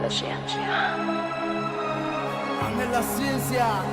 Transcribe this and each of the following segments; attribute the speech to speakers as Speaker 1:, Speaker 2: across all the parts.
Speaker 1: ciencia.
Speaker 2: Ame la ciencia.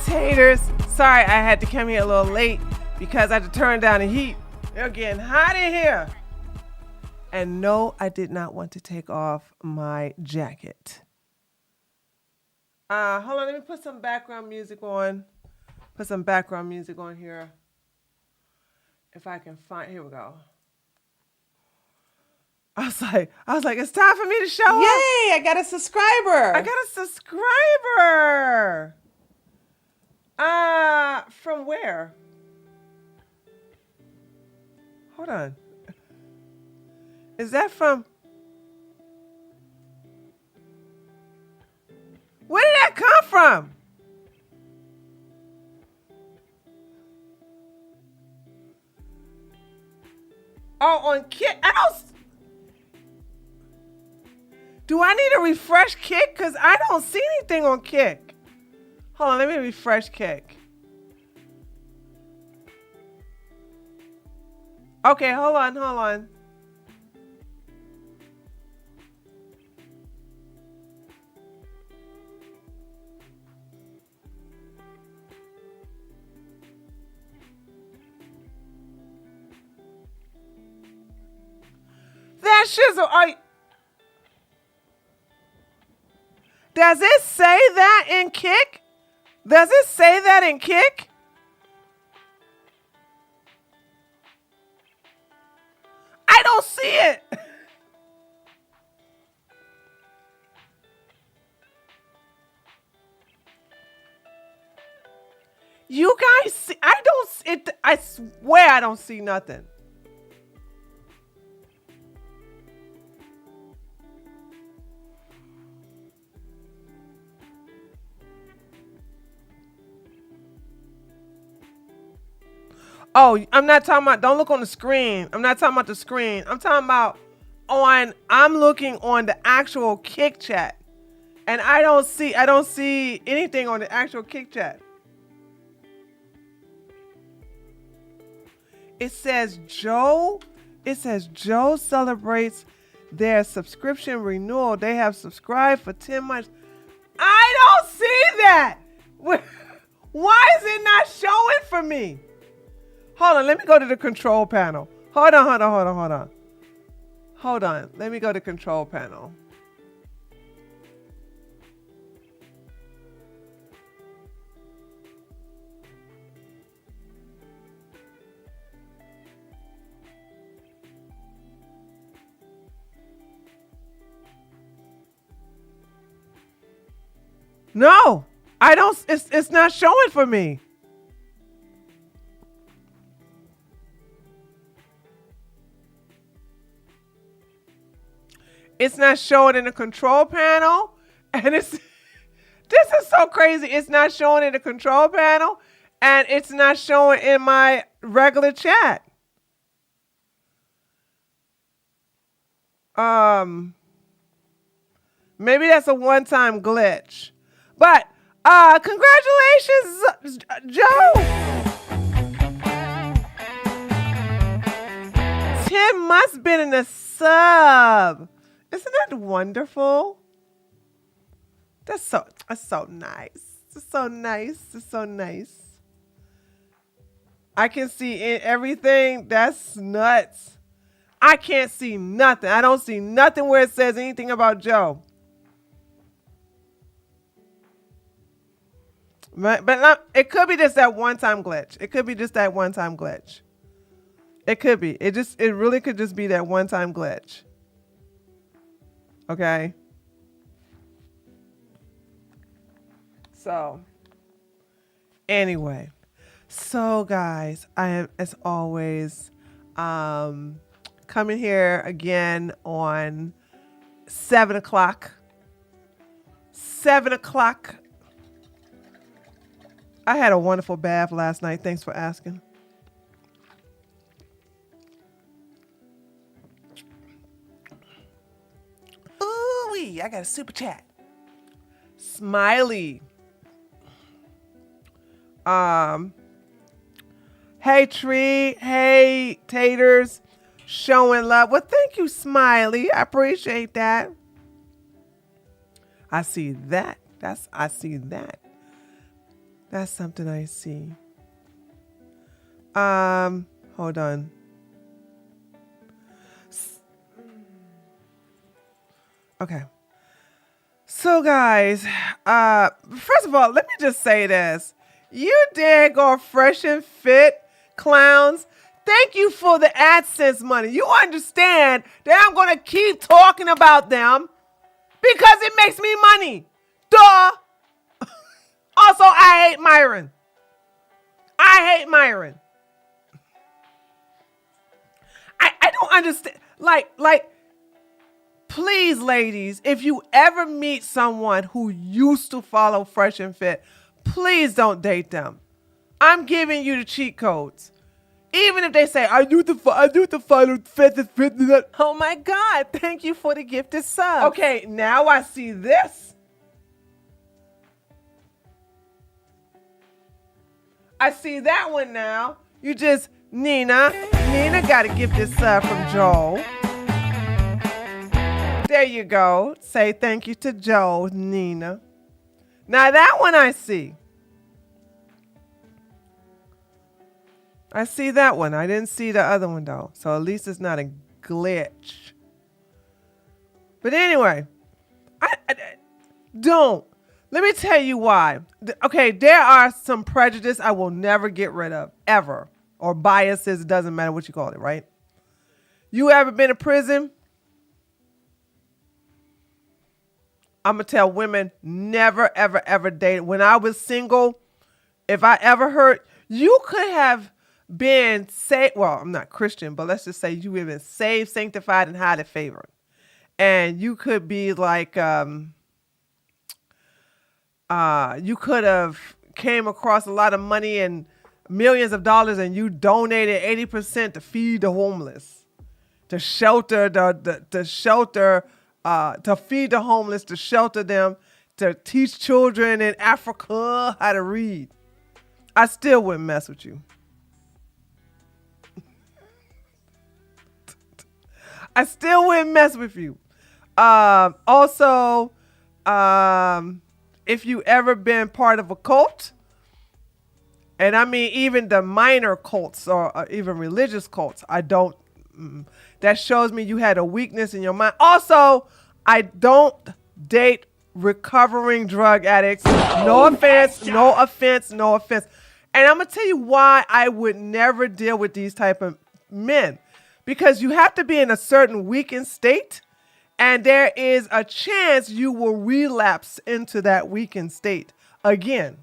Speaker 3: Taters, sorry I had to come here a little late because I had to turn down the heat. They're getting hot in here. And no, I did not want to take off my jacket. Hold on, let me put some background music on. Put some background music on here. If I can find, here we go. I was like, it's time for me to show up.
Speaker 4: Yay, I got a subscriber.
Speaker 3: I got a subscriber. From where? Hold on. Is that from? Where did that come from? Oh, on Kick. I don't. Do I need to refresh Kick? Because I don't see anything on Kick. Hold on, let me refresh Kick. Okay, hold on. That shizzle. Does it say that in Kick? Does it say that in Kick? I don't see it. You guys see, I don't, I swear I don't see nothing. Oh, I'm not talking about, don't look on the screen. I'm not talking about the screen. I'm talking about I'm looking on the actual Kick Chat. And I don't see anything on the actual Kick Chat. It says Joe celebrates their subscription renewal. They have subscribed for 10 months. I don't see that. Why is it not showing for me? Hold on, let me go to the control panel. Hold on. Let me go to control panel. No, I don't. It's not showing for me. It's not showing in the control panel, and this is so crazy. It's not showing in the control panel, and it's not showing in my regular chat. Maybe that's a one-time glitch. But congratulations, Joe. 10 months been in the sub. Isn't that wonderful? That's so nice. It's so nice. I can see everything. That's nuts. I can't see nothing. I don't see nothing where it says anything about Joe. But it could be just that one-time glitch. It could be. It really could just be that one-time glitch. Okay. So, anyway. So, guys, I am, as always, coming here again on 7 o'clock. 7 o'clock. I had a wonderful bath last night. Thanks for asking. Ooh-wee, I got a super chat. Smiley. Hey, Tree. Hey, Taters. Showing love. Well, thank you, Smiley. I appreciate that. I see that. I see that. That's something I see. Hold on. Okay. So, guys, first of all, let me just say this. You daggone fresh and fit clowns. Thank you for the AdSense money. You understand that I'm going to keep talking about them because it makes me money. Duh. Also, I hate Myron. I don't understand. Like, please, ladies, if you ever meet someone who used to follow Fresh and Fit, please don't date them. I'm giving you the cheat codes. Even if they say, I do the follow Fit. Oh my God, thank you for the gifted sub. Okay, now I see this. I see that one now. You just, Nina got a gifted sub from Joel. There you go. Say thank you to Joel, Nina. Now that one I see. I see that one. I didn't see the other one though. So at least it's not a glitch. But anyway, I don't. Let me tell you why. Okay, there are some prejudice I will never get rid of, ever. Or biases, doesn't matter what you call it, right? You ever been to prison? I'm going to tell women, never, ever, ever date. When I was single, if I ever heard, you could have been saved. Well, I'm not Christian, but let's just say you have been saved, sanctified, and highly favored. And you could be like, you could have came across a lot of money and millions of dollars and you donated 80% to feed the homeless, to shelter to feed the homeless, to shelter them, to teach children in Africa how to read, I still wouldn't mess with you. I still wouldn't mess with you. Also, if you ever been part of a cult, and I mean even the minor cults or even religious cults, that shows me you had a weakness in your mind. Also, I don't date recovering drug addicts. No offense, no offense, no offense. And I'm going to tell you why I would never deal with these type of men. Because you have to be in a certain weakened state, and there is a chance you will relapse into that weakened state again.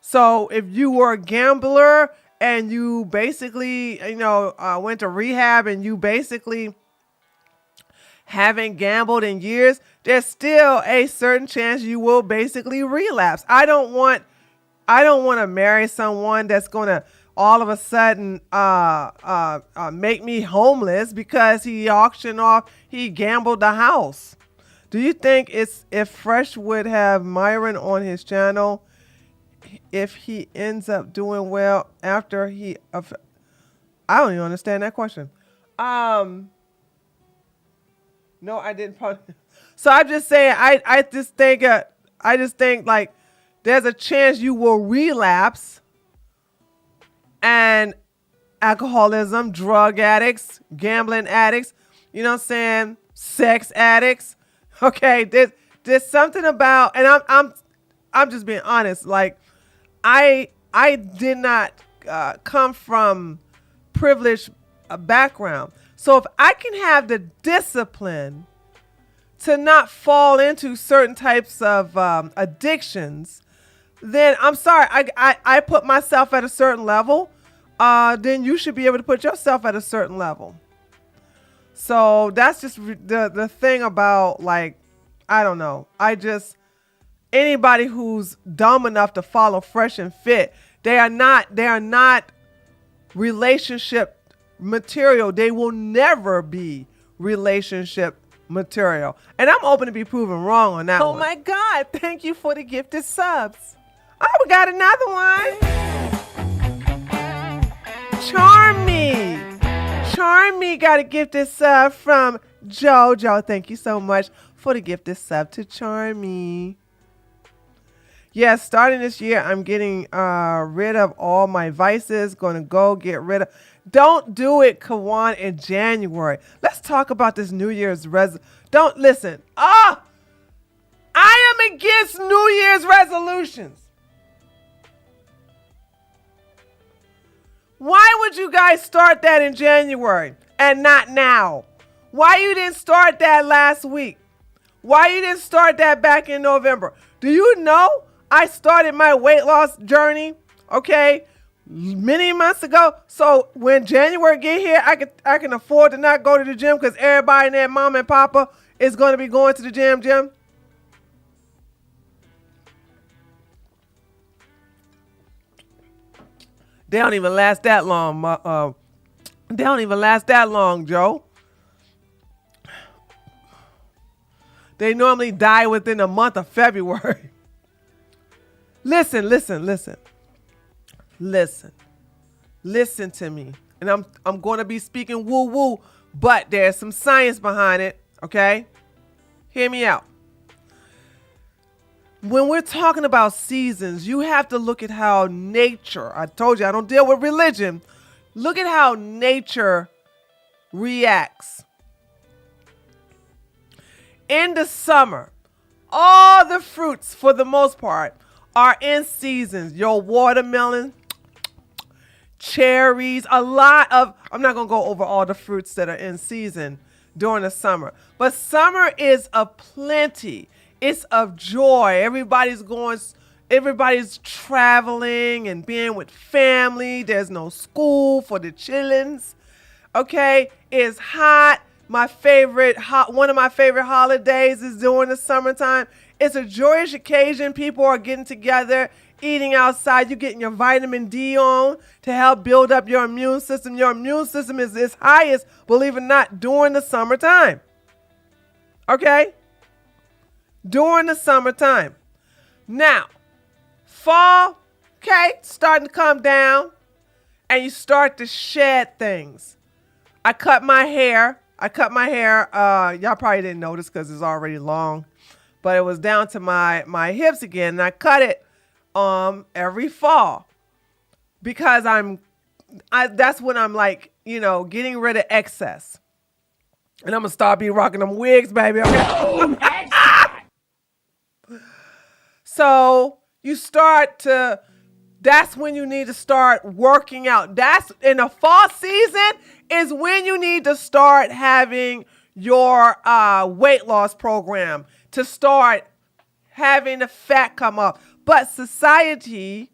Speaker 3: So if you were a gambler and you basically, went to rehab and you basically haven't gambled in years, there's still a certain chance you will basically relapse. I don't want to marry someone that's going to all of a sudden make me homeless because he gambled the house. Do you think if Fresh would have Myron on his channel, if he ends up doing well after I don't even understand that question. No, I didn't. So I'm just saying, I just think like there's a chance you will relapse, and alcoholism, drug addicts, gambling addicts, you know what I'm saying? Sex addicts. Okay. There's something about, and I'm just being honest. Like I did not come from privileged background. So if I can have the discipline to not fall into certain types of addictions, then I'm sorry, I put myself at a certain level, then you should be able to put yourself at a certain level. So that's just the thing about, like, I don't know. Anybody who's dumb enough to follow Fresh and Fit, they are not relationship material. They will never be relationship material. And I'm open to be proven wrong on that one. Oh my God, thank you for the gifted subs. Oh, we got another one. Charm Me got a gifted sub from JoJo. Thank you so much for the gifted sub to Charm Me. Yes, starting this year, I'm getting rid of all my vices. Going to go get rid of. Don't do it, Kawan, in January. Let's talk about this New Year's Don't listen. I am against New Year's resolutions. Why would you guys start that in January and not now? Why you didn't start that last week? Why you didn't start that back in November? Do you know I started my weight loss journey, okay, many months ago? So when January get here, I can afford to not go to the gym because everybody and their mom and papa is going to be going to the gym. They don't even last that long. They don't even last that long, Joe. They normally die within the month of February. Listen to me. And I'm going to be speaking woo-woo, but there's some science behind it, okay? Hear me out. When we're talking about seasons, you have to look at how nature, I told you I don't deal with religion. Look at how nature reacts. In the summer, all the fruits, for the most part, are in seasons. Your watermelon, cherries, I'm not going to go over all the fruits that are in season during the summer. But summer is a plenty. It's of joy. Everybody's traveling and being with family. There's no school for the chillins. Okay? It's hot. One of my favorite holidays is during the summertime. It's a joyous occasion. People are getting together eating outside. You're getting your vitamin D on to help build up your immune system. Your immune system is its highest, believe it or not, during the summertime. Okay? During the summertime. Now, fall, okay, starting to come down, and you start to shed things. I cut my hair. Y'all probably didn't notice because it's already long, but it was down to my hips again, and I cut it every fall because that's when I'm like, getting rid of excess. And I'm gonna start rocking them wigs, baby. Okay? So that's when you need to start working out. That's in the fall season is when you need to start having your weight loss program, to start having the fat come up. But society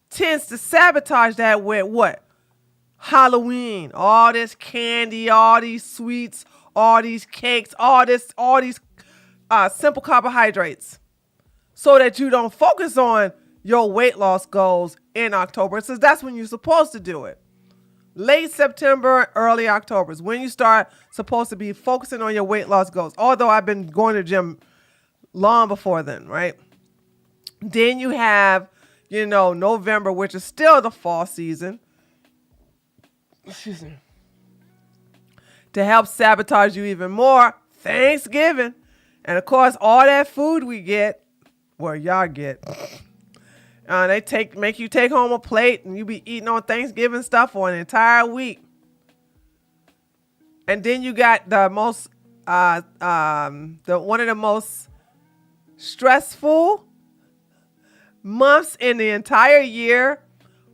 Speaker 3: tends to sabotage that with what? Halloween, all this candy, all these sweets, all these cakes, all these simple carbohydrates, so that you don't focus on your weight loss goals in October. It says that's when you're supposed to do it. Late September, early October is when you start supposed to be focusing on your weight loss goals. Although I've been going to the gym long before then, right? Then you have, November, which is still the fall season. Excuse me. To help sabotage you even more, Thanksgiving. And of course, all that food we get, y'all get, they make you take home a plate, and you be eating on Thanksgiving stuff for an entire week. And then you got the most, one of the most stressful months in the entire year,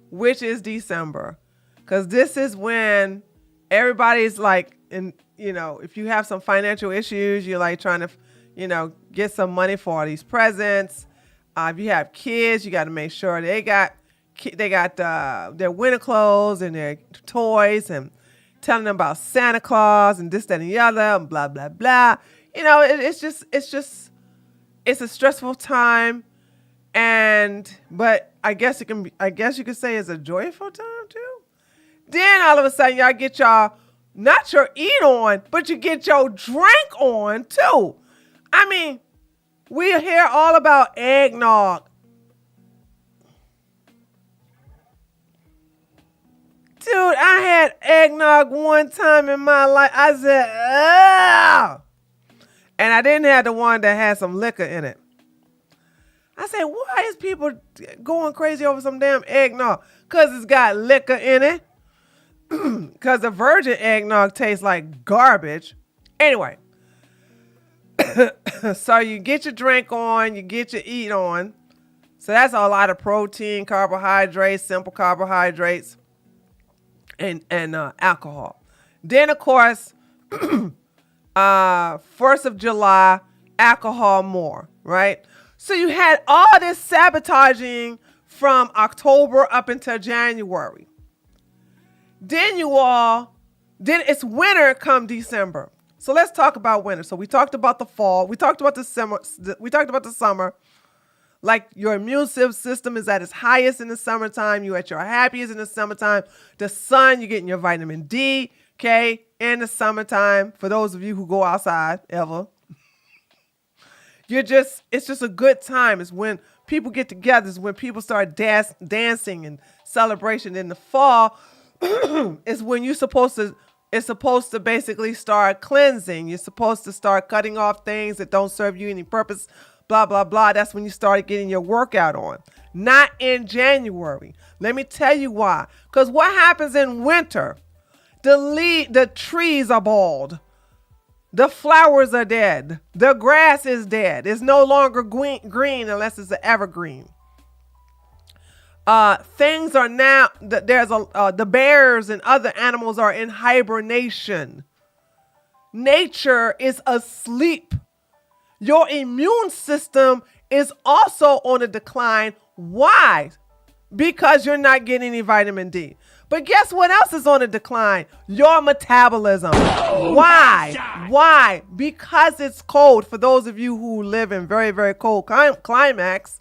Speaker 3: which is December. Because this is when everybody's like, if you have some financial issues, you're like trying to, get some money for all these presents. If you have kids, you got to make sure they got their winter clothes and their toys, and telling them about Santa Claus and this, that, and the other, and blah, blah, blah. It's a stressful time. But I guess you could say it's a joyful time too. Then all of a sudden y'all get not your eat on, but you get your drink on too. I mean, we hear all about eggnog. Dude, I had eggnog one time in my life. I said, ugh. And I didn't have the one that had some liquor in it. I said, why is people going crazy over some damn eggnog? Because it's got liquor in it. Because the virgin eggnog tastes like garbage. Anyway. So you get your drink on, you get your eat on. So that's a lot of protein, carbohydrates, simple carbohydrates, and alcohol. Then, of course, 1st of July, alcohol more, right? So you had all this sabotaging from October up until January. Then it's winter come December. So let's talk about winter. So we talked about the fall. We talked about the summer. Like your immune system is at its highest in the summertime. You're at your happiest in the summertime. The sun, you're getting your vitamin D, okay, in the summertime. For those of you who go outside ever. It's just a good time. It's when people get together. It's when people start dancing and celebration. In the fall is when it's supposed to basically start cleansing. You're supposed to start cutting off things that don't serve you any purpose, blah, blah, blah. That's when you start getting your workout on. Not in January. Let me tell you why. Because what happens in winter? The trees are bald. The flowers are dead. The grass is dead. It's no longer green unless it's an evergreen. Things are now, the bears and other animals are in hibernation. Nature is asleep. Your immune system is also on a decline. Why? Because you're not getting any vitamin D. But guess what else is on a decline? Your metabolism. Why? Why? Because it's cold. For those of you who live in very, very cold climates,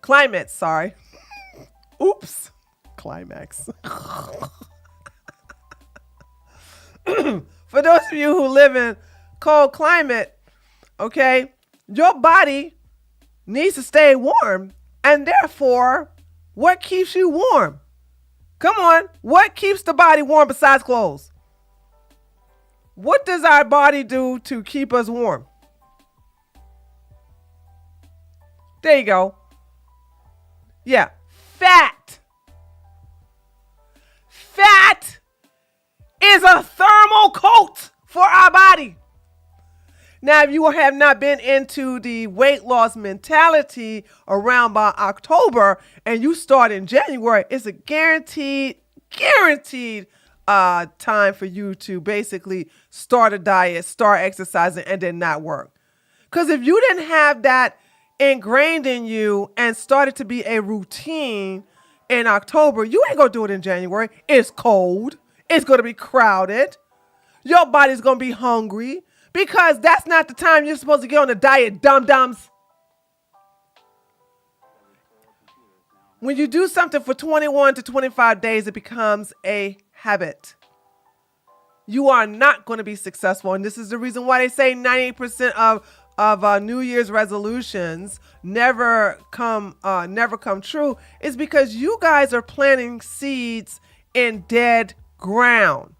Speaker 3: Climate, sorry. Oops. Climax. For those of you who live in cold climate, okay, your body needs to stay warm. And therefore, what keeps you warm? Come on. What keeps the body warm besides clothes? What does our body do to keep us warm? There you go. Yeah. Fat. Fat is a thermal coat for our body. Now, if you have not been into the weight loss mentality around by October and you start in January, it's a guaranteed time for you to basically start a diet, start exercising, and then not work. Because if you didn't have that ingrained in you and started to be a routine in October, you ain't gonna do it in January. It's cold. It's gonna be crowded. Your body's gonna be hungry because that's not the time you're supposed to get on a diet, dum-dums. When you do something for 21 to 25 days, it becomes a habit. You are not going to be successful. And this is the reason why they say 98% of New Year's resolutions never come true, is because you guys are planting seeds in dead ground.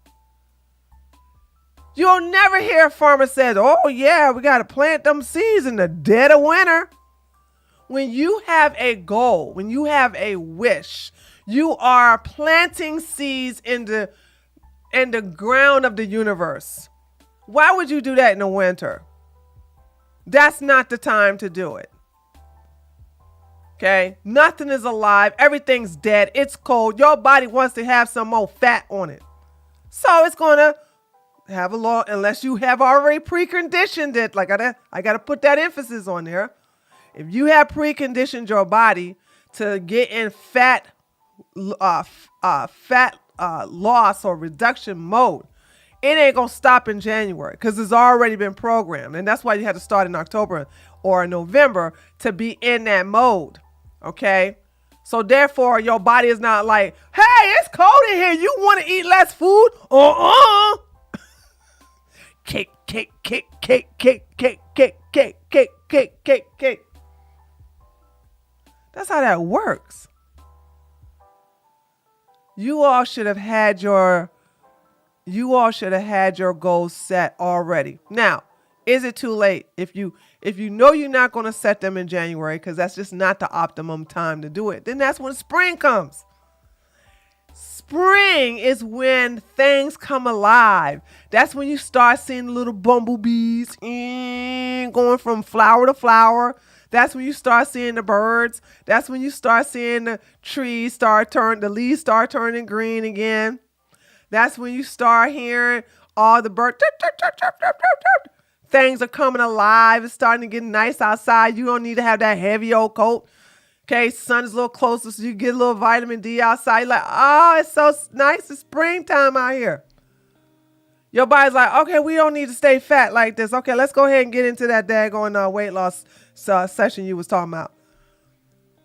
Speaker 3: You'll never hear a farmer say, oh yeah, we got to plant them seeds in the dead of winter. When you have a goal, when you have a wish, you are planting seeds in the ground of the universe. Why would you do that in the winter? That's not the time to do it. Okay? Nothing is alive. Everything's dead. It's cold. Your body wants to have some more fat on it. So it's going to have a law, unless you have already preconditioned it. Like I gotta put that emphasis on there. If you have preconditioned your body to get in fat loss or reduction mode, it ain't gonna stop in January because it's already been programmed. And that's why you had to start in October or November to be in that mode. Okay? So therefore, your body is not like, hey, it's cold in here. You want to eat less food? Cake, cake, cake, cake, cake, cake, cake, cake, cake, cake, cake, cake. That's how that works. You all should have had your goals set already. Now, is it too late? If you know you're not going to set them in January because that's just not the optimum time to do it, then that's when spring comes. Spring is when things come alive. That's when you start seeing little bumblebees going from flower to flower. That's when you start seeing the birds. That's when you start seeing the trees the leaves start turning green again. That's when you start hearing all the birds. Things are coming alive. It's starting to get nice outside. You don't need to have that heavy old coat. Okay, sun is a little closer, so you get a little vitamin D outside. You're like, oh, it's so nice. It's springtime out here. Your body's like, okay, we don't need to stay fat like this. Okay, let's go ahead and get into that daggone weight loss session you was talking about.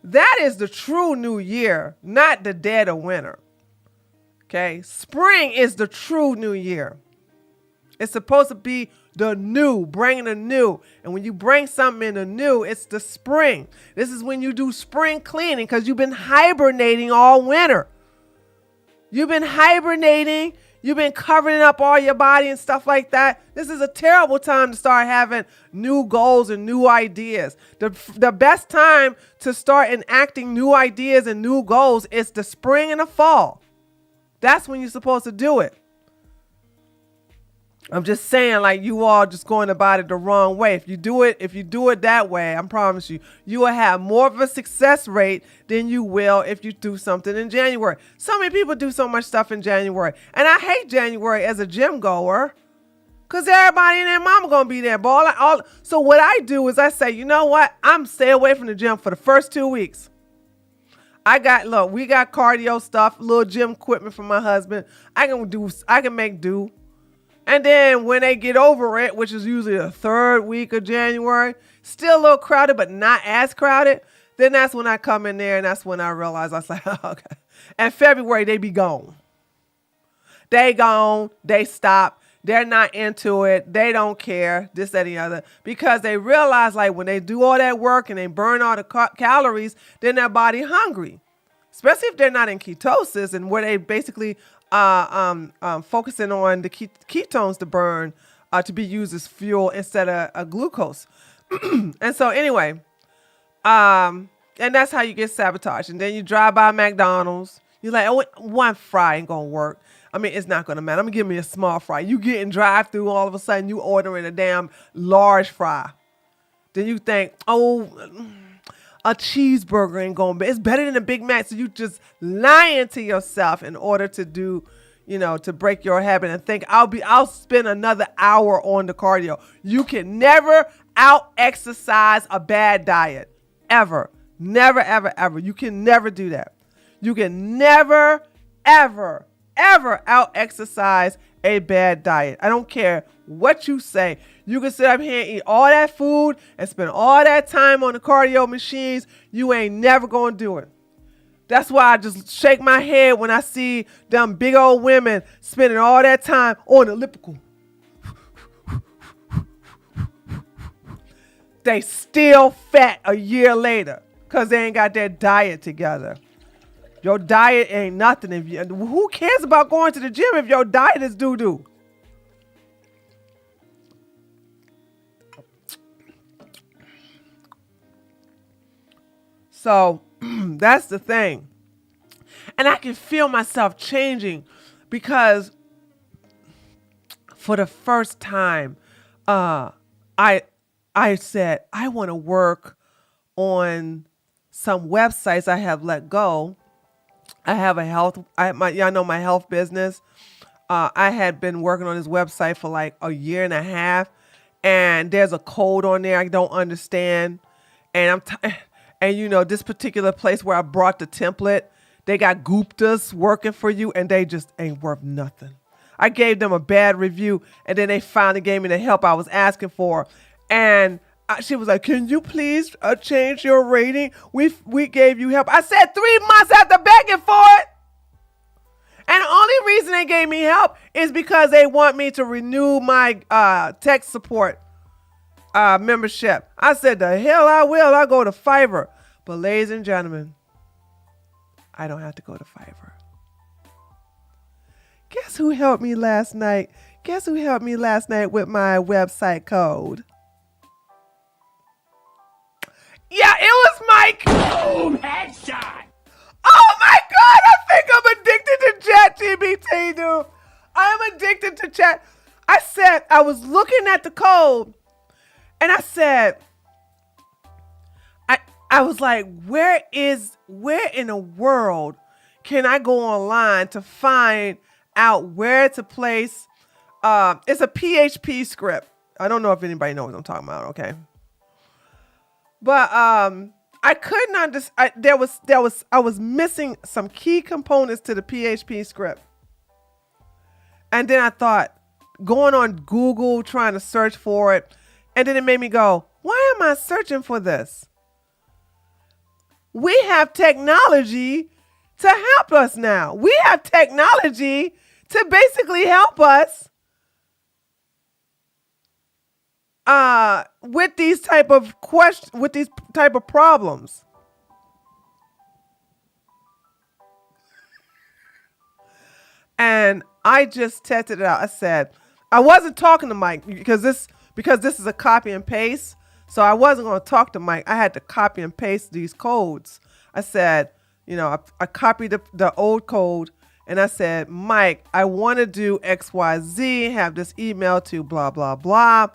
Speaker 3: That is the true new year, not the dead of winter. Okay, spring is the true new year. It's supposed to be the new, bringing the new. And when you bring something in the new, it's the spring. This is when you do spring cleaning because you've been hibernating all winter. You've been hibernating. You've been covering up all your body and stuff like that. This is a terrible time to start having new goals and new ideas. The best time to start enacting new ideas and new goals is the spring and the fall. That's when you're supposed to do it. I'm just saying, like, you all just going about it the wrong way. If you do it that way, I promise you, you will have more of a success rate than you will if you do something in January. So many people do so much stuff in January. And I hate January as a gym goer because everybody and their mama going to be there. So what I do is I say, you know what? I'm stay away from the gym for the first 2 weeks. We got cardio stuff, little gym equipment for my husband. I can make do. And then when they get over it, which is usually the third week of January, still a little crowded, but not as crowded, Then that's when I come in there, and that's when I realize I was like, okay. And February, they be gone. They gone. They stop. They're not into it. They don't care. This, that, and the other. Because they realize, like, when they do all that work and they burn all the calories, then their body hungry. Especially if they're not in ketosis and where they basically focusing on the ketones to burn to be used as fuel instead of glucose. And so anyway, and that's how you get sabotaged. And then you drive by McDonald's. You're like, oh, one fry ain't gonna work. I mean, it's not gonna matter. I'm gonna give me a small fry. You get in drive through, all of a sudden you ordering a damn large fry. Then you think, oh, a cheeseburger ain't gonna be. It's better than a Big Mac. So you just lying to yourself in order to do, to break your habit and think I'll spend another hour on the cardio. You can never out exercise a bad diet. Ever. Never, ever, ever. You can never do that. You can never, ever, ever out exercise a bad diet. I don't care what you say. You can sit up here and eat all that food and spend all that time on the cardio machines. You ain't never gonna do it. That's why I just shake my head when I see them big old women spending all that time on elliptical. They still fat a year later because they ain't got their diet together. Your diet ain't nothing. Who cares about going to the gym if your diet is doo-doo? So that's the thing. And I can feel myself changing because for the first time, I said, I want to work on some websites I have let go. I have y'all know my health business. I had been working on this website for like a year and a half, and there's a code on there I don't understand. And and this particular place where I brought the template, they got Guptas working for you, and they just ain't worth nothing. I gave them a bad review, and then they finally gave me the help I was asking for. And she was like, can you please change your rating? We gave you help. I said 3 months after begging for it. And the only reason they gave me help is because they want me to renew my tech support membership. I said, the hell I will. I'll go to Fiverr. But ladies and gentlemen, I don't have to go to Fiverr. Guess who helped me last night? Guess who helped me last night with my website code? Yeah, it was Mike.
Speaker 2: Boom, headshot.
Speaker 3: Oh my God, I think I'm addicted to ChatGPT, dude. I am addicted to chat. I was looking at the code and I said, I was like, where in the world can I go online to find out where to place, it's a PHP script. I don't know if anybody knows what I'm talking about, okay? But I couldn't understand. I was missing some key components to the PHP script. And then I thought, going on Google, trying to search for it. And then it made me go, why am I searching for this? We have technology to help us now. We have technology to basically help us with these type of problems. And I just tested it out. I said, I wasn't talking to Mike because this is a copy and paste. So I wasn't going to talk to Mike. I had to copy and paste these codes. I said, I copied the old code and I said, Mike, I want to do XYZ, have this email to blah, blah, blah.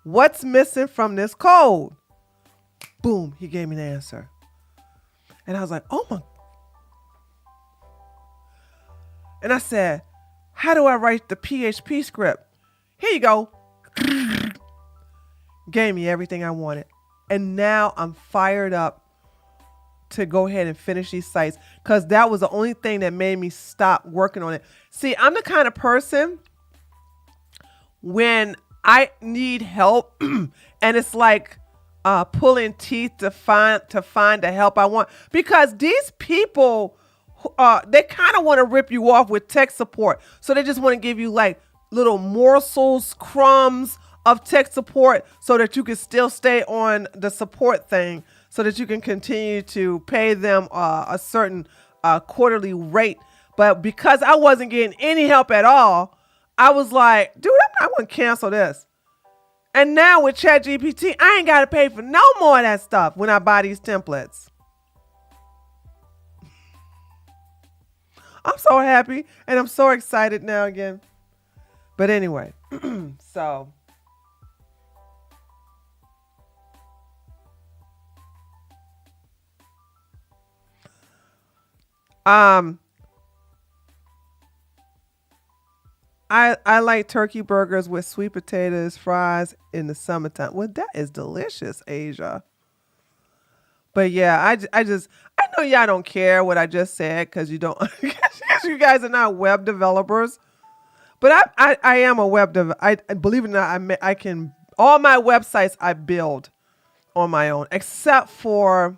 Speaker 3: What's missing from this code? Boom, he gave me the answer. And I was like, oh my. And I said, how do I write the PHP script? Here you go. Gave me everything I wanted. And now I'm fired up to go ahead and finish these sites because that was the only thing that made me stop working on it. See, I'm the kind of person when I need help and it's like pulling teeth to find the help I want, because these people they kind of want to rip you off with tech support. So they just want to give you like little morsels, crumbs of tech support so that you can still stay on the support thing, so that you can continue to pay them a certain quarterly rate. But because I wasn't getting any help at all, I was like, dude, I'm not going to cancel this. And now with ChatGPT, I ain't got to pay for no more of that stuff when I buy these templates. I'm so happy and I'm so excited now again. But anyway, so I like turkey burgers with sweet potatoes, fries in the summertime. Well, that is delicious, Asia. But yeah, I know y'all don't care what I just said because you don't, because you guys are not web developers. But I am a web dev. I believe it or not, I can, all my websites I build on my own, except for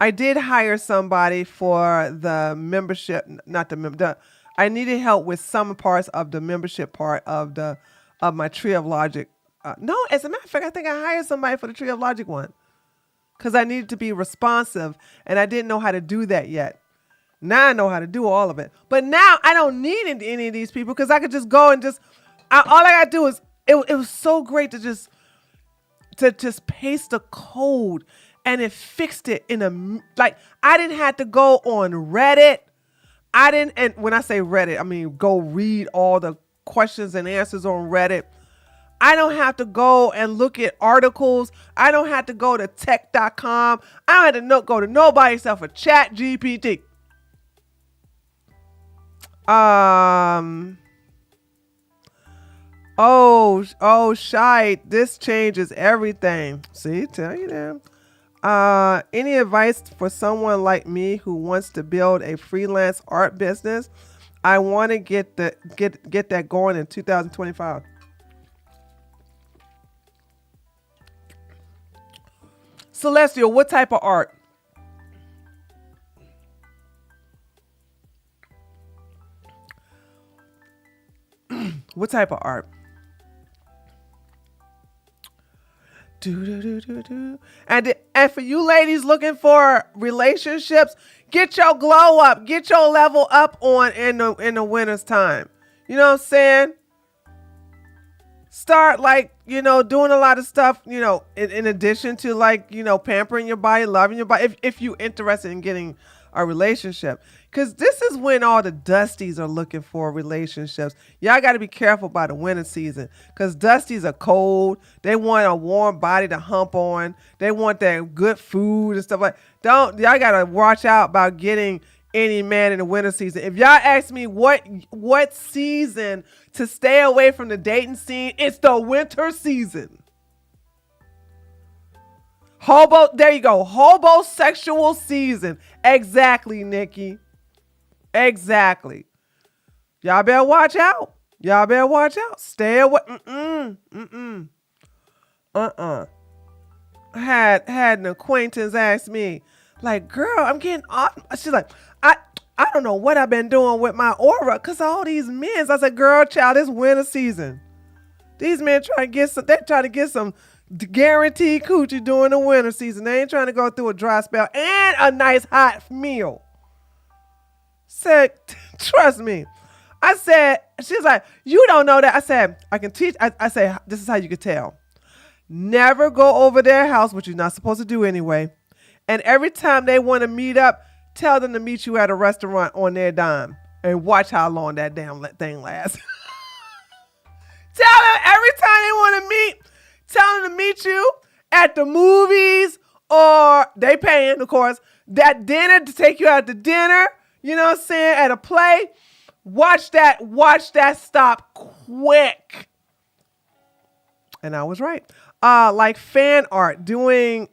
Speaker 3: I did hire somebody for the membership, not the member. I needed help with some parts of the membership part of my Tree of Logic. No, as a matter of fact, I think I hired somebody for the Tree of Logic one because I needed to be responsive and I didn't know how to do that yet. Now I know how to do all of it. But now I don't need any of these people because I could just go and all I got to do is, it was so great to just paste the code and it fixed it like I didn't have to go on Reddit. And when I say Reddit, I mean, go read all the questions and answers on Reddit. I don't have to go and look at articles. I don't have to go to tech.com. I don't have to go to nobody except for ChatGPT. Shite, this changes everything. See, tell you that. Any advice for someone like me who wants to build a freelance art business? I want to get that going in 2025. Celestial, what type of art? What type of art? And for you ladies looking for relationships, get your glow up, get your level up on in the winter's time. You know what I'm saying? Start doing a lot of stuff, in addition to pampering your body, loving your body, if you're interested in getting a relationship. Because this is when all the dusties are looking for relationships. Y'all got to be careful about the winter season because dusties are cold. They want a warm body to hump on. They want that good food and stuff y'all got to watch out about getting any man in the winter season. If y'all ask me what season to stay away from the dating scene, it's the winter season. There you go. Hobosexual season. Exactly, Nikki. Exactly. Y'all better watch out. Stay away. I had an acquaintance ask me, like, girl, I'm getting off. She's like, I don't know what I've been doing with my aura because all these men. I said, girl, child, it's winter season. These men try to get some guaranteed coochie during the winter season. They ain't trying to go through a dry spell and a nice hot meal. Said, trust me. I said, she's like, you don't know that. I said, I can teach. I said, this is how you can tell. Never go over their house, which you're not supposed to do anyway. And every time they want to meet up, tell them to meet you at a restaurant on their dime and watch how long that damn thing lasts. Tell them every time they want to meet, tell them to meet you at the movies or they paying, of course, that dinner to take you out to dinner. You know what I'm saying? At a play, watch that stop quick. And I was right. Like fan art, doing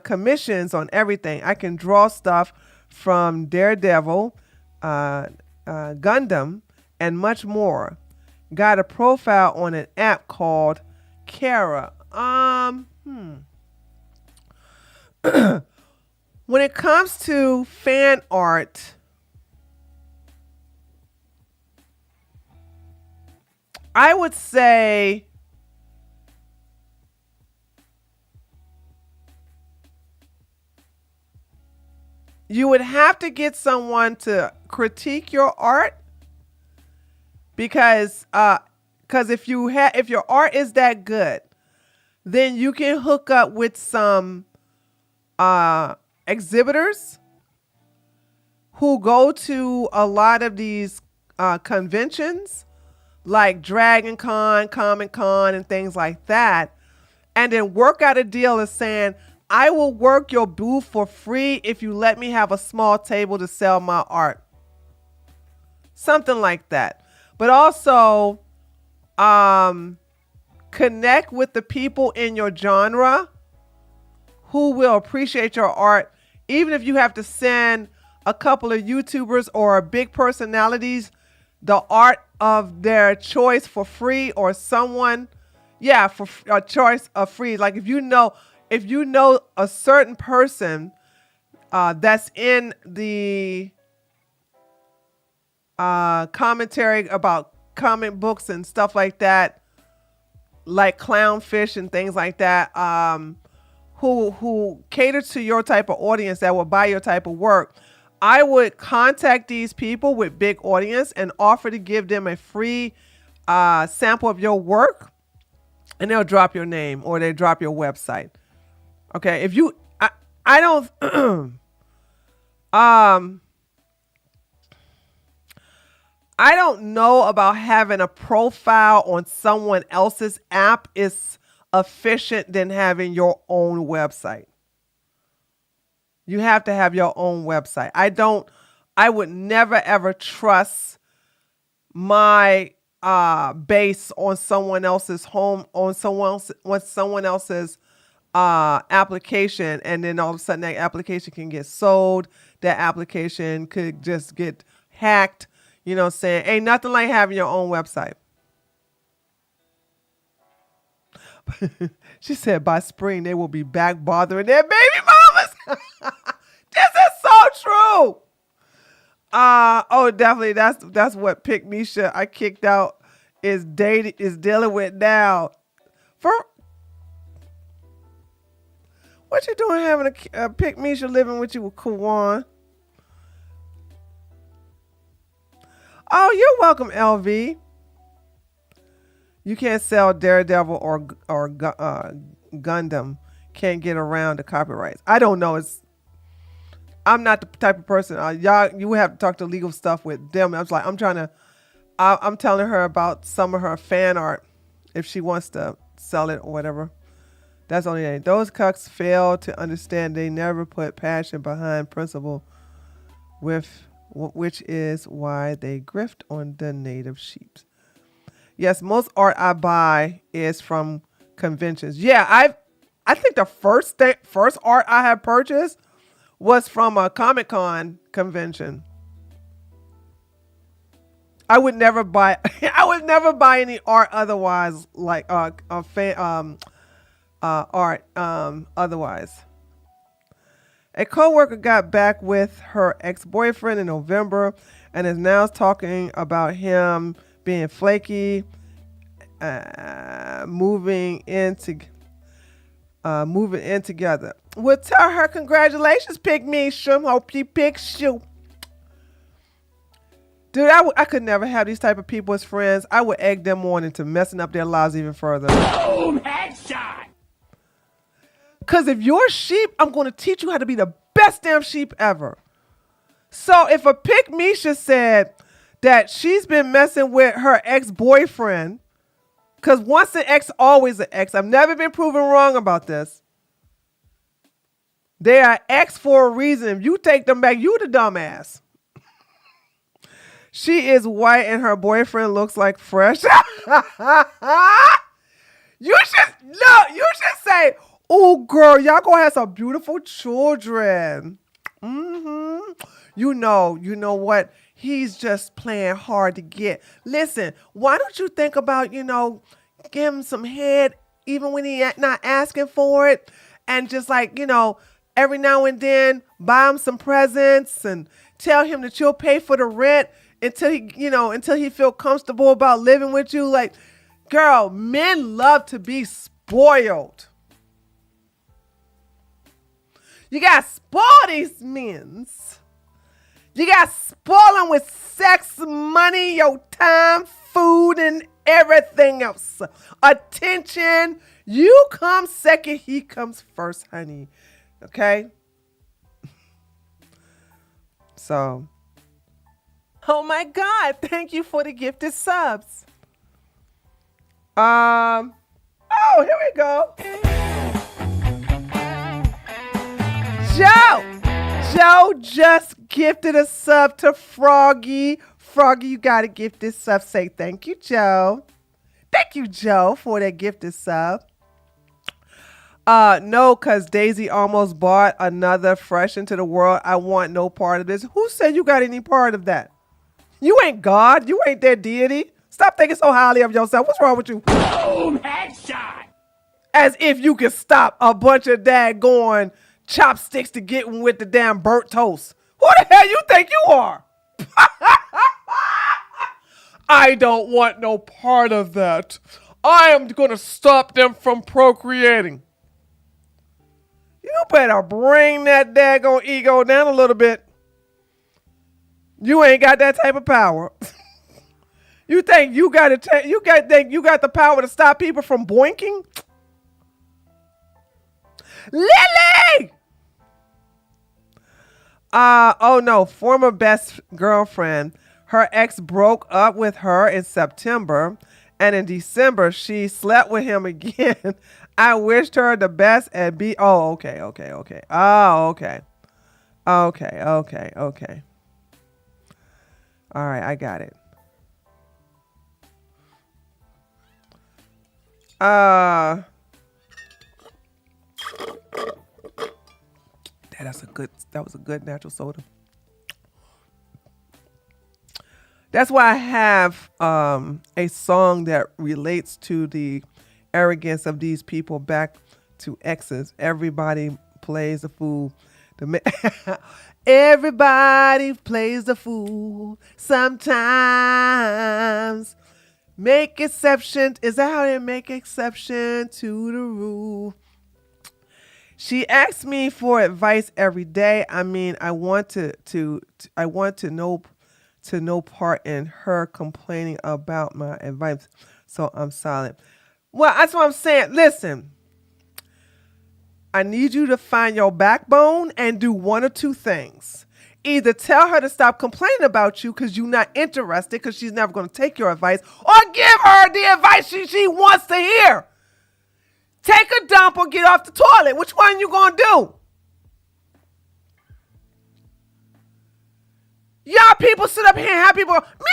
Speaker 3: commissions on everything. I can draw stuff from Daredevil, Gundam, and much more. Got a profile on an app called Kara, When it comes to fan art, I would say you would have to get someone to critique your art because if your art is that good, then you can hook up with some exhibitors who go to a lot of these conventions like Dragon Con, Comic Con, and things like that, and then work out a deal of saying, I will work your booth for free if you let me have a small table to sell my art. Something like that. But also connect with the people in your genre who will appreciate your art, even if you have to send a couple of YouTubers or big personalities the art of their choice for free, or someone, for a choice of free. Like if you know a certain person that's in the commentary about comic books and stuff like that, like Clownfish and things like that, who cater to your type of audience that will buy your type of work, I would contact these people with big audience and offer to give them a free sample of your work, and they'll drop your name or they drop your website. Okay, if you, I don't, I don't know about having a profile on someone else's app is efficient than having your own website. You have to have your own website. I would never ever trust my base on someone else's someone else's application, and then all of a sudden that application can get sold. That application could just get hacked. You know what I'm saying? Ain't nothing like having your own website. She said by spring they will be back bothering their baby mamas. This is so true. Oh, definitely. That's what Pick Misha I kicked out is dealing with now. For what you doing having a Pick Misha living with you with Kawan? Oh, you're welcome, LV. You can't sell Daredevil or Gundam. Can't get around the copyrights. I don't know. I'm not the type of person. Y'all, you have to talk to legal stuff with them. I'm telling her about some of her fan art if she wants to sell it or whatever. That's the only thing. Those cucks fail to understand they never put passion behind principle, which is why they grift on the native sheep. Yes, most art I buy is from conventions. Yeah, I think the first art I have purchased was from a Comic-Con convention. I would never buy any art otherwise, like art otherwise. A coworker got back with her ex-boyfriend in November and is now talking about him being flaky, moving in together. We'll tell her congratulations, Pick Misha. Hope you picks you. Dude, I could never have these type of people as friends. I would egg them on into messing up their lives even further.
Speaker 2: Boom! Headshot!
Speaker 3: Because if you're sheep, I'm going to teach you how to be the best damn sheep ever. So if a Pick Misha said that she's been messing with her ex-boyfriend, because once an ex, always an ex. I've never been proven wrong about this. They are ex for a reason. If you take them back, you the dumbass. She is white and her boyfriend looks like fresh. You should say, oh girl, y'all gonna have some beautiful children. Mm-hmm. You know what? He's just playing hard to get. Listen, why don't you think about, give him some head even when he not asking for it, and just like, every now and then buy him some presents and tell him that you'll pay for the rent until he feel comfortable about living with you. Like, girl, men love to be spoiled. You got to spoil these men. You got to spoil them with sex, money, your time, food, and everything else. Attention. You come second, he comes first, honey. Okay? So, oh my God, thank you for the gifted subs. Oh, here we go. Joe just gifted a sub to Froggy. Froggy, you got a gifted sub. Say thank you, Joe. Thank you, Joe, for that gifted sub. No, because Daisy almost bought another Fresh into the World. I want no part of this. Who said you got any part of that? You ain't God. You ain't that deity. Stop thinking so highly of yourself. What's wrong with you?
Speaker 2: Boom, headshot.
Speaker 3: As if you can stop a bunch of daggone chopsticks to get with the damn burnt toast. Who the hell you think you are? I don't want no part of that. I am going to stop them from procreating. You better bring that daggone ego down a little bit. You ain't got that type of power. You think you got the power to stop people from boinking? Lily! Oh no, former best girlfriend. Her ex broke up with her in September, and in December she slept with him again. I wished her the best and okay. Oh, okay. Okay. All right, I got it. That was a good natural soda. That's why I have a song that relates to the arrogance of these people back to exes. Everybody plays the fool. Everybody plays the fool sometimes. Make exception. Is that how they make exception to the rule? She asks me for advice every day. I mean, I want to know part in her complaining about my advice. So I'm silent. Well, that's what I'm saying. Listen, I need you to find your backbone and do one or two things. Either tell her to stop complaining about you because you're not interested because she's never going to take your advice, or give her the advice she wants to hear. Take a dump or get off the toilet. Which one you going to do? Y'all people sit up here and have people go, me.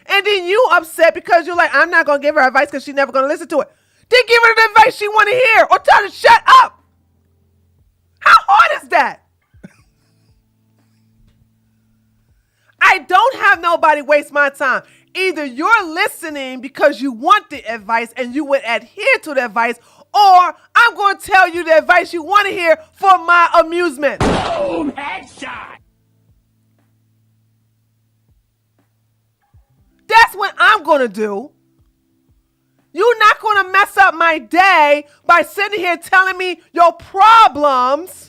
Speaker 3: And then you upset because you're like, I'm not going to give her advice because she's never going to listen to it. Then give her the advice she want to hear or tell her to shut up. How hard is that? I don't have nobody waste my time. Either you're listening because you want the advice and you would adhere to the advice, or I'm going to tell you the advice you want to hear for my amusement.
Speaker 2: Boom, headshot.
Speaker 3: That's what I'm going to do. You're not going to mess up my day by sitting here telling me your problems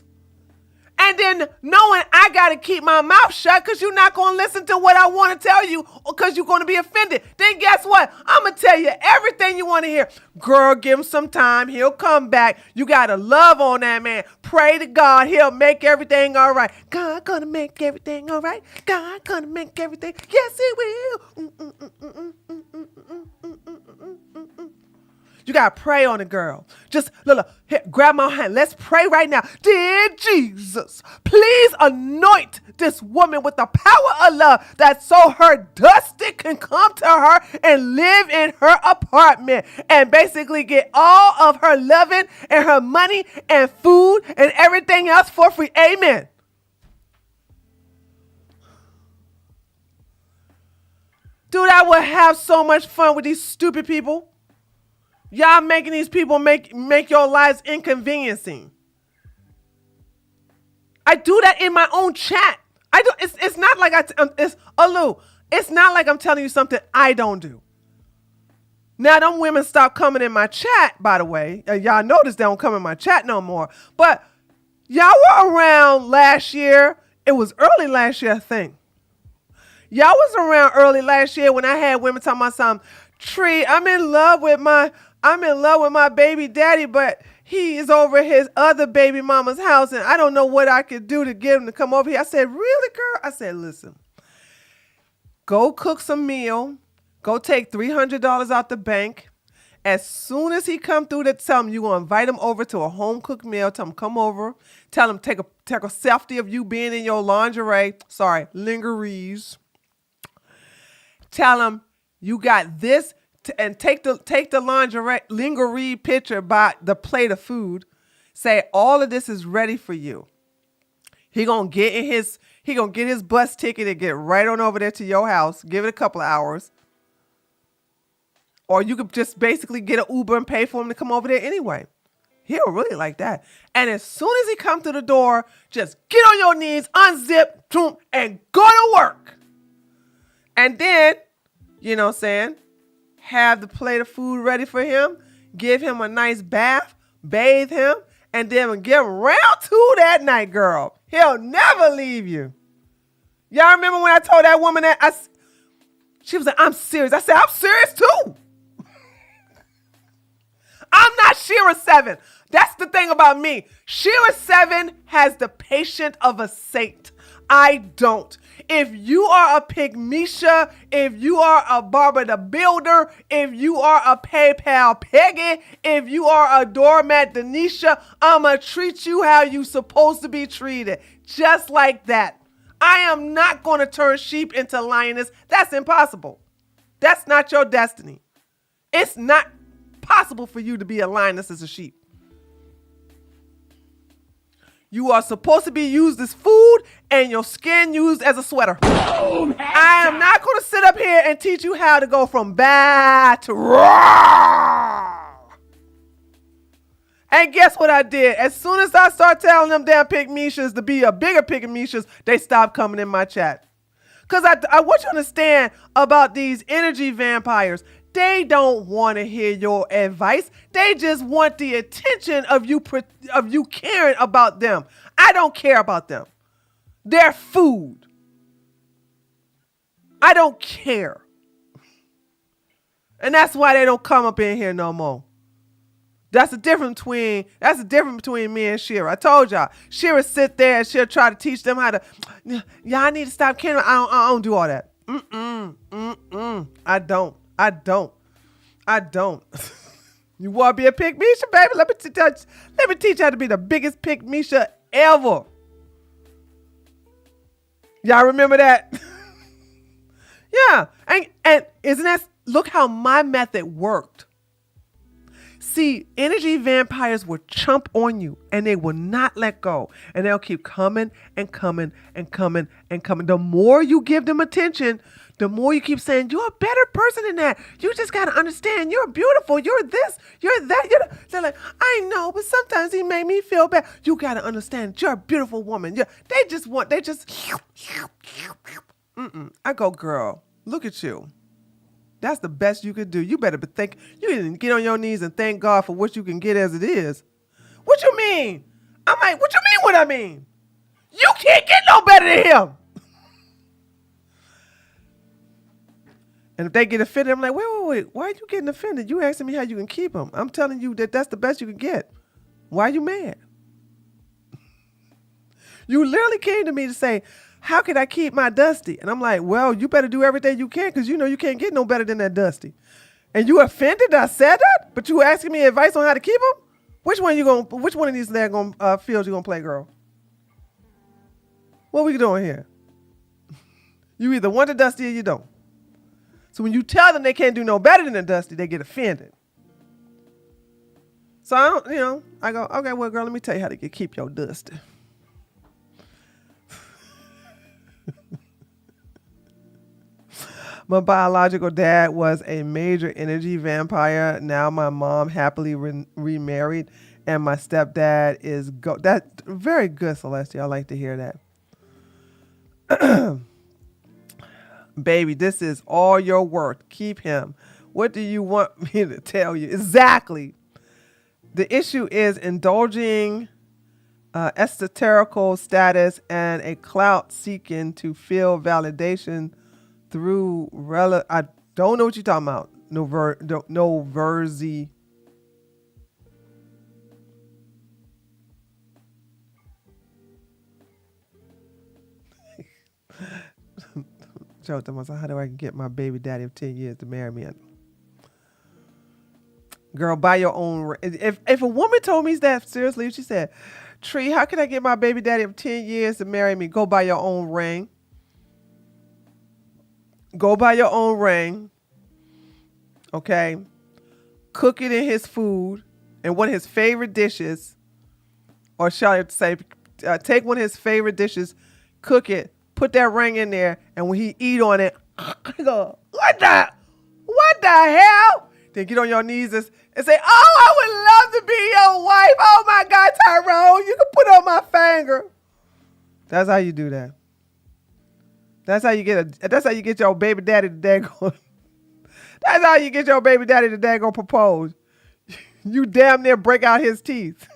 Speaker 3: and then knowing I got to keep my mouth shut because you're not going to listen to what I want to tell you because you're going to be offended. Then guess what? I'm going to tell you everything you want to hear. Girl, give him some time. He'll come back. You got to love on that man. Pray to God. He'll make everything all right. God going to make everything all right. God going to make everything. Yes, he will. You got to pray on the girl. Just, look, here, grab my hand. Let's pray right now. Dear Jesus, please anoint this woman with the power of love that so her dusty can come to her and live in her apartment and basically get all of her loving and her money and food and everything else for free. Amen. Dude, I would have so much fun with these stupid people. Y'all making these people make your lives inconveniencing. I do that in my own chat. I do. It's not like it's Alu. It's not like I'm telling you something I don't do. Now, them women stop coming in my chat, by the way. Y'all notice they don't come in my chat no more. But y'all were around last year. It was early last year, I think. Y'all was around early last year when I had women talking about something. Tree, I'm in love with my baby daddy, but he is over his other baby mama's house, and I don't know what I could do to get him to come over here. I said, really, girl? I said, listen, go cook some meal. Go take $300 out the bank. As soon as he come through, to tell him you gonna invite him over to a home cooked meal. Tell him come over. Tell him take a selfie of you being in your lingeries. Tell him you got this, and take the lingerie picture by the plate of food. Say all of this is ready for you. He gonna get his bus ticket and get right on over there to your house. Give it a couple of hours. Or you could just basically get an Uber and pay for him to come over there anyway. He'll really like that. And as soon as he comes through the door, just get on your knees, unzip, and go to work. And then, you know what I'm saying, have the plate of food ready for him, give him a nice bath, bathe him, and then get him round two that night, girl. He'll never leave you. Y'all remember when I told that woman that? She was like, I'm serious. I said, I'm serious too. I'm not Shira 7. That's the thing about me. Shira 7 has the patience of a saint. I don't. If you are a Pygmisha, if you are a Barbara the Builder, if you are a PayPal Peggy, if you are a doormat Denisha, I'ma treat you how you supposed to be treated. Just like that. I am not going to turn sheep into lioness. That's impossible. That's not your destiny. It's not possible for you to be a lioness as a sheep. You are supposed to be used as food and your skin used as a sweater.
Speaker 2: Boom,
Speaker 3: I am not going to sit up here and teach you how to go from bad to raw. And guess what I did? As soon as I start telling them damn Pygmishas to be a bigger Pygmishas, they stop coming in my chat. Because I want you to understand about these energy vampires. They don't want to hear your advice. They just want the attention of you caring about them. I don't care about them. They're food. I don't care. And that's why they don't come up in here no more. That's the difference between me and Shira. I told y'all. Shira sit there and she'll try to teach them how to, y'all need to stop caring. I don't do all that. I don't. You want to be a Pygmisha, baby? Let me teach you how to be the biggest Pygmisha ever. Y'all remember that? Yeah. And isn't that, look how my method worked. See, energy vampires will chomp on you and they will not let go. And they'll keep coming and coming and coming and coming. The more you give them attention, the more you keep saying, you're a better person than that. You just got to understand, you're beautiful. You're this, you're that. They're like, I know, but sometimes he made me feel bad. You got to understand, you're a beautiful woman. I go, girl, look at you. That's the best you could do. You better you can get on your knees and thank God for what you can get as it is. What you mean? I'm like, what you mean what I mean? You can't get no better than him. And if they get offended, I'm like, wait. Why are you getting offended? You asking me how you can keep him. I'm telling you that that's the best you can get. Why are you mad? You literally came to me to say, how can I keep my Dusty? And I'm like, well, you better do everything you can because you know you can't get no better than that Dusty. And you offended that I said that? But you asking me advice on how to keep him? Which one of these fields you gonna play, girl? What we doing here? You either want the Dusty or you don't. So when you tell them they can't do no better than the Dusty, they get offended. So I go, okay, well, girl, let me tell you how to keep your Dusty. My biological dad was a major energy vampire. Now my mom happily remarried, and my stepdad is that very good, Celestia. I like to hear that. Baby, this is all your work. Keep him. What do you want me to tell you? Exactly. The issue is indulging esoterical status and a clout seeking to feel validation through I don't know what you're talking about. No versi. Showed them, I said, how do I get my baby daddy of 10 years to marry me? Girl, buy your own. If a woman told me that seriously, she said, Tree, how can I get my baby daddy of 10 years to marry me? Go buy your own ring. Go buy your own ring. Okay. Cook it in his food and one of his favorite dishes. Or shall I say, take one of his favorite dishes, cook it, put that ring in there, and when he eat on it, go, what the hell? Then get on your knees and say, oh, I would love to be your wife. Oh my God, Tyrone, you can put on my finger. That's how you do that. That's how you get your baby daddy to daggone. That's how you get your baby daddy to daggone propose. You damn near break out his teeth.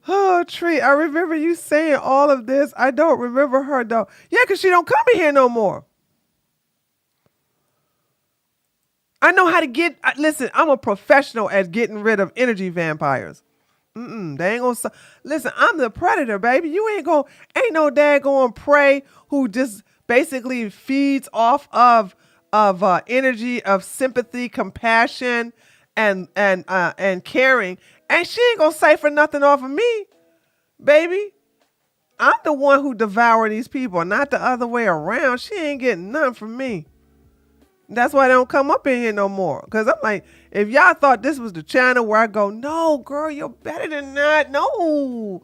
Speaker 3: Oh, Tree, I remember you saying all of this. I don't remember her, though. Yeah, because she don't come in here no more. I know how to listen, I'm a professional at getting rid of energy vampires. They ain't gonna, listen, I'm the predator, baby. You ain't no daggone prey who just basically feeds off of energy, of sympathy, compassion, and caring. And she ain't gonna siphon nothing off of me, baby. I'm the one who devour these people, not the other way around. She ain't getting nothing from me. That's why they don't come up in here no more. Because I'm like, if y'all thought this was the channel where I go, no, girl, you're better than that. No.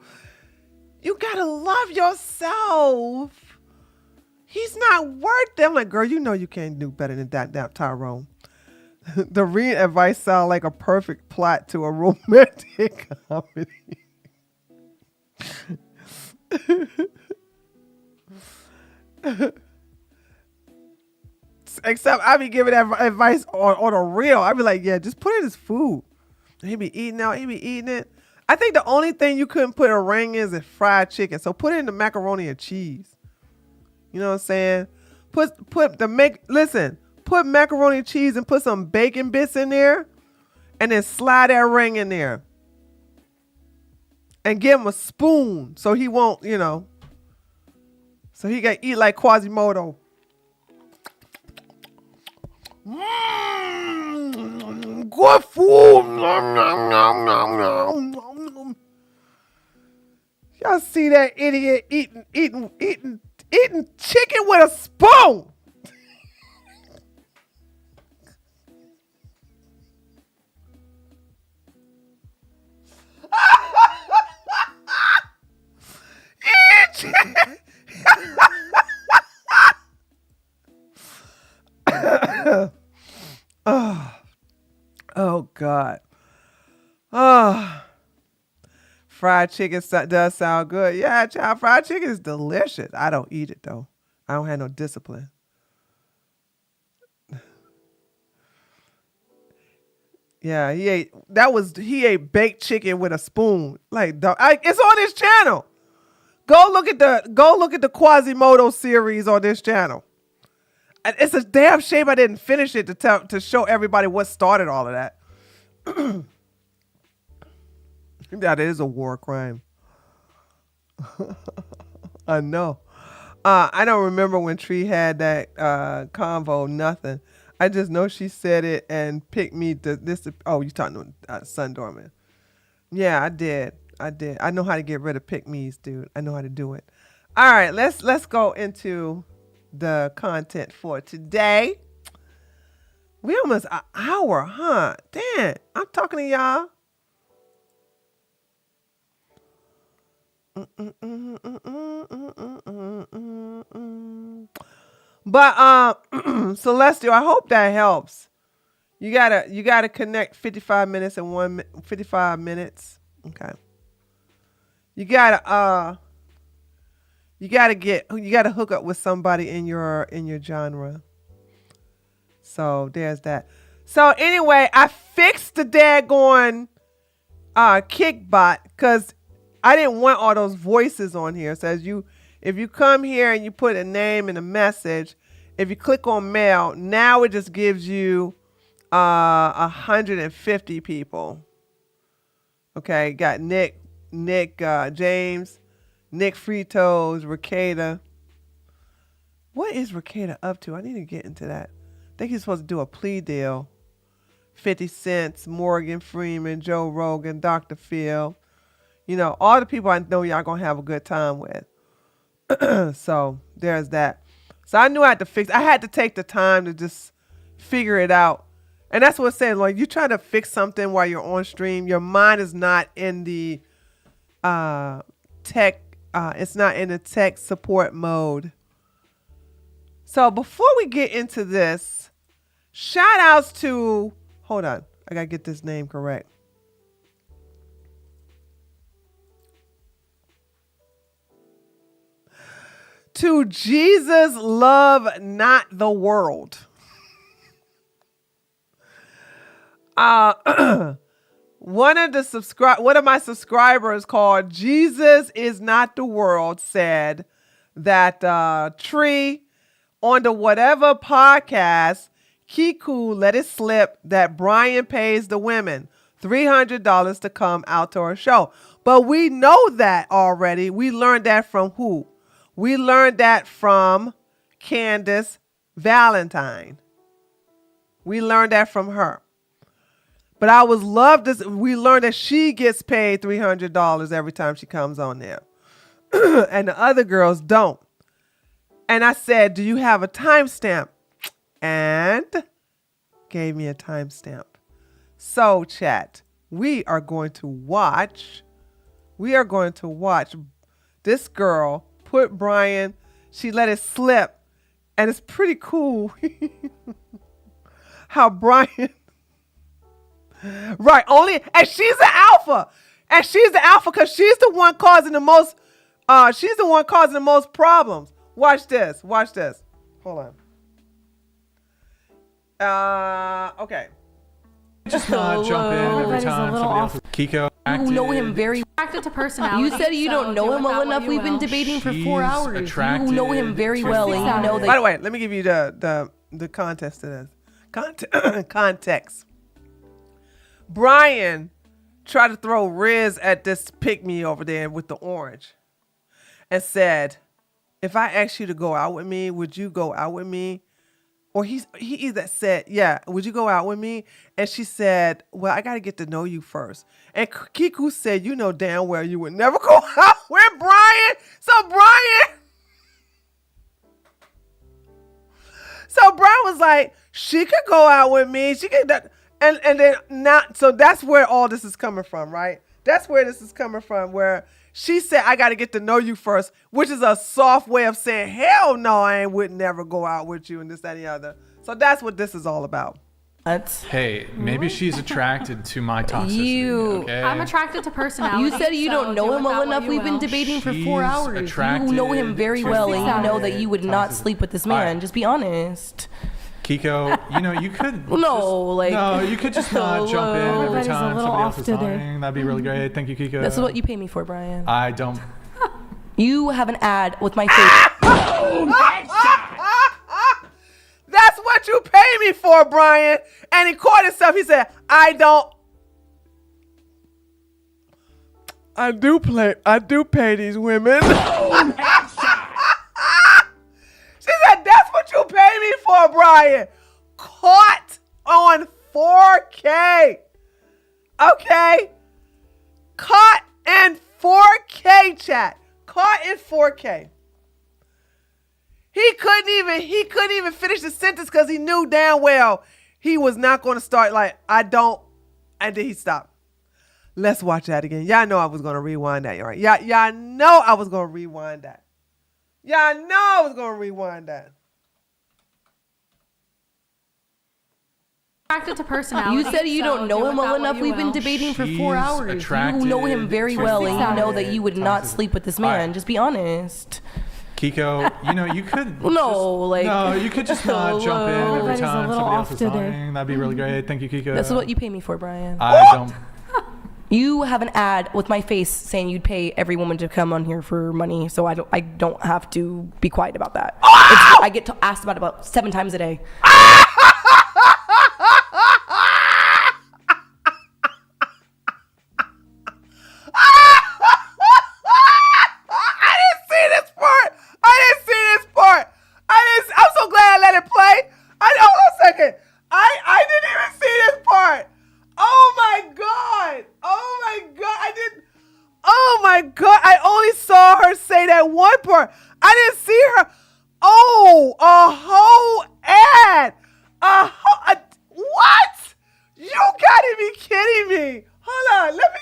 Speaker 3: You gotta love yourself. He's not worth it. I'm like, girl, you know you can't do better than that Tyrone. The read advice sound like a perfect plot to a romantic comedy. Except I be giving that advice on a reel. I be like, yeah, just put it in his food. He be eating it. I think the only thing you couldn't put a ring in is fried chicken. So put it in the macaroni and cheese. You know what I'm saying? Put macaroni and cheese and put some bacon bits in there and then slide that ring in there. And give him a spoon so he won't, so he can eat like Quasimodo. Good food. Y'all see that idiot eating chicken with a spoon. Oh God. Oh, fried chicken does sound good. Yeah, child, fried chicken is delicious. I don't eat it though. I don't have no discipline. Yeah, he ate baked chicken with a spoon. Like, it's on this channel. Go look at the Quasimodo series on this channel. It's a damn shame I didn't finish it to show everybody what started all of that. That is a war crime. I know. I don't remember when Tree had that convo. Nothing. I just know she said it and picked me oh, you talking to Sun Dorman. Yeah, I did. I know how to get rid of pick-me's, dude. I know how to do it. All right, let's go into the content for today. We almost an hour, huh? Damn, I'm talking to y'all. But Celestial, I hope that helps. You gotta connect 55 minutes and 55 minutes. Okay. You gotta hook up with somebody in your genre. So there's that. So anyway, I fixed the daggone kickbot because I didn't want all those voices on here. So if you come here and you put a name and a message, if you click on mail, now it just gives you 150 people. Okay, got Nick, James, Nick Fritos, Rakeda. What is Rakeda up to? I need to get into that. I think he's supposed to do a plea deal. 50 Cent, Morgan Freeman, Joe Rogan, Dr. Phil. You know, all the people I know y'all gonna have a good time with. So there's that. So I knew I had to fix. I had to take the time to just figure it out. And that's what it says. Like, you try to fix something while you're on stream, your mind is not in the tech. It's not in the tech support mode. So before we get into this, shout outs to, hold on, I gotta get this name correct. To Jesus Love Not the World. One of my subscribers called Jesus Is Not the World said that Tree on the whatever podcast, Kiku let it slip that Brian pays the women $300 to come out to our show. But we know that already. We learned that from who? We learned that from Candace Valentine. We learned that from her. But I was loved this. We learned that she gets paid $300 every time she comes on there. And the other girls don't. And I said, do you have a timestamp? And gave me a timestamp. So chat, we are going to watch this girl put Brian, she let it slip. And it's pretty cool how Brian, right, and she's the alpha. And she's the alpha because she's the one causing the most problems. Watch this. Hold on. Okay.
Speaker 1: Just not jump in every time somebody else. Kiko.
Speaker 5: You know him very
Speaker 6: attracted to personality.
Speaker 5: You said you don't know him well enough. We've been debating for 4 hours. You know him very well, and you know that.
Speaker 3: By the way, let me give you the context of this. Context. Brian tried to throw Riz at this pick-me over there with the orange and said, if I asked you to go out with me, would you go out with me? Or he either said, yeah, would you go out with me? And she said, well, I got to get to know you first. And Kiku said, you know damn well you would never go out with Brian. So Brian was like, she could go out with me. She could, and then not. So that's where all this is coming from, right? That's where this is coming from, where she said, I got to get to know you first, which is a soft way of saying, hell no, I would never go out with you and this, that, and the other. So that's what this is all about.
Speaker 1: Hey, maybe she's attracted to my toxicity, okay?
Speaker 6: I'm attracted to personality.
Speaker 5: You said you don't know him well enough. We've been debating for 4 hours. You know him very well, and you know that you would not sleep with this man. Just be honest.
Speaker 1: Kiko, you could you could just not jump in every time somebody else is talking. That'd be really great. Thank you, Kiko.
Speaker 5: This is what you pay me for, Brian.
Speaker 1: I don't.
Speaker 5: You have an ad with my face.
Speaker 3: That's what you pay me for, Brian. And he caught himself. He said, I do pay these women. She said, that's what you pay me for, Brian. Caught on 4K. Okay? Caught in 4K, chat. Caught in 4K. He couldn't even finish the sentence because he knew damn well he was not going to start like, I don't. And then he stopped. Let's watch that again. Y'all know I was going to rewind that, right? Y'all know I was going to rewind that. Y'all know I was going to rewind that.
Speaker 6: Attracted to personality.
Speaker 5: You said you don't know him well enough. We've been debating for 4 hours. You know him very well, and you know that you would not sleep with this man. Just be honest.
Speaker 1: Kiko, you could.
Speaker 5: You
Speaker 1: could just not jump in every time somebody else is lying. That'd be really great. Thank you, Kiko.
Speaker 5: This is what you pay me for, Brian.
Speaker 1: I don't.
Speaker 5: You have an ad with my face saying you'd pay every woman to come on here for money, so I don't have to be quiet about that. I get asked about 7 times a day.
Speaker 3: I'm so glad I let it play. Hold on a second. I didn't even see this part. Oh my God. Oh my God. I only saw her say that one part. I didn't see her. Oh, a whole ad. What? You gotta be kidding me. Hold on. Let me.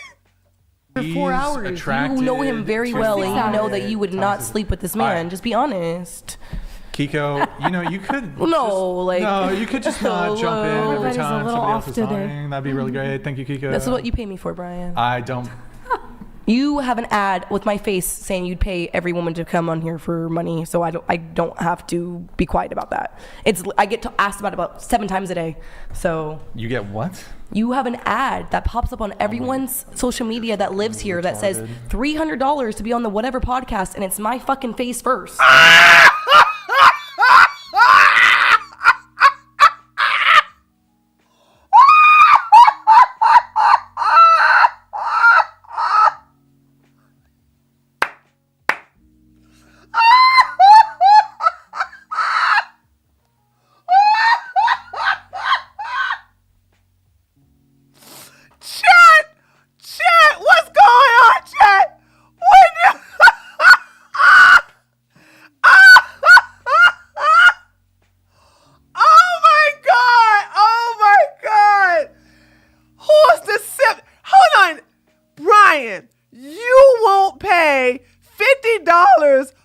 Speaker 5: For 4 hours. You know him very well, and you know that you would not sleep with this man. Just be honest.
Speaker 1: Kiko, you could. You could just not jump in every time somebody else is lying. That'd be really great. Thank you, Kiko.
Speaker 5: This is what you pay me for, Brian.
Speaker 1: I don't.
Speaker 5: You have an ad with my face saying you'd pay every woman to come on here for money, so I don't have to be quiet about that. I get asked about 7 times a day. So
Speaker 1: you get what?
Speaker 5: You have an ad that pops up on everyone's social media that lives here that says $300 to be on the whatever podcast, and it's my fucking face first.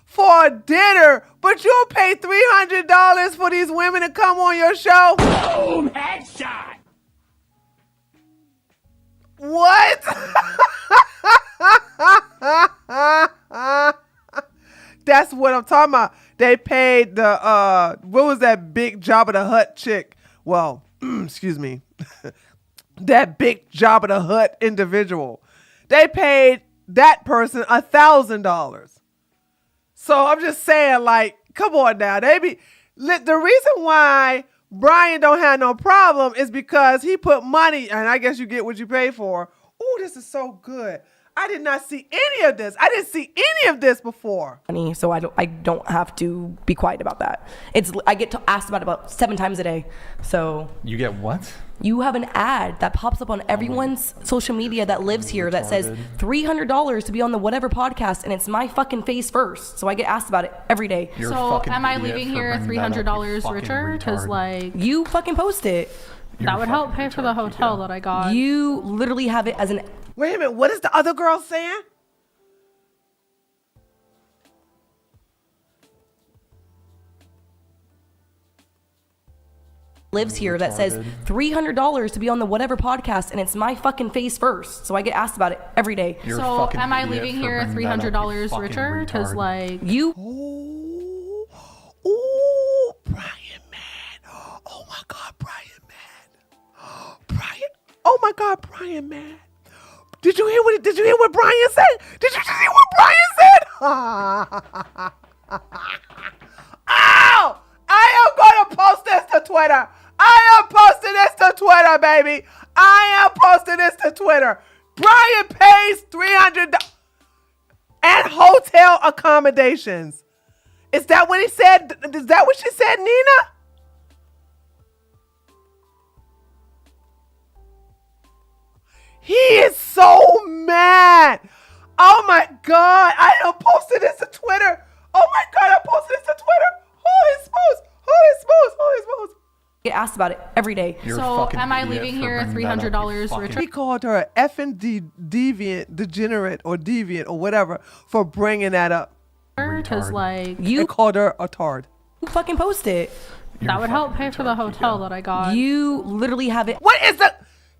Speaker 5: For dinner, but you'll pay $300 for these women to come on your show?
Speaker 2: Boom! Headshot!
Speaker 3: What? That's what I'm talking about. They paid the, what was that big Jabba the Hutt chick? Well, excuse me. That big Jabba the Hutt individual. They paid that person $1,000. So I'm just saying, like, come on now. The reason why Brian don't have no problem is because he put money, and I guess you get what you pay for. Ooh, this is so good. I did not see any of this. I didn't see any of this before.
Speaker 5: So I don't have to be quiet about that. I get asked about 7 times a day. So
Speaker 1: you get what?
Speaker 5: You have an ad that pops up on everyone's social media that lives here that says $300 to be on the whatever podcast, and it's my fucking face first. So I get asked about it every day.
Speaker 6: So am I leaving here $300 richer? Because
Speaker 5: you fucking post it.
Speaker 6: That would help pay for the hotel that I got.
Speaker 5: You literally have it as an.
Speaker 3: Wait a minute. What is the other girl saying?
Speaker 5: Lives here that says $300 to be on the whatever podcast, and it's my fucking face first. So I get asked about it every day.
Speaker 6: So am I leaving here $300 richer? Because
Speaker 5: you.
Speaker 3: Ooh, Brian, man. Oh my God, Brian, man. Brian. Oh my God, Brian, man. Did you hear what Brian said? Did you just hear what Brian said? Oh! I am going to post this to Twitter. I am posting this to Twitter, baby. I am posting this to Twitter. Brian pays $300 and hotel accommodations. Is that what he said? Is that what she said, Nina? He is so mad. Oh my God. I am posting this to Twitter. Oh my God. I posted this to Twitter. Holy smokes. Holy smokes. Holy smokes.
Speaker 5: Get asked about it every day.
Speaker 6: So am I leaving here $300 richer?
Speaker 3: He called her effing deviant, degenerate, or deviant, or whatever for bringing that up.
Speaker 6: Because like
Speaker 3: You called her a tard.
Speaker 5: You fucking post it.
Speaker 6: that would help pay for the hotel that I got.
Speaker 5: You literally have it.
Speaker 3: What is the?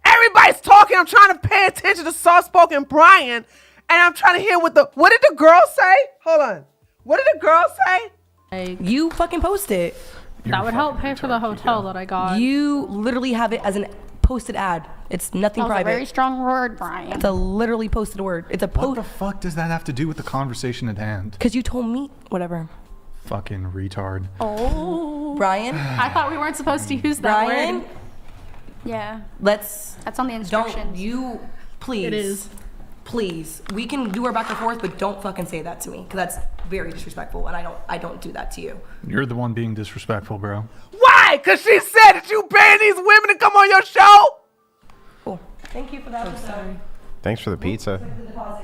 Speaker 3: Everybody's talking. I'm trying to pay attention to soft-spoken Brian, and I'm trying to hear what did the girl say? Hold on. What did the girl say?
Speaker 6: Like,
Speaker 5: You fucking post it.
Speaker 6: that would help pay for the hotel that I got.
Speaker 5: You literally have it as an posted ad. It's nothing
Speaker 7: That was a
Speaker 5: private.
Speaker 7: very strong word, Brian.
Speaker 5: It's a literally posted word. It's a
Speaker 1: What
Speaker 5: post.
Speaker 1: the fuck does that have to do with the conversation at hand?
Speaker 5: Because you told me, whatever.
Speaker 1: Fucking retard.
Speaker 7: Oh.
Speaker 5: Brian,
Speaker 6: I thought we weren't supposed to use that
Speaker 5: Brian,
Speaker 6: word.
Speaker 7: Yeah.
Speaker 5: let's
Speaker 7: That's on the
Speaker 5: don't
Speaker 7: instructions.
Speaker 5: you please.
Speaker 6: It is.
Speaker 5: Please, we can do our back and forth, but don't fucking say that to me because that's very disrespectful, and I don't do that to you.
Speaker 1: You're the one being disrespectful, bro.
Speaker 3: Why? Because she said that you paying these women to come on your show?
Speaker 5: Cool. Thank you for that. Sorry.
Speaker 8: Thanks for the pizza.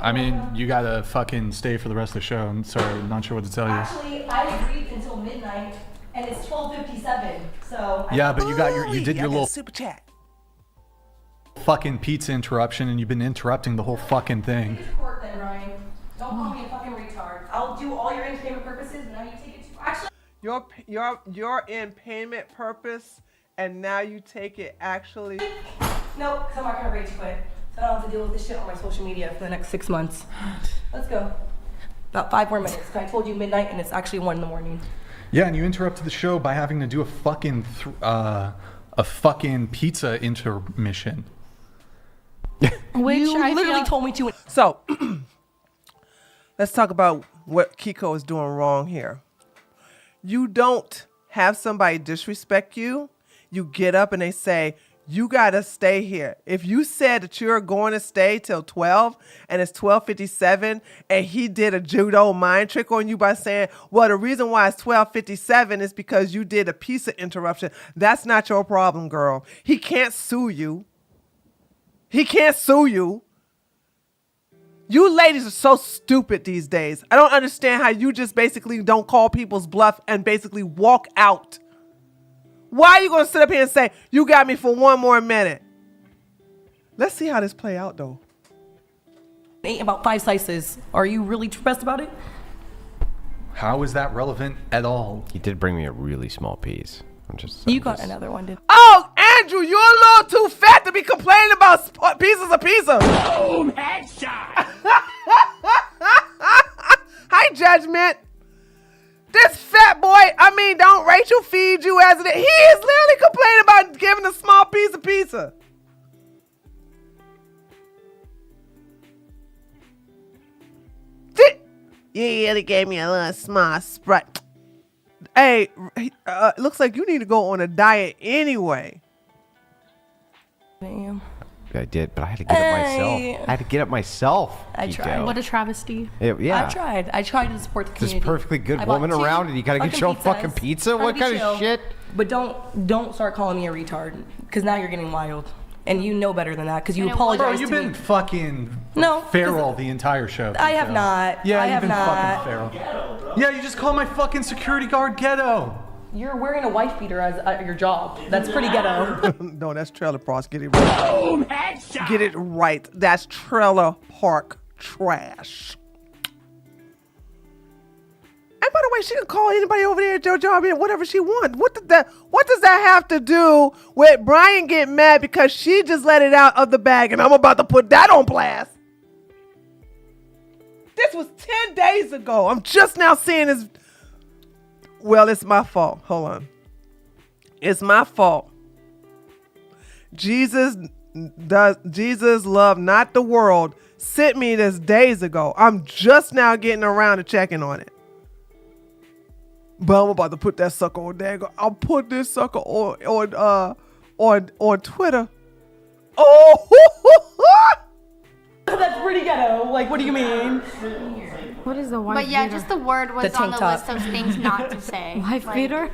Speaker 1: I mean, you gotta fucking stay for the rest of the show. I'm sorry, not sure what to tell you.
Speaker 5: Actually, I agreed until midnight, and it's 12:57. So
Speaker 1: Yeah, but you did your little
Speaker 3: Super chat.
Speaker 1: fucking pizza interruption, and you've been interrupting the whole fucking thing.
Speaker 5: Court then, Ryan. Don't call me a fucking retard. I'll do all your entertainment purposes, and now you take it to actually.
Speaker 3: You're in payment purpose, and now you take it actually.
Speaker 5: No, because I'm not gonna rage quit. So I don't have to deal with this shit on my social media for the next 6 months. Let's go. About 5 more minutes. 'Cause I told you midnight, and it's actually 1 in the morning.
Speaker 1: Yeah, and you interrupted the show by having to do a fucking pizza intermission.
Speaker 6: Which
Speaker 5: You
Speaker 6: I
Speaker 5: literally
Speaker 6: feel,
Speaker 5: told me to.
Speaker 3: So, let's talk about what Kiko is doing wrong here. You don't have somebody disrespect you. You get up and they say, you gotta stay here. If you said that you're going to stay till 12 and it's 12:57 and he did a judo mind trick on you by saying, well, the reason why it's 12:57 is because you did a pizza interruption. That's not your problem, girl. He can't sue you. He can't sue you. You ladies are so stupid these days. I don't understand how you just basically don't call people's bluff and basically walk out. Why are you going to sit up here and say, you got me for 1 more minute? Let's see how this play out, though.
Speaker 5: Ate about 5 slices. Are you really pressed about it?
Speaker 1: How is that relevant at all?
Speaker 8: He did bring me a really small piece.
Speaker 5: You got another one, dude.
Speaker 3: Oh, Andrew, you're a little too fat to be complaining about pieces of pizza.
Speaker 2: Boom, headshot.
Speaker 3: Hi, Judgment. This fat boy, don't Rachel feed you as it is. He is literally complaining about giving a small piece of pizza. Yeah, they gave me a little small Sprite. Hey, looks like you need to go on a diet anyway.
Speaker 5: Damn.
Speaker 8: I did, but I had to get up myself. I had to get up myself.
Speaker 5: I
Speaker 8: Kiko.
Speaker 5: tried.
Speaker 6: what a travesty.
Speaker 8: Yeah.
Speaker 5: I tried to support the
Speaker 8: This
Speaker 5: community.
Speaker 8: perfectly good
Speaker 5: I bought
Speaker 8: woman
Speaker 5: 2
Speaker 8: around, and you gotta get your own fucking
Speaker 5: pizzas.
Speaker 8: pizza?
Speaker 5: Trying to
Speaker 8: What
Speaker 5: be
Speaker 8: kind of
Speaker 5: chill.
Speaker 8: shit?
Speaker 5: But don't start calling me a retard, because now you're getting wild, and you know better than that, because you
Speaker 7: And it
Speaker 5: apologized
Speaker 1: Bro,
Speaker 5: to
Speaker 1: you've
Speaker 5: me.
Speaker 1: been fucking
Speaker 5: No,
Speaker 1: feral the entire show.
Speaker 5: I have
Speaker 1: Kiko.
Speaker 5: not.
Speaker 1: Yeah,
Speaker 5: I
Speaker 1: you've
Speaker 5: have
Speaker 1: been
Speaker 5: not.
Speaker 1: fucking feral. Yeah, you just called my fucking security guard ghetto.
Speaker 5: You're wearing a wife beater as your job. That's pretty ghetto.
Speaker 3: No, that's trailer parks. Get it right.
Speaker 2: Boom, headshot.
Speaker 3: Get it right. That's trailer park trash. And by the way, she can call anybody over there at your job in whatever she wants. What does that have to do with Brian getting mad because she just let it out of the bag and I'm about to put that on blast? This was 10 days ago. I'm just now seeing this. Well, it's my fault. Hold on. It's my fault. Jesus loved not the world sent me this days ago. I'm just now getting around to checking on it. But I'm about to put that sucker on there. I'll put this sucker on Twitter. Oh,
Speaker 5: That's pretty ghetto. Like, what do you mean?
Speaker 6: What is the wife
Speaker 7: But yeah,
Speaker 6: beater?
Speaker 7: just the word was
Speaker 5: The
Speaker 7: on
Speaker 5: tank
Speaker 7: the
Speaker 5: top.
Speaker 7: list of things not to say.
Speaker 6: Wife
Speaker 7: Like,
Speaker 6: beater?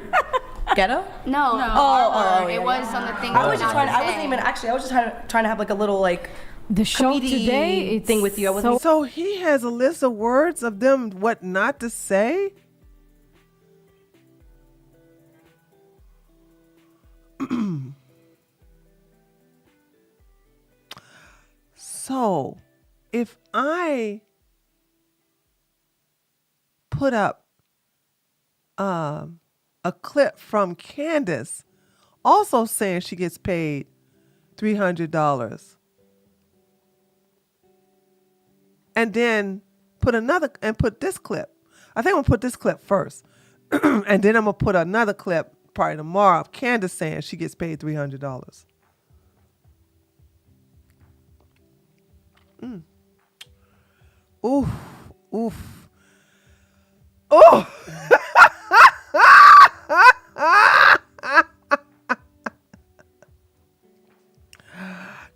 Speaker 5: Ghetto?
Speaker 7: No.
Speaker 5: Oh,
Speaker 7: it
Speaker 5: yeah,
Speaker 7: was on the things
Speaker 5: I was
Speaker 7: not
Speaker 5: just trying.
Speaker 7: to
Speaker 5: I
Speaker 7: say.
Speaker 5: wasn't even actually. I was just trying to have like a little like
Speaker 6: The show
Speaker 5: comedy
Speaker 6: today, it's
Speaker 5: thing with you. I wasn't.
Speaker 3: so he has a list of words of them what not to say. So if I put up a clip from Candace also saying she gets paid $300, and then put this clip. I think I'm gonna put this clip first, and then I'm gonna put another clip probably tomorrow of Candace saying she gets paid $300. Oof, oof, oh.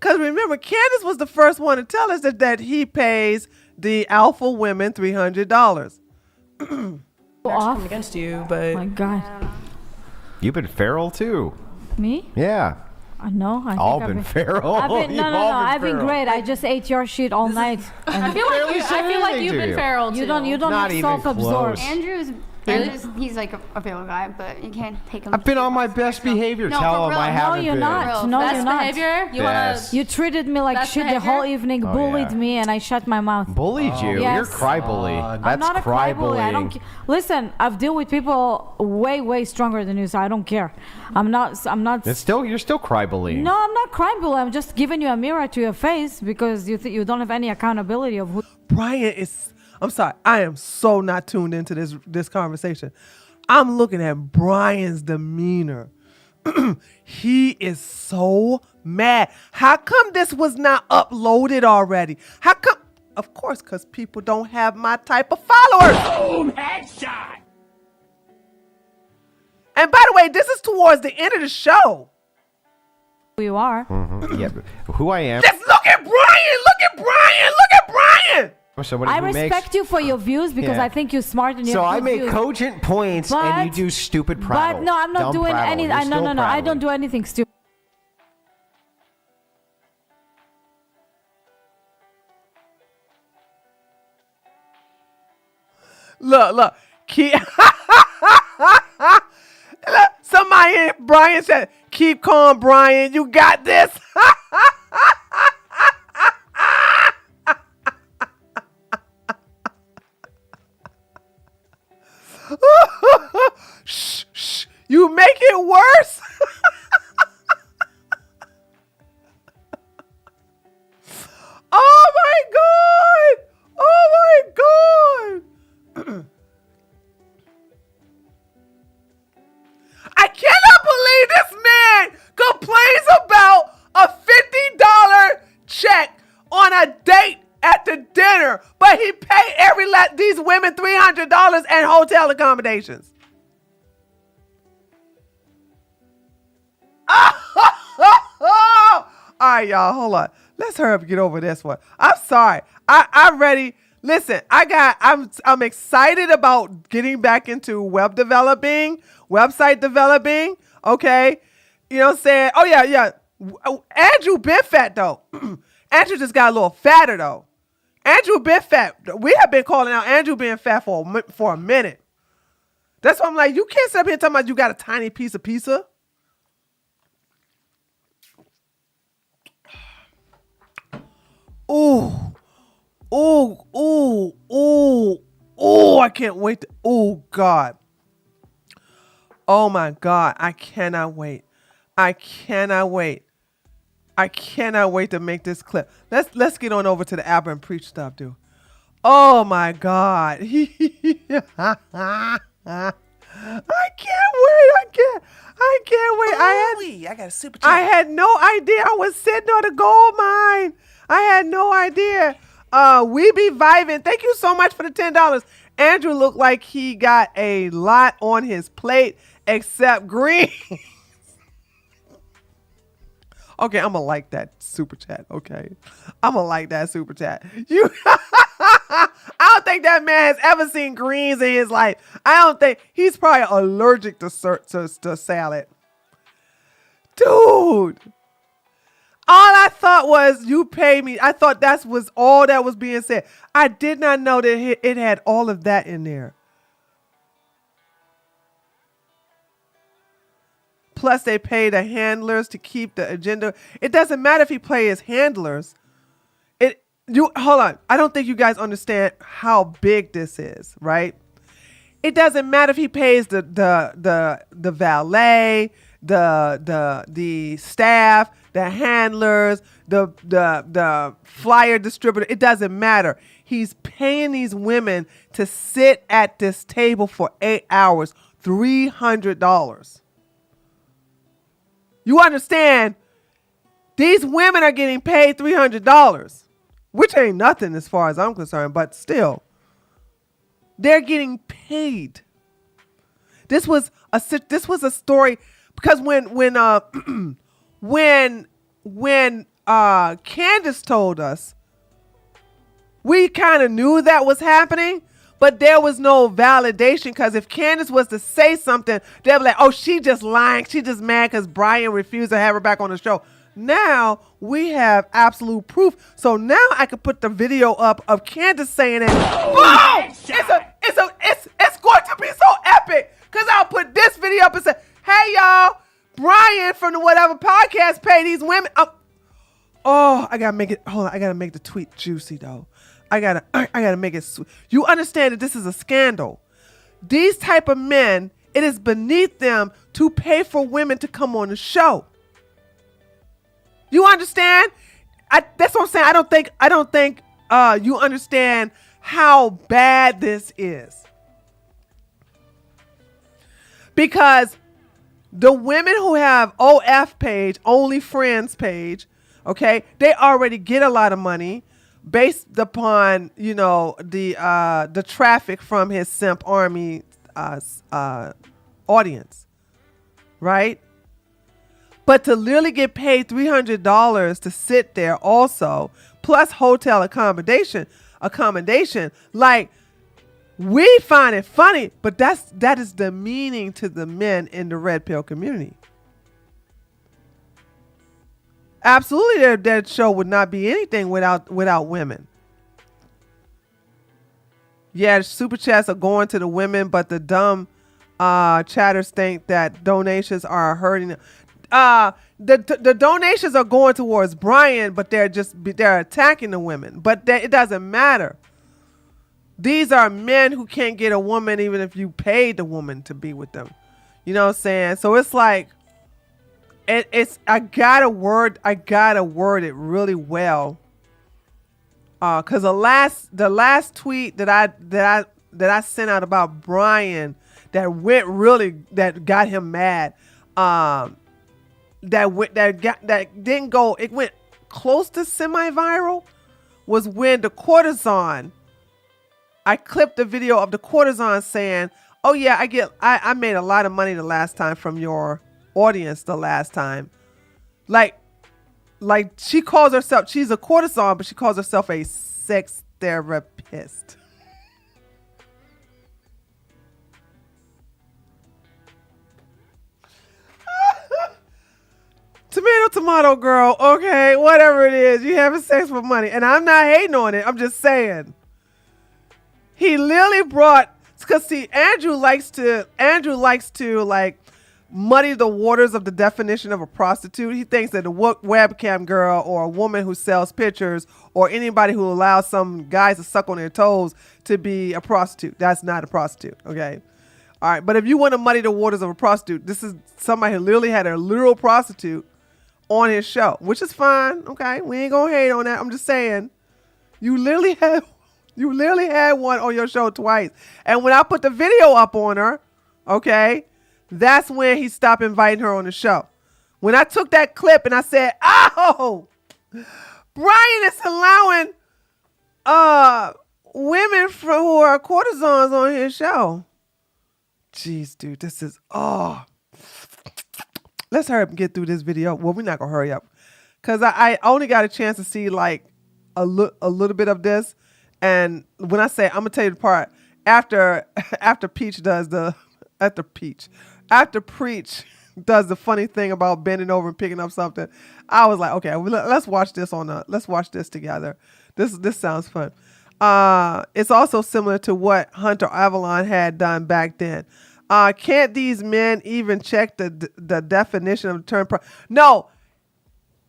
Speaker 3: Because remember, Candace was the first one to tell us that he pays the alpha women $300.
Speaker 5: Off against you, but
Speaker 9: My God.
Speaker 8: You've been feral too.
Speaker 9: Me?
Speaker 8: Yeah.
Speaker 9: I know. I
Speaker 8: All
Speaker 9: think
Speaker 8: been feral.
Speaker 9: no.
Speaker 8: You've all
Speaker 9: I've been
Speaker 8: feral.
Speaker 9: great. I just ate your shit all night.
Speaker 6: I feel like
Speaker 8: anything
Speaker 6: you've
Speaker 8: to
Speaker 6: been
Speaker 8: you.
Speaker 6: feral too.
Speaker 9: You don't
Speaker 8: Not
Speaker 9: have
Speaker 8: even
Speaker 9: self-absorbed.
Speaker 8: close.
Speaker 7: He's like a feral guy, but you can't take him.
Speaker 8: I've been on my best behavior.
Speaker 7: No,
Speaker 8: Tell
Speaker 7: for
Speaker 8: him
Speaker 7: real.
Speaker 8: I
Speaker 7: No,
Speaker 8: haven't
Speaker 9: you're
Speaker 8: been.
Speaker 9: not. No,
Speaker 6: Best
Speaker 9: you're not.
Speaker 6: behavior? You
Speaker 8: Yes.
Speaker 9: You treated me like
Speaker 6: Best
Speaker 9: shit the whole
Speaker 6: behavior?
Speaker 9: evening,
Speaker 8: Oh,
Speaker 9: bullied
Speaker 8: yeah.
Speaker 9: me, and I shut my mouth.
Speaker 8: Bullied you.
Speaker 9: Yes.
Speaker 8: You're cry bully.
Speaker 1: I'm
Speaker 8: That's
Speaker 9: I'm not a
Speaker 8: cry
Speaker 9: cry bully. I don't.
Speaker 8: bullying.
Speaker 9: Listen, I've dealt with people way stronger than you, so I don't care. I'm not.
Speaker 8: You're still cry bullying.
Speaker 9: No, I'm not crying bully. I'm just giving you a mirror to your face because you don't have any accountability of who.
Speaker 3: Brian is, I'm sorry, I am so not tuned into this conversation. I'm looking at Brian's demeanor. He is so mad. How come this was not uploaded already? How come? Of course, because people don't have my type of followers.
Speaker 2: Boom, headshot.
Speaker 3: And by the way, this is towards the end of the show.
Speaker 9: You are.
Speaker 8: Yeah, but who I am.
Speaker 3: Just look at Brian. Look at Brian. Look at Brian.
Speaker 8: Somebody
Speaker 9: I
Speaker 8: who
Speaker 9: respect you for your views because
Speaker 8: Yeah.
Speaker 9: I think you're smart and you
Speaker 8: So
Speaker 9: have
Speaker 8: I
Speaker 9: good
Speaker 8: make
Speaker 9: views.
Speaker 8: cogent points, and you
Speaker 9: But-
Speaker 8: do stupid prattle.
Speaker 9: But no, I'm not
Speaker 8: Dumb
Speaker 9: doing
Speaker 8: prattle.
Speaker 9: any.
Speaker 8: You're
Speaker 9: No,
Speaker 8: still
Speaker 9: I don't
Speaker 8: prattling.
Speaker 9: do anything stupid.
Speaker 3: Look. Look, somebody, Brian said, keep calm, Brian. You got this. Shh. You make it worse. Oh my God. Oh my God. I cannot believe this man complains about a $50 check on a date at the dinner, but he paid these women $300 and hotel accommodations. All right, y'all, hold on. Let's hurry up and get over this one. I'm sorry. I'm ready. Listen, I'm excited about getting back into website developing. Okay. You know what I'm saying? Oh yeah. Andrew been fat though. Andrew just got a little fatter though. Andrew been fat. We have been calling out Andrew being fat for a minute. That's why I'm like, you can't sit up here talking about you got a tiny piece of pizza. Ooh, I can't wait. Oh, God. Oh, my God. I cannot wait. I cannot wait to make this clip. Let's get on over to the Abba and Preach stuff, dude. Oh, my God. I can't wait. I can't wait.
Speaker 4: I got a super chat.
Speaker 3: I had no idea I was sitting on a gold mine. I had no idea. We be vibing. Thank you so much for the $10. Andrew looked like he got a lot on his plate except green. Okay, I'm gonna like that super chat. Okay, I'm gonna like that super chat. I don't think that man has ever seen greens in his life. I don't think he's probably allergic to salad. Dude. All I thought was you pay me. I thought that was all that was being said. I did not know that it had all of that in there. Plus, they pay the handlers to keep the agenda. It doesn't matter if he pays handlers. hold on. I don't think you guys understand how big this is, right? It doesn't matter if he pays the valet, the staff, the handlers, the flyer distributor. It doesn't matter. He's paying these women to sit at this table for 8 hours, $300. You understand? These women are getting paid $300, which ain't nothing as far as I'm concerned, but still, they're getting paid. This was a story because when Candace told us, we kind of knew that was happening, but there was no validation, because if Candace was to say something, they'd be like, oh, she just lying. She just mad because Brian refused to have her back on the show. Now we have absolute proof. So now I could put the video up of Candace saying it. Boom! It's going to be so epic, because I'll put this video up and say, hey, y'all, Brian from the whatever podcast paid these women. I gotta make it. Hold on, I gotta make the tweet juicy though. I gotta make it sweet. You understand that this is a scandal. These type of men, it is beneath them to pay for women to come on the show. You understand? That's what I'm saying. I don't think you understand how bad this is. Because the women who have OF page, Only Friends page, okay, they already get a lot of money based upon, the traffic from his simp army audience, right? But to literally get paid $300 to sit there also, plus hotel accommodation, like, we find it funny, but that is demeaning to the men in the red pill community. Absolutely, that show would not be anything without women. Yeah, super chats are going to the women, but the dumb chatters think that donations are hurting them. The donations are going towards Brian, but they're attacking the women. But it doesn't matter. These are men who can't get a woman even if you paid the woman to be with them. You know what I'm saying? So it's like, I gotta word it really well. Cause the last tweet that I sent out about Brian that got him mad, that didn't go, it went close to semi-viral, was when the courtesan, I clipped the video of the courtesan saying, oh yeah, I made a lot of money the last time from your audience the last time. Like she calls herself, she's a courtesan, but she calls herself a sex therapist. Tomato girl, okay, whatever it is, you having sex for money. And I'm not hating on it, I'm just saying. He literally brought, because see, Andrew likes to like muddy the waters of the definition of a prostitute. He thinks that a webcam girl or a woman who sells pictures or anybody who allows some guys to suck on their toes to be a prostitute. That's not a prostitute, okay? All right, but if you want to muddy the waters of a prostitute, this is somebody who literally had a literal prostitute on his show, which is fine, okay? We ain't gonna hate on that. I'm just saying, you literally had one on your show twice. And when I put the video up on her, okay, that's when he stopped inviting her on the show. When I took that clip and I said, oh, Brian is allowing women who are courtesans on his show. Jeez, dude, this is, let's hurry up and get through this video. Well, we're not going to hurry up because I only got a chance to see like a little bit of this. And when I say, I'm going to tell you the part after Preach does the funny thing about bending over and picking up something, I was like, okay, let's watch this together. This sounds fun. It's also similar to what Hunter Avalon had done back then. Can't these men even check the definition of the term? No,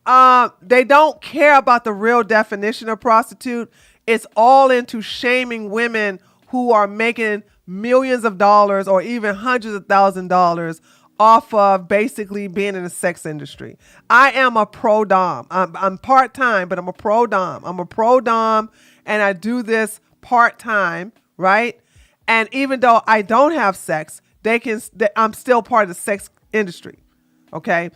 Speaker 3: They don't care about the real definition of prostitute. It's all into shaming women who are making millions of dollars or even hundreds of $1,000s off of basically being in the sex industry. I am a pro dom. I'm part-time, but I'm a pro dom. I'm a pro dom, and I do this part-time, right? And even though I don't have sex, I'm still part of the sex industry. Okay.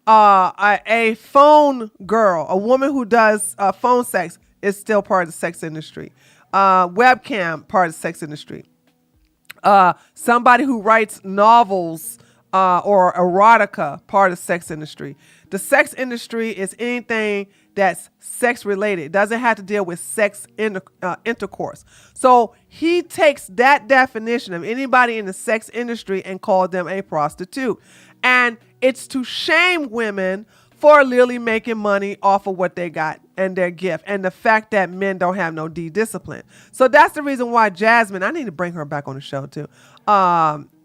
Speaker 3: A phone girl, a woman who does phone sex is still part of the sex industry. Webcam, part of the sex industry. Somebody who writes novels or erotica, part of the sex industry. The sex industry is anything that's sex related. It doesn't have to deal with sex intercourse. So he takes that definition of anybody in the sex industry and called them a prostitute. And it's to shame women for literally making money off of what they got and their gift and the fact that men don't have no discipline. So that's the reason why Jasmine, I need to bring her back on the show too.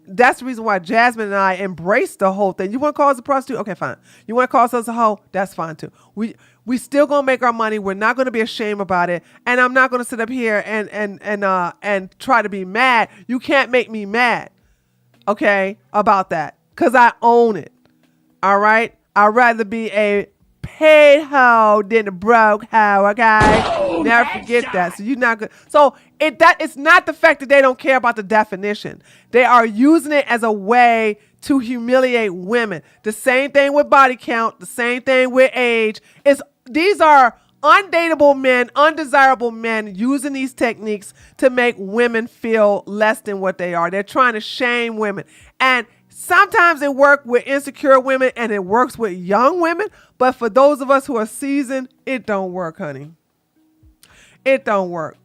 Speaker 3: That's the reason why Jasmine and I embrace the whole thing. You want to call us a prostitute? Okay, fine. You want to call us a hoe? That's fine too. We still gonna make our money. We're not gonna be ashamed about it. And I'm not gonna sit up here and try to be mad. You can't make me mad, okay, about that, because I own it. All right. I'd rather be a paid hoe than a broke hoe, okay? Never forget that. So you're not good. So it's not the fact that they don't care about the definition. They are using it as a way to humiliate women. The same thing with body count, the same thing with age. These are undateable men, undesirable men using these techniques to make women feel less than what they are. They're trying to shame women. And sometimes it works with insecure women and it works with young women. But for those of us who are seasoned, it don't work, honey. It don't work.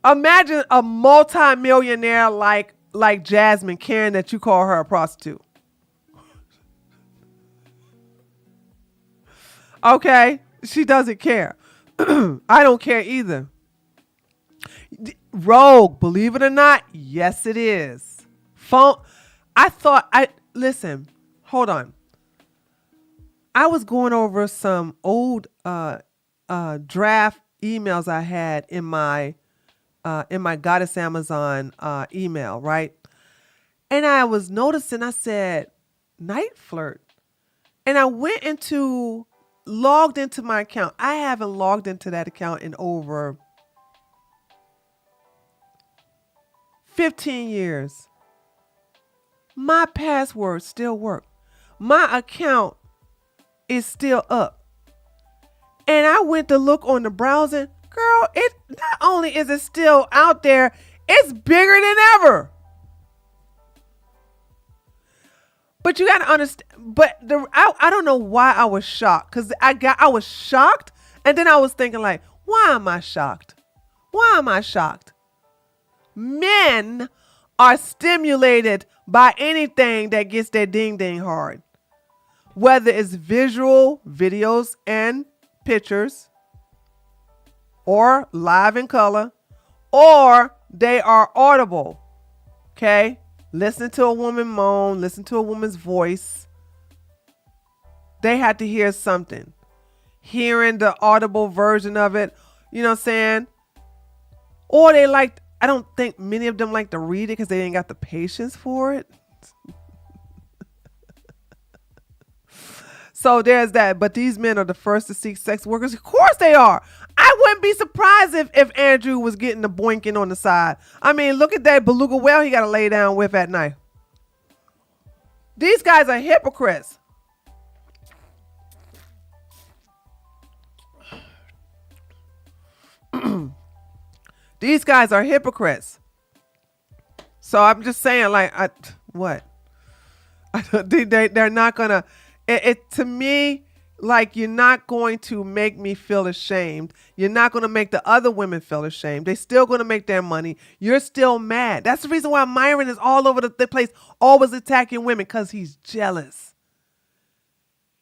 Speaker 3: Imagine a multi-millionaire like Jasmine caring that you call her a prostitute. Okay? She doesn't care. I don't care either. Rogue, believe it or not, yes it is. Listen, hold on. I was going over some old draft emails I had in my Goddess Amazon email, right? And I was noticing, I said, night flirt. And I logged into my account. I haven't logged into that account in over 15 years. My password still works. My account is still up. And I went to look on the browser. Girl, it not only is it still out there, it's bigger than ever. But you got to understand, I don't know why I was shocked, because I was shocked, and then I was thinking like, why am I shocked? Why am I shocked? Men are stimulated by anything that gets their ding ding hard, whether it's visual, videos, and pictures, or live in color, or they are audible. Okay? Listen to a woman moan, listen to a woman's voice. They had to hear something. Hearing the audible version of it, you know what I'm saying? Or I don't think many of them like to read it because they ain't got the patience for it. So there's that. But these men are the first to seek sex workers. Of course they are. I wouldn't be surprised if Andrew was getting the boinking on the side. I mean, look at that beluga whale he got to lay down with at night. These guys are hypocrites. These guys are hypocrites. So I'm just saying, what? They're not gonna. It to me, like, you're not going to make me feel ashamed. You're not going to make the other women feel ashamed. They're still going to make their money. You're still mad. That's the reason why Myron is all over the place, always attacking women, because he's jealous.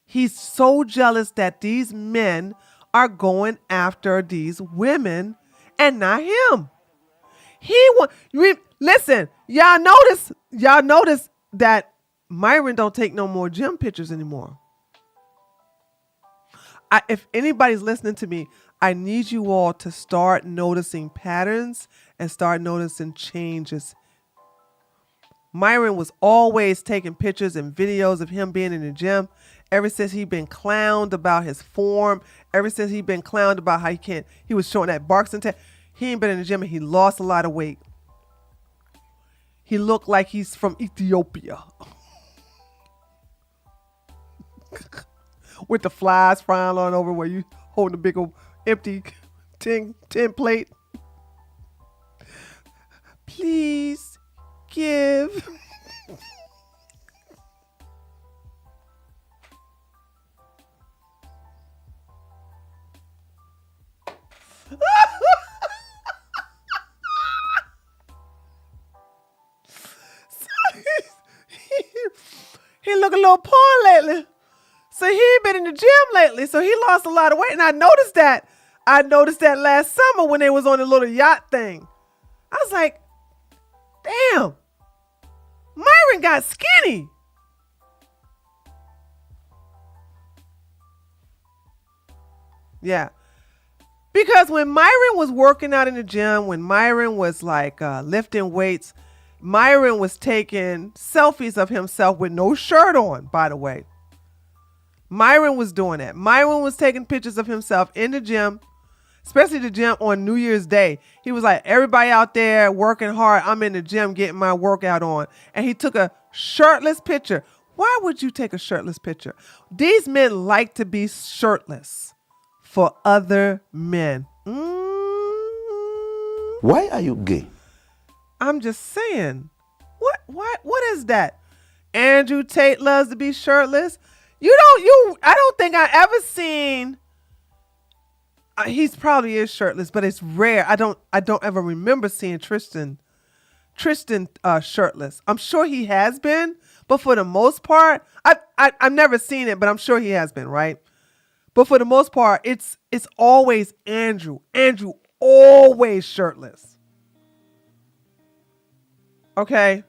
Speaker 3: He's so jealous that these men are going after these women and not him. Listen, y'all notice that Myron don't take no more gym pictures anymore. if anybody's listening to me, I need you all to start noticing patterns and start noticing changes. Myron was always taking pictures and videos of him being in the gym. Ever since he'd been clowned about his form, ever since he'd been clowned about how he was showing that boxing test, he ain't been in the gym and he lost a lot of weight. He looked like he's from Ethiopia. With the flies flying on over where you holding a big old empty tin plate. Please give. He look a little poor lately. So he ain't been in the gym lately. So he lost a lot of weight. And I noticed that. I noticed that last summer when they was on the little yacht thing. I was like, damn, Myron got skinny. Yeah. Because when Myron was working out in the gym, when Myron was like lifting weights, Myron was taking selfies of himself with no shirt on, by the way. Myron was doing that. Myron was taking pictures of himself in the gym, especially the gym on New Year's Day. He was like, everybody out there working hard. I'm in the gym getting my workout on. And he took a shirtless picture. Why would you take a shirtless picture? These men like to be shirtless for other men.
Speaker 10: Why are you gay?
Speaker 3: I'm just saying. What is that? Andrew Tate loves to be shirtless. I don't think I ever seen. He's probably is shirtless, but it's rare. I don't ever remember seeing Tristan shirtless. I'm sure he has been, but for the most part, I've never seen it, but I'm sure he has been, right? But for the most part, it's always Andrew. Andrew always shirtless. Okay.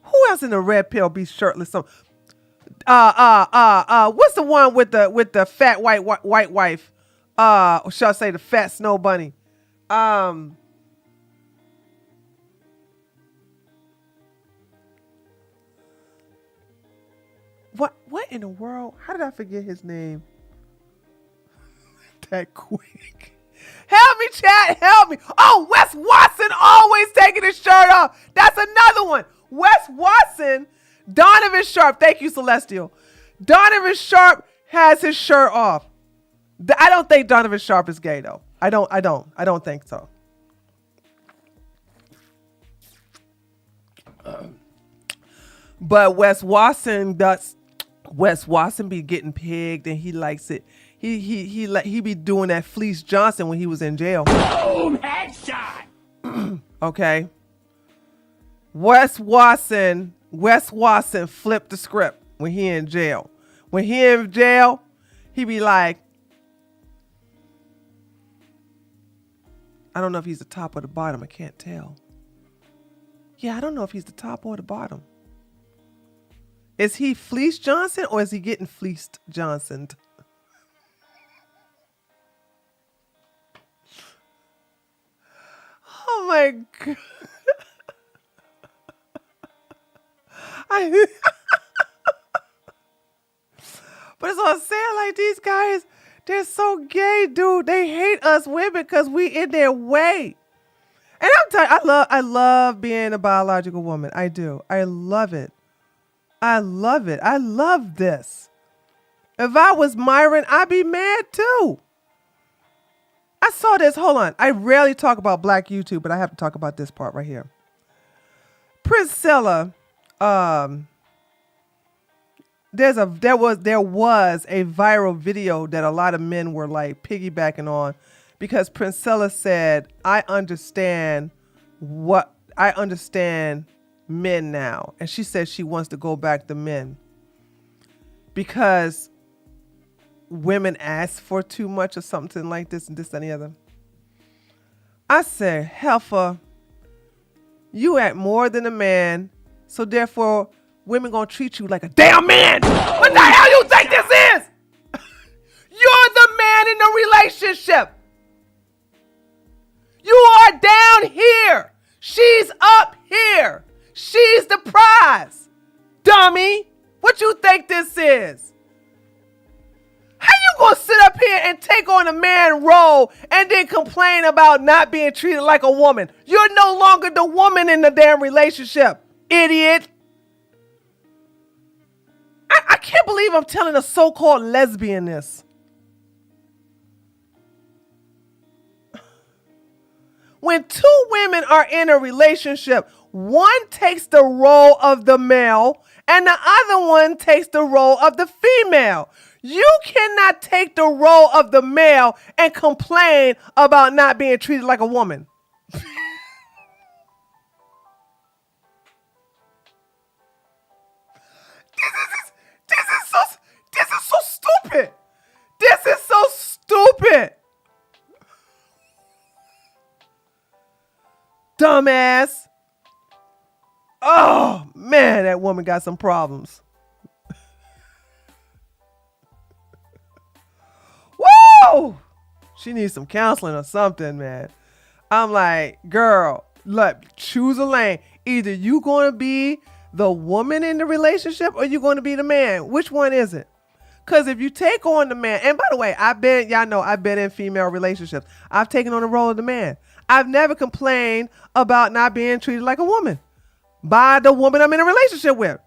Speaker 3: Who else in the red pill be shirtless? What's the one with the fat white wife? Or shall I say the fat snow bunny? What in the world? How did I forget his name? That quick. Help me, chat. Help me. Oh, Wes Watson always taking his shirt off. That's another one. Wes Watson, Donovan Sharp. Thank you, Celestial. Donovan Sharp has his shirt off. I don't think Donovan Sharp is gay, though. I don't think so. But Wes Watson be getting pigged and he likes it. He be doing that Fleece Johnson when he was in jail.
Speaker 2: Boom, headshot.
Speaker 3: Okay. Wes Watson flipped the script when he in jail. When he in jail, he be like, I don't know if he's the top or the bottom. I can't tell. Yeah, I don't know if he's the top or the bottom. Is he Fleece Johnson or is he getting fleeced Johnsoned? Oh my God. But it's all I'm saying, like, these guys, they're so gay, dude. They hate us women because we in their way. And I'm telling you, I love being a biological woman. I do. I love it. I love it. I love this. If I was Myron, I'd be mad too. I saw this. Hold on. I rarely talk about Black YouTube, but I have to talk about this part right here. Priscilla, there was a viral video that a lot of men were like piggybacking on because Priscilla said, I understand men now. And she said she wants to go back to men because women ask for too much or something like this and this and the other. I said, heifer, you act more than a man, so therefore women gonna treat you like a damn man. What the hell you think this is? You're the man in the relationship. You are down here. She's up here. She's the prize. Dummy. What you think this is? How you gonna sit up here and take on a man role and then complain about not being treated like a woman? You're no longer the woman in the damn relationship, idiot. I can't believe I'm telling a so-called lesbian this. When two women are in a relationship, one takes the role of the male and the other one takes the role of the female. You cannot take the role of the male and complain about not being treated like a woman. This is so stupid. This is so stupid. Dumbass. Oh, man, that woman got some problems. Woo! She needs some counseling or something, man. I'm like, girl, look, choose a lane. Either you going to be the woman in the relationship or you going to be the man. Which one is it? Because if you take on the man, and by the way, I've been in female relationships. I've taken on the role of the man. I've never complained about not being treated like a woman by the woman I'm in a relationship with.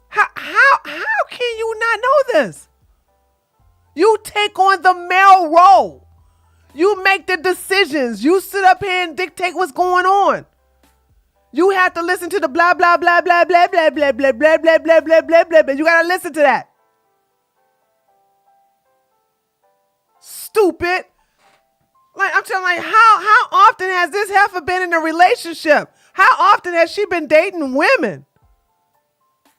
Speaker 3: How can you not know this? You take on the male role. You make the decisions. You sit up here and dictate what's going on. You have to listen to the blah, blah, blah, blah, blah, blah, blah, blah, blah, blah, blah, blah, blah, blah, blah. You got to listen to that. Stupid. Like, I'm telling you, how often has this heifer been in a relationship? How often has she been dating women?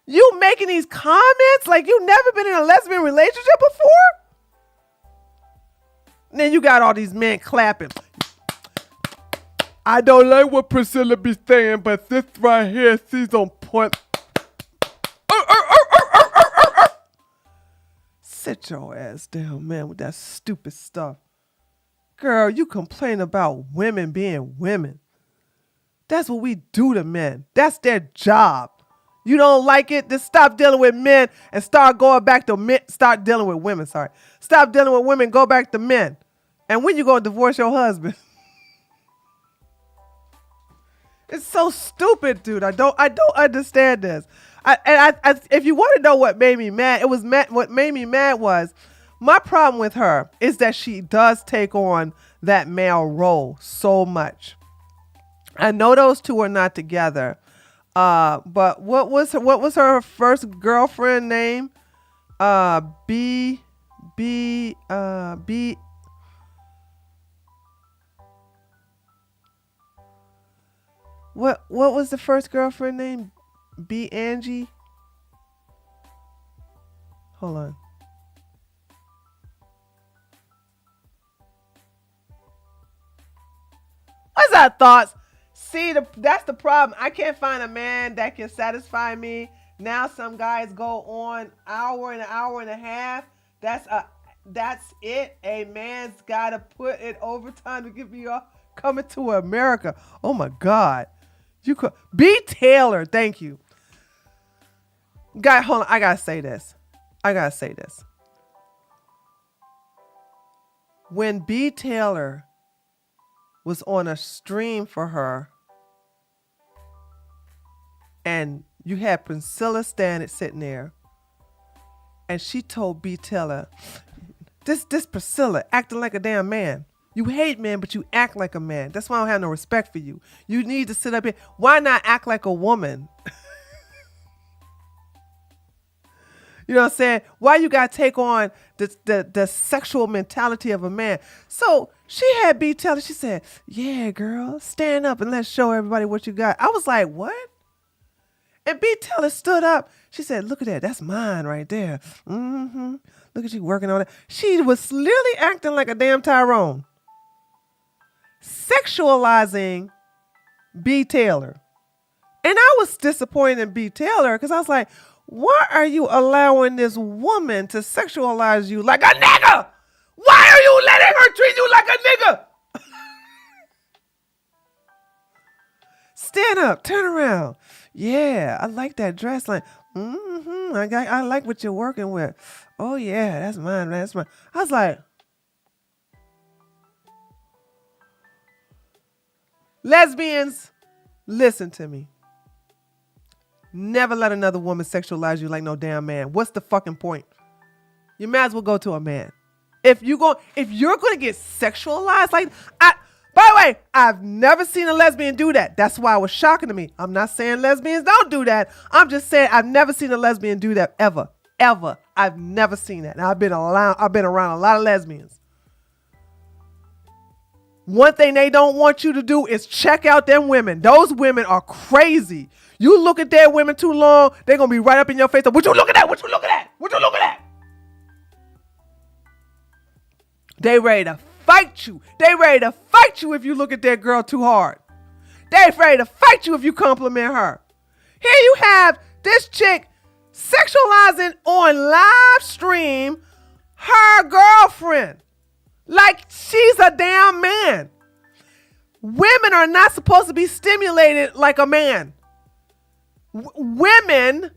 Speaker 3: You making these comments like you've never been in a lesbian relationship before? And then you got all these men clapping. I don't like what Priscilla be saying, but this right here, she's on point. Sit your ass down, man, with that stupid stuff. Girl, you complain about women being women. That's what we do to men. That's their job. You don't like it? Then stop dealing with men and start going back to men. Start dealing with women, sorry. Stop dealing with women, go back to men. And when you going to divorce your husband? It's so stupid, dude. I don't understand this. If you want to know what made me mad, what made me mad was my problem with her is that she does take on that male role so much. I know those two are not together. But what was her first girlfriend name? B. What was the first girlfriend name? B. Angie? Hold on. What's our thoughts? See, that's the problem. I can't find a man that can satisfy me. Now some guys go on hour and a half. That's it. A man's got to put in overtime to get me off. Coming to America. Oh my God. You could B. Taylor. Thank you. Guy, hold on. I gotta say this. When B. Taylor was on a stream for her, and you had Priscilla standing sitting there, and she told B. Taylor, this Priscilla acting like a damn man. You hate men, but you act like a man. That's why I don't have no respect for you. You need to sit up here. Why not act like a woman? You know what I'm saying? Why you got to take on the sexual mentality of a man? So she had B tell her, she said, yeah, girl, stand up and let's show everybody what you got. I was like, what? And B Taylor stood up. She said, look at that. That's mine right there. Mm-hmm. Look at you working on it. She was literally acting like a damn Tyrone. Sexualizing B. Taylor. And I was disappointed in B. Taylor because I was like, Why are you allowing this woman to sexualize you like a nigga? Why are you letting her treat you like a nigga? Stand up, turn around. Yeah, I like that dress. Like, I like what you're working with. Oh yeah, that's mine. That's mine. I was like, lesbians, listen to me. Never let another woman sexualize you like no damn man. What's the fucking point? You might as well go to a man. If you're gonna get sexualized, like by the way, I've never seen a lesbian do that. That's why it was shocking to me. I'm not saying lesbians don't do that. I'm just saying I've never seen a lesbian do that ever. I've never seen that. And I've been around a lot of lesbians. One thing they don't want you to do is check out them women. Those women are crazy. You look at their women too long, they're gonna be right up in your face. What you looking at? What you looking at? What you looking at? They ready to fight you. They ready to fight you if you look at that girl too hard. They ready to fight you if you compliment her. Here you have this chick sexualizing on live stream her girlfriend like she's a damn man. Women are not supposed to be stimulated like a man. Women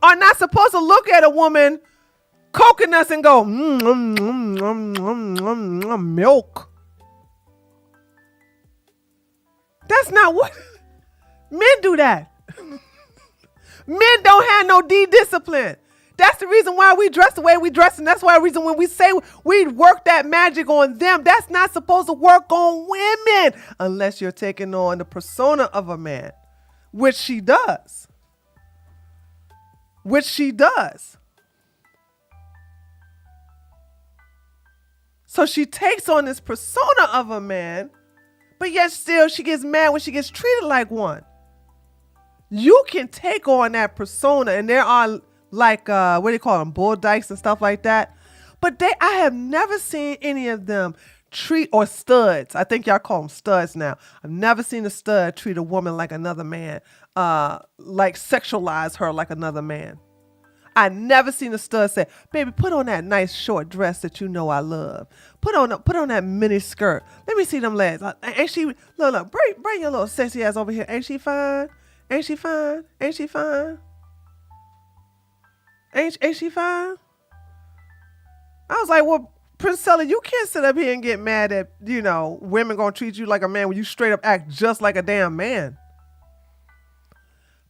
Speaker 3: are not supposed to look at a woman coconuts and go, milk. That's not what men do that. Men don't have no discipline. That's the reason why we dress the way we dress, and that's why the reason when we say we work that magic on them, that's not supposed to work on women unless you're taking on the persona of a man, which she does. So she takes on this persona of a man, but yet still she gets mad when she gets treated like one. You can take on that persona, and there are like, what do you call them, bull dykes and stuff like that. But I have never seen any of them or studs. I think y'all call them studs now. I've never seen a stud treat a woman like another man, like sexualize her like another man. I never seen a stud say, baby, put on that nice short dress that you know I love. Put on that mini skirt. Let me see them legs. Ain't she, look, bring your little sexy ass over here. Ain't she fine? Ain't she fine? Ain't she fine? Ain't she fine? I was like, well, Princella, you can't sit up here and get mad at, women gonna treat you like a man when you straight up act just like a damn man.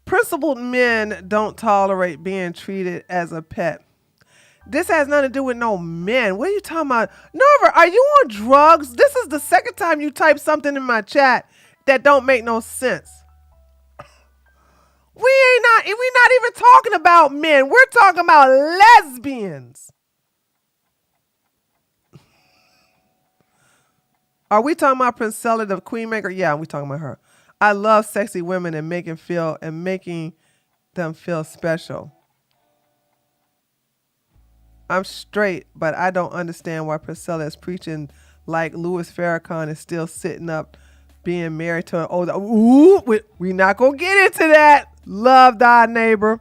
Speaker 3: Principled men don't tolerate being treated as a pet. This has nothing to do with no men. What are you talking about? Norva, are you on drugs? This is the second time you typed something in my chat that don't make no sense. We're not even talking about men. We're talking about lesbians. Are we talking about Princella, the queen maker? Yeah, we talking about her. I love sexy women and making them feel special. I'm straight, but I don't understand why Priscilla is preaching like Louis Farrakhan is still sitting up being married to an older. Ooh, we're not going to get into that. Love thy neighbor.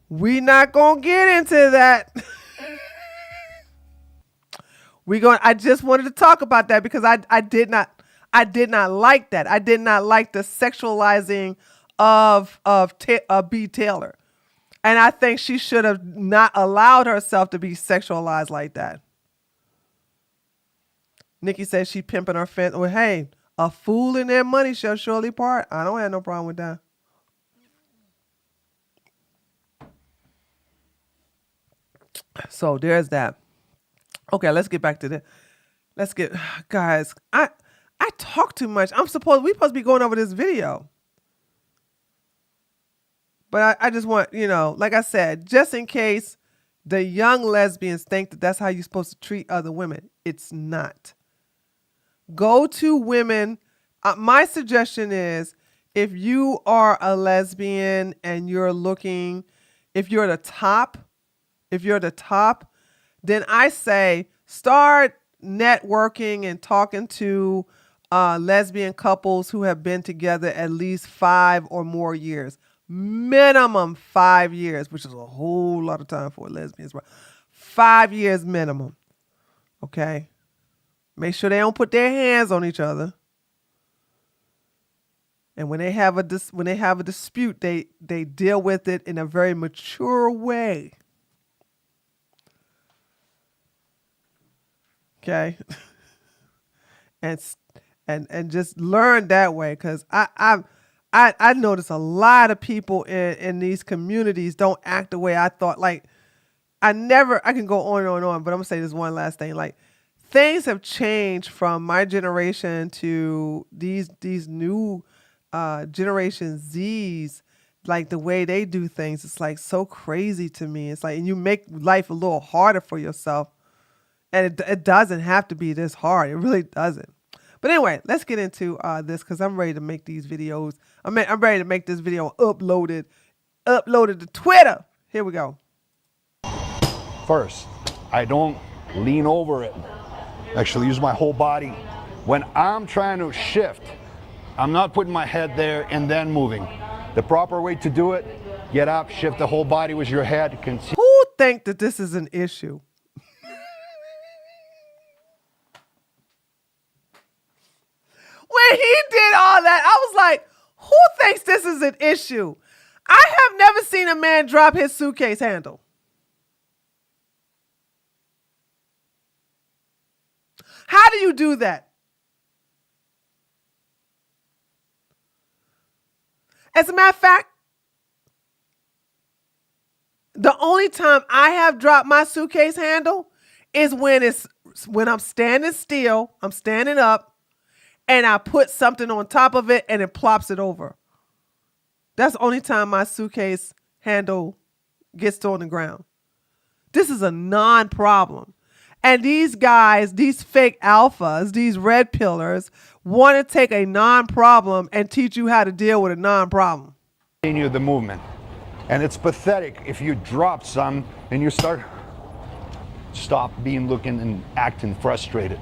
Speaker 3: We not going to get into that. I just wanted to talk about that because I did not like that. I did not like the sexualizing of B. Taylor. And I think she should have not allowed herself to be sexualized like that. Nikki says she pimping her fence. Well, hey, a fool and their money shall surely part. I don't have no problem with that. So there's that. Okay, let's get back to the. Guys, I talk too much. We supposed to be going over this video. But I just want, like I said, just in case the young lesbians think that that's how you're supposed to treat other women. It's not. Go to women. My suggestion is if you are a lesbian and you're looking, if you're the top, then I say start networking and talking to lesbian couples who have been together at least 5 or more years. minimum 5 years, which is a whole lot of time for lesbians. 5 years minimum. Okay. Make sure they don't put their hands on each other. And when they have a dispute, they deal with it in a very mature way. Okay. and just learn that way, because I notice a lot of people in these communities don't act the way I thought. Like, I can go on and on, but I'm gonna say this one last thing. Like, things have changed from my generation to these new Generation Z's. Like, the way they do things, it's like so crazy to me. It's like, and you make life a little harder for yourself, and it doesn't have to be this hard. It really doesn't. But anyway, let's get into this, because I'm ready to make these videos. I'm ready to make this video uploaded to Twitter. Here we go.
Speaker 10: First, I don't lean over it. Actually, use my whole body. When I'm trying to shift, I'm not putting my head there and then moving. The proper way to do it, get up, shift the whole body with your head.
Speaker 3: Who think that this is an issue? When he did all that, I was like, who thinks this is an issue? I have never seen a man drop his suitcase handle. How do you do that? As a matter of fact, the only time I have dropped my suitcase handle is when I'm standing still, I'm standing up, and I put something on top of it and it plops it over. That's the only time my suitcase handle gets on the ground. This is a non-problem. And these guys, these fake alphas, these red pillars, want to take a non-problem and teach you how to deal with a non-problem.
Speaker 10: Continue the movement. And it's pathetic if you drop some and you stop looking and acting frustrated.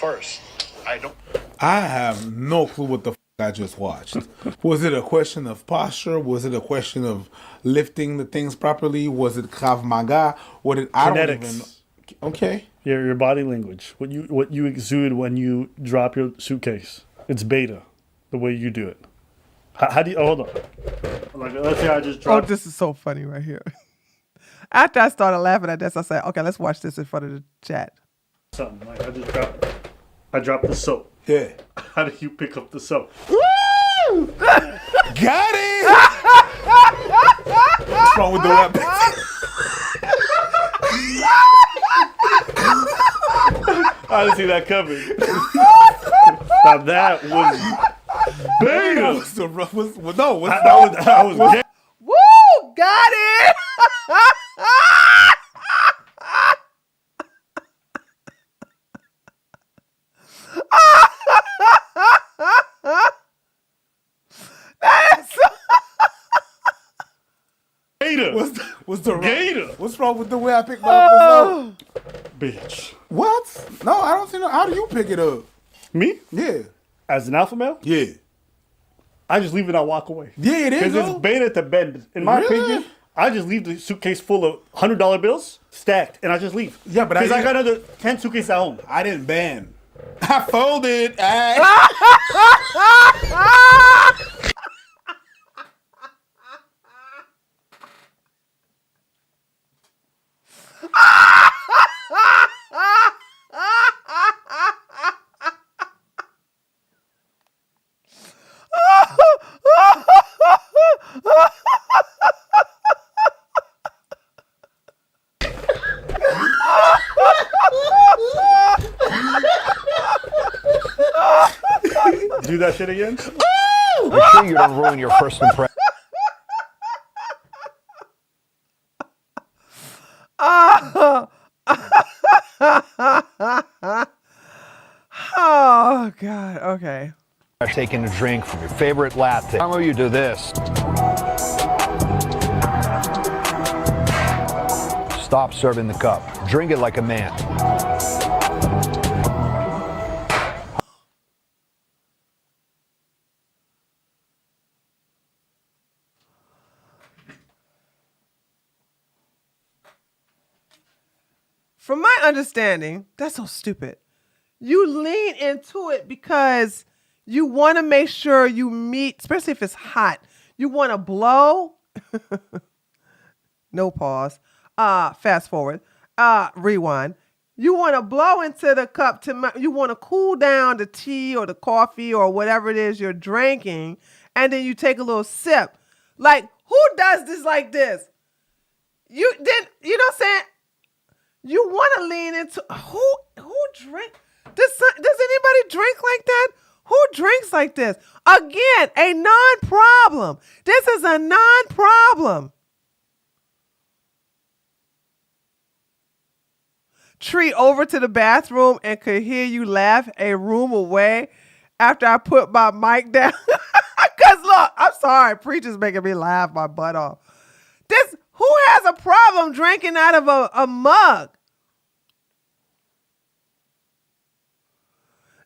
Speaker 10: First,
Speaker 11: I have no clue what the I just watched. Was it a question of posture? Was it a question of lifting the things properly? Was it Krav Maga? I don't even know. Okay.
Speaker 12: Your body language, what you exude when you drop your suitcase. It's beta, the way you do it. How do you? Hold on. Like, let's say I just dropped.
Speaker 3: Oh, this is so funny right here. After I started laughing at this, I said, "Okay, let's watch this in front of the chat."
Speaker 12: Something like I dropped the soap.
Speaker 11: Yeah.
Speaker 12: How do you pick up the soap?
Speaker 3: Woo!
Speaker 11: Got it! What's wrong with the rap?
Speaker 12: I didn't see that coming. Now that was beta.
Speaker 11: That was
Speaker 3: Woo! Got it!
Speaker 12: Gator.
Speaker 11: What's wrong with the way I pick my up?
Speaker 12: Bitch.
Speaker 11: What? No, I don't see no. How do you pick it up?
Speaker 12: Me?
Speaker 11: Yeah.
Speaker 12: As an alpha male?
Speaker 11: Yeah.
Speaker 12: I just leave it and I walk away.
Speaker 11: Yeah, it is.
Speaker 12: Because it's beta to bend. In my opinion, I just leave the suitcase full of $100 bills stacked and I just leave.
Speaker 11: Yeah, but
Speaker 12: because I got another 10 suitcases at home.
Speaker 11: I didn't bend. I folded.
Speaker 12: Do that shit again?
Speaker 10: Make sure you don't ruin your first impression.
Speaker 3: Oh, God. Okay.
Speaker 10: Taking a drink from your favorite latte. Some of you do this. Stop serving the cup. Drink it like a man.
Speaker 3: From my understanding, that's so stupid. You lean into it because you want to make sure you meet, especially if it's hot. You want to blow. No pause. Fast forward. Rewind. You want to blow into the cup you want to cool down the tea or the coffee or whatever it is you're drinking, and then you take a little sip. Like, who does this like this? You know what I'm saying? You want to lean into who drink? Does anybody drink like that? Who drinks like this? Again, a non-problem. This is a non-problem. Tree over to the bathroom and could hear you laugh a room away after I put my mic down. Because look, I'm sorry, preacher's making me laugh my butt off. Who has a problem drinking out of a mug?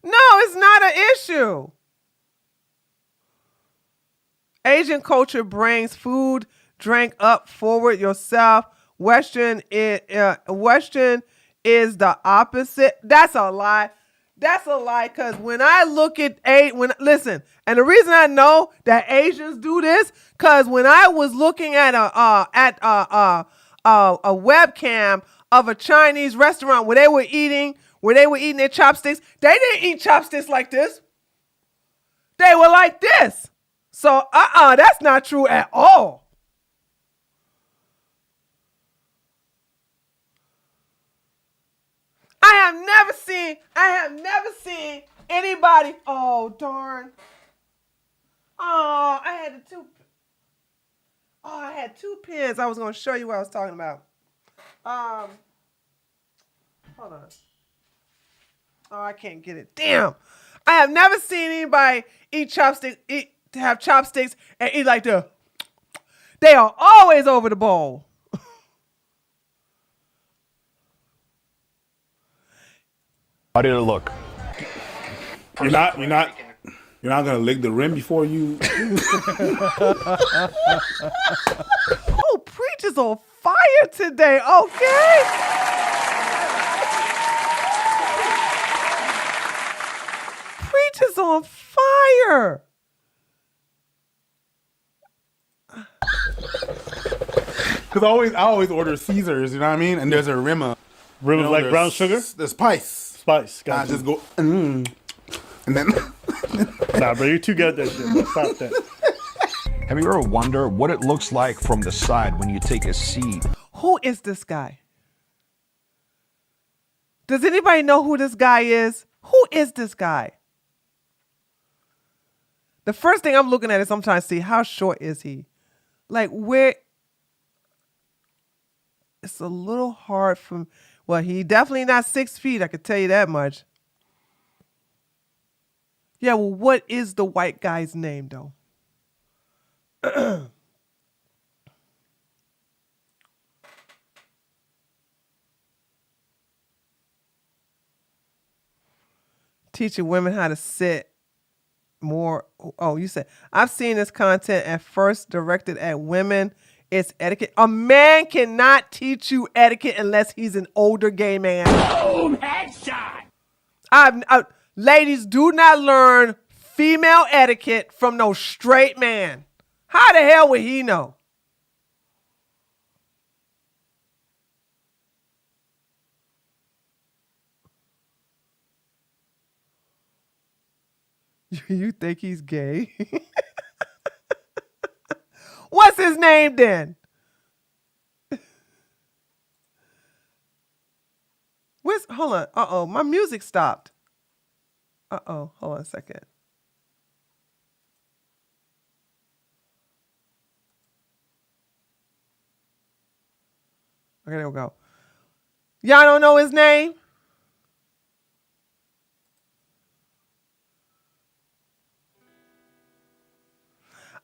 Speaker 3: No, it's not an issue. Asian culture brings food, drink up, forward yourself. Western is the opposite. That's a lie. That's a lie. Because when I look at listen, and the reason I know that Asians do this, because when I was looking at a webcam of a Chinese restaurant where they were eating their chopsticks, they didn't eat chopsticks like this. They were like this. So that's not true at all. I have never seen anybody. Oh, darn. Oh, I had two pins. I was going to show you what I was talking about. Hold on. Oh, I can't get it. Damn. I have never seen anybody have chopsticks and eat like this. They are always over the bowl.
Speaker 10: How did it look?
Speaker 11: You're not gonna lick the rim before you.
Speaker 3: Oh, preacher's on fire today, okay? Preacher's on fire.
Speaker 11: Because I always order Caesars, you know what I mean? And there's a rim of
Speaker 12: like brown sugar?
Speaker 11: The spice.
Speaker 12: Spice.
Speaker 11: I just go, and then.
Speaker 12: Nah, bro, you're too good at that shit. Stop that.
Speaker 10: Have you ever wondered what it looks like from the side when you take a seat?
Speaker 3: Who is this guy? Does anybody know who this guy is? Who is this guy? The first thing I'm looking at is I'm trying to see how short is he? Like where? It's a little hard for. Well, he definitely not 6 feet. I could tell you that much. Yeah. Well, what is the white guy's name though? Teaching women how to sit more. Oh, you said, I've seen this content at first directed at women. It's etiquette. A man cannot teach you etiquette unless he's an older gay man.
Speaker 2: Boom! Headshot!
Speaker 3: Ladies, do not learn female etiquette from no straight man. How the hell would he know? You think he's gay? What's his name then? Hold on. Uh-oh, my music stopped. Uh-oh, hold on a second. Okay, there we go. Y'all don't know his name?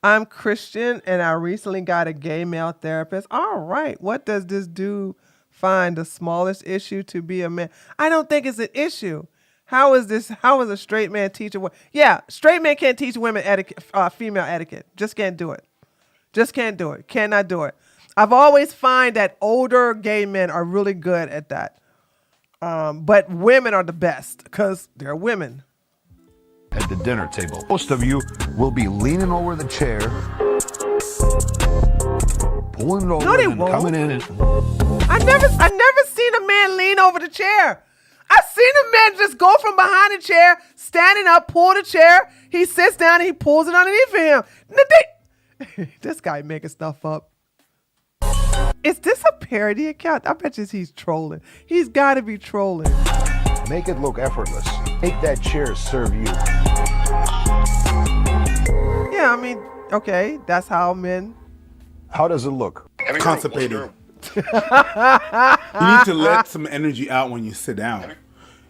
Speaker 3: I'm Christian and I recently got a gay male therapist. All right. What does this dude find the smallest issue to be a man? I don't think it's an issue. How is a straight man teaching? Yeah, straight men can't teach women etiquette, female etiquette. Just can't do it. Just can't do it. Cannot do it. I've always find that older gay men are really good at that. But women are the best because they're women.
Speaker 10: At the dinner table, most of you will be leaning over the chair, pulling it over,
Speaker 3: No, they
Speaker 10: and
Speaker 3: won't.
Speaker 10: coming in.
Speaker 3: I never seen a man lean over the chair. I seen a man just go from behind the chair, standing up, pull the chair. He sits down and he pulls it underneath him. This guy making stuff up. Is this a parody account? I bet you he's trolling. He's got to be trolling.
Speaker 10: Make it look effortless. Make that chair serve you.
Speaker 3: Yeah, I mean, okay, that's how men.
Speaker 10: How does it look?
Speaker 11: Constipated. You need to let some energy out when you sit down.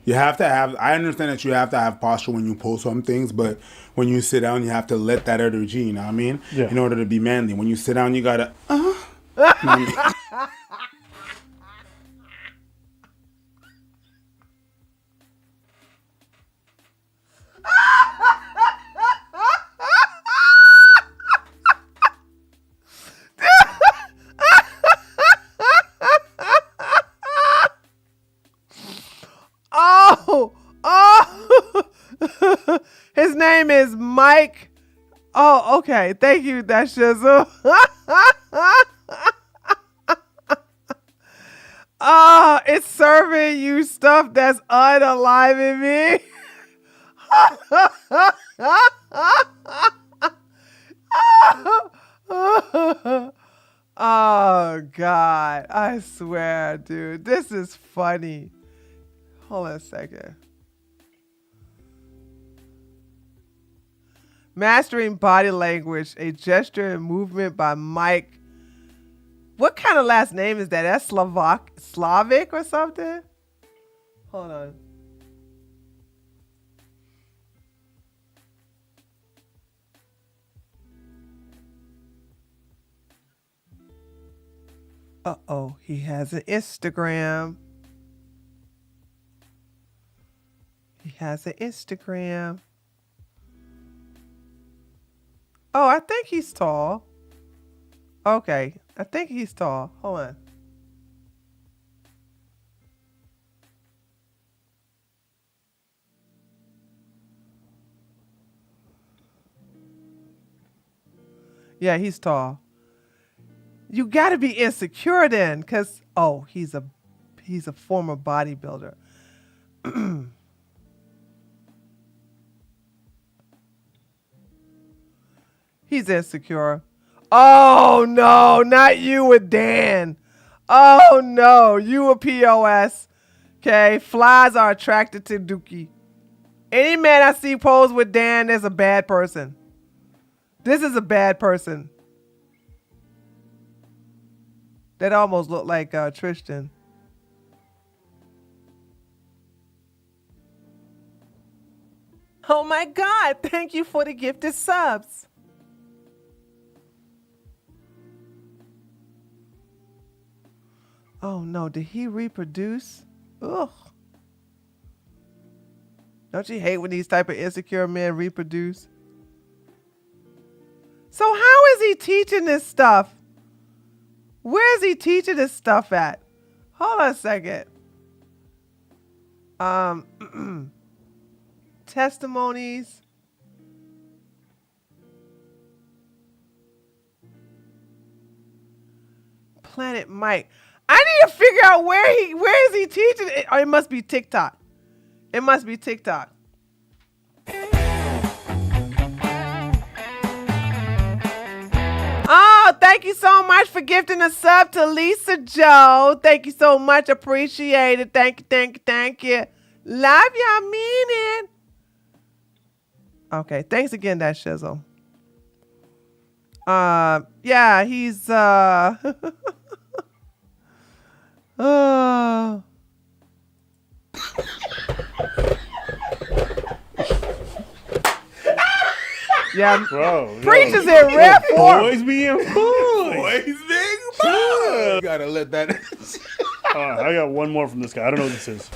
Speaker 11: You have to have, I understand that you have to have posture when you pull some things, but when you sit down, you have to let that energy, you know what I mean?
Speaker 12: Yeah.
Speaker 11: In order to be manly. When you sit down, you gotta, you know what I mean?
Speaker 3: His name is Mike. Oh, okay. Thank you, that's Shizzle. Oh, it's serving you stuff that's unaliving me. Oh, God. I swear, dude. This is funny. Hold on a second. Mastering Body Language, a gesture and movement by Mike. What kind of last name is that? That's Slavic or something? Hold on. Uh-oh, he has an Instagram. He has an Instagram. Oh, I think he's tall. Okay, I think he's tall. Hold on. Yeah, he's tall. You got to be insecure then, cause he's a former bodybuilder. He's insecure. Oh no, not you with Dan. Oh no, you a POS. Okay, flies are attracted to Dookie. Any man I see pose with Dan is a bad person. This is a bad person. That almost looked like Tristan. Oh my God, thank you for the gifted subs. Oh no, did he reproduce? Ugh. Don't you hate when these type of insecure men reproduce? So how is he teaching this stuff? Where is he teaching this stuff at? Hold on a second. Testimonies. Planet Mike. I need to figure out where is he teaching it? Oh, it must be TikTok. It must be TikTok. Oh, thank you so much for gifting a sub to Lisa Joe. Thank you so much. Appreciate it. Thank you, thank you, thank you. Love y'all, mean it. Okay, thanks again, that Shizzle. Yeah, he's oh. Yeah,
Speaker 12: bro.
Speaker 3: Preachers in rare form.
Speaker 12: Boys being boys.
Speaker 11: Boys being boys. You gotta let that.
Speaker 12: I got one more from this guy. I don't know what this is.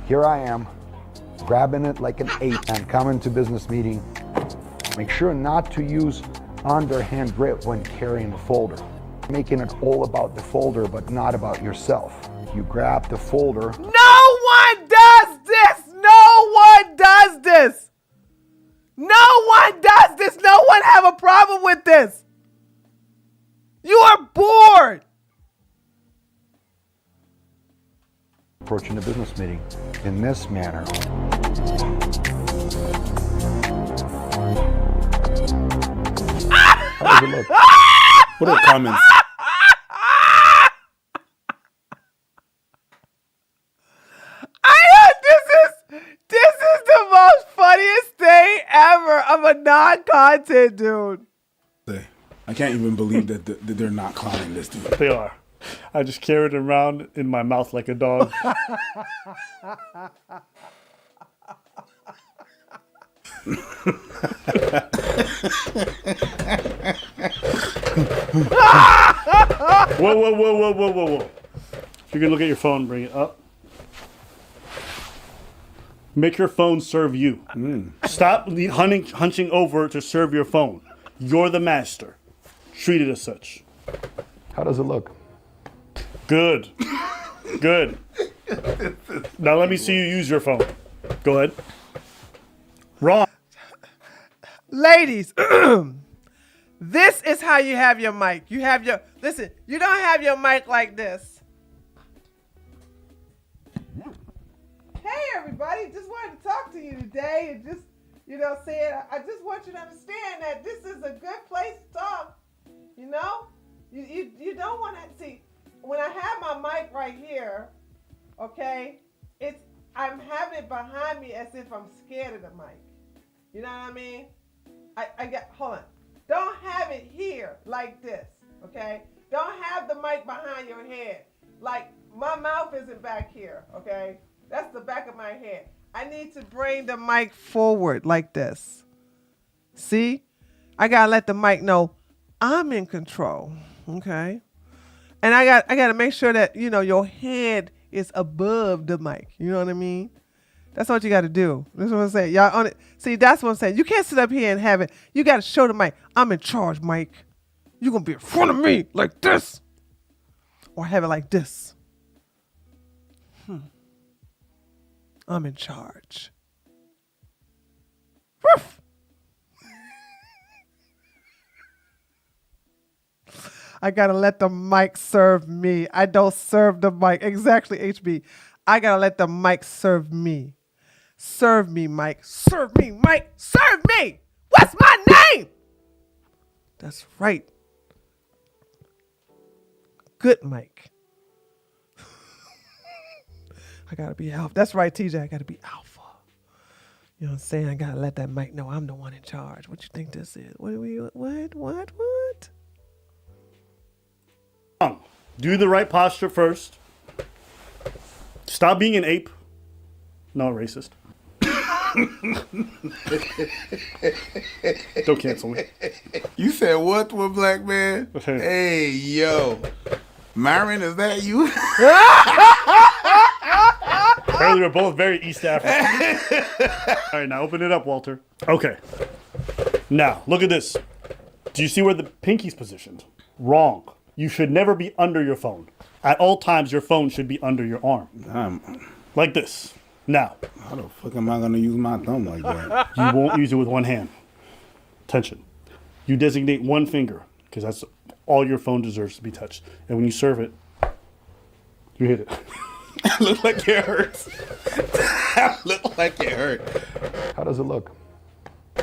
Speaker 10: Here I am, grabbing it like an 8 and coming to business meeting. Make sure not to use underhand grip when carrying the folder. Making it all about the folder, but not about yourself. You grab the folder.
Speaker 3: No one does this. No one does this. No one does this. No one have a problem with this. You are bored.
Speaker 10: Approaching the business meeting in this manner. How does it look?
Speaker 11: What are the comments?
Speaker 3: This is the most funniest thing ever of a non-content dude.
Speaker 11: I can't even believe that they're not clowning this dude.
Speaker 12: They are. I just carried it around in my mouth like a dog. Whoa. If you're going to look at your phone, bring it up. Make your phone serve you. Stop hunching over to serve your phone. You're the master. Treat it as such.
Speaker 10: How does it look?
Speaker 12: Good. Good. Now let me see you use your phone. Go ahead. Wrong.
Speaker 3: Ladies, this is how you have your mic. You don't have your mic like this. Hey everybody, just wanted to talk to you today and just, saying, I just want you to understand that this is a good place to talk. You don't want to see, when I have my mic right here, okay, I'm having it behind me as if I'm scared of the mic. You know what I mean? Hold on. Don't have it here like this, okay? Don't have the mic behind your head. Like, my mouth isn't back here, okay? That's the back of my head. I need to bring the mic forward like this. See? I gotta let the mic know I'm in control, okay? And I got to make sure that, your head is above the mic. You know what I mean? That's what you got to do. That's what I'm saying. Y'all on it. See, that's what I'm saying. You can't sit up here and have it. You got to show the mic. I'm in charge, Mike. You're going to be in front of me like this. Or have it like this. I'm in charge. Woof. I got to let the mic serve me. I don't serve the mic. Exactly, HB. I got to let the mic serve me. Serve me, Mike. Serve me, Mike. Serve me. What's my name? That's right. Good Mike. I got to be alpha. That's right, TJ. I got to be alpha. You know what I'm saying? I got to let that mic know I'm the one in charge. What you think this is? What?
Speaker 12: Do the right posture first. Stop being an ape. No, racist. Don't cancel me.
Speaker 11: You said what to a black man? Hey, yo. Myron, is that you?
Speaker 12: Apparently we're both very East African. All right, now open it up, Walter. Okay. Now, look at this. Do you see where the pinky's positioned? Wrong. You should never be under your phone. At all times, your phone should be under your arm. Like this. Now.
Speaker 11: How the fuck am I going to use my thumb like that?
Speaker 12: You won't use it with one hand. Attention. You designate one finger, because that's all your phone deserves to be touched. And when you serve it, you hit it.
Speaker 11: Look like it hurts. Look like it hurt.
Speaker 10: How does it look?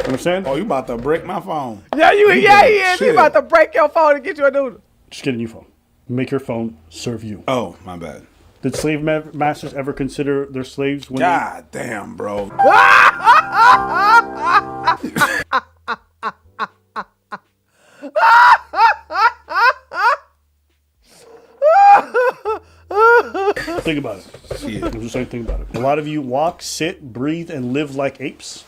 Speaker 12: Understand?
Speaker 11: Oh, you about to break my phone.
Speaker 3: Yeah, he is. He about to break your phone and get you a noodle.
Speaker 12: Just get a new phone. Make your phone serve you.
Speaker 11: Oh, my bad.
Speaker 12: Did slave masters ever consider their slaves when
Speaker 11: God damn, bro.
Speaker 12: Think about it. I'm just saying, think about it. A lot of you walk, sit, breathe, and live like apes.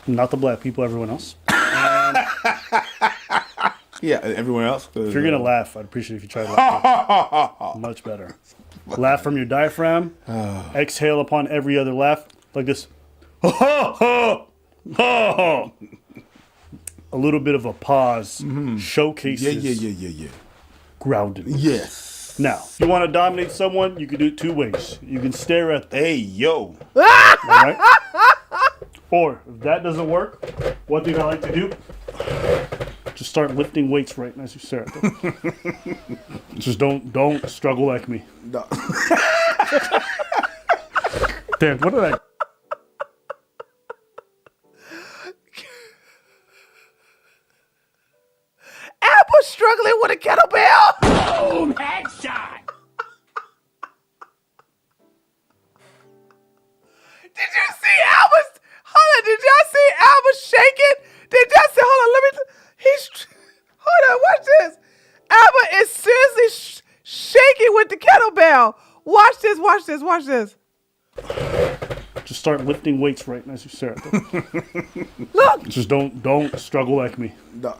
Speaker 12: Not the black people, everyone else.
Speaker 11: Yeah, everyone else.
Speaker 12: If you're going to laugh, I'd appreciate if you try to laugh. Much better. Laugh from your diaphragm. Exhale upon every other laugh. Like this. A little bit of a pause. Showcases.
Speaker 11: Yeah.
Speaker 12: Groundedness.
Speaker 11: Yes.
Speaker 12: Now, if you want to dominate someone, you can do it two ways. You can stare at them.
Speaker 11: Hey, yo.
Speaker 12: All right? Or if that doesn't work, one thing I like to do, just start lifting weights right as you stare at them. Just don't struggle like me.
Speaker 11: No.
Speaker 12: Dan, what did I...
Speaker 3: Apple struggling with a kettlebell.
Speaker 2: Boom! Headshot!
Speaker 3: Did you see Albert? Hold on, did y'all see Albert shaking? Did y'all see? Hold on, let me. Hold on, watch this. Albert is seriously shaking with the kettlebell. Watch this, watch this, watch this.
Speaker 12: Just start lifting weights right as you stare at them.
Speaker 3: Look.
Speaker 12: Just don't struggle like me.
Speaker 11: No.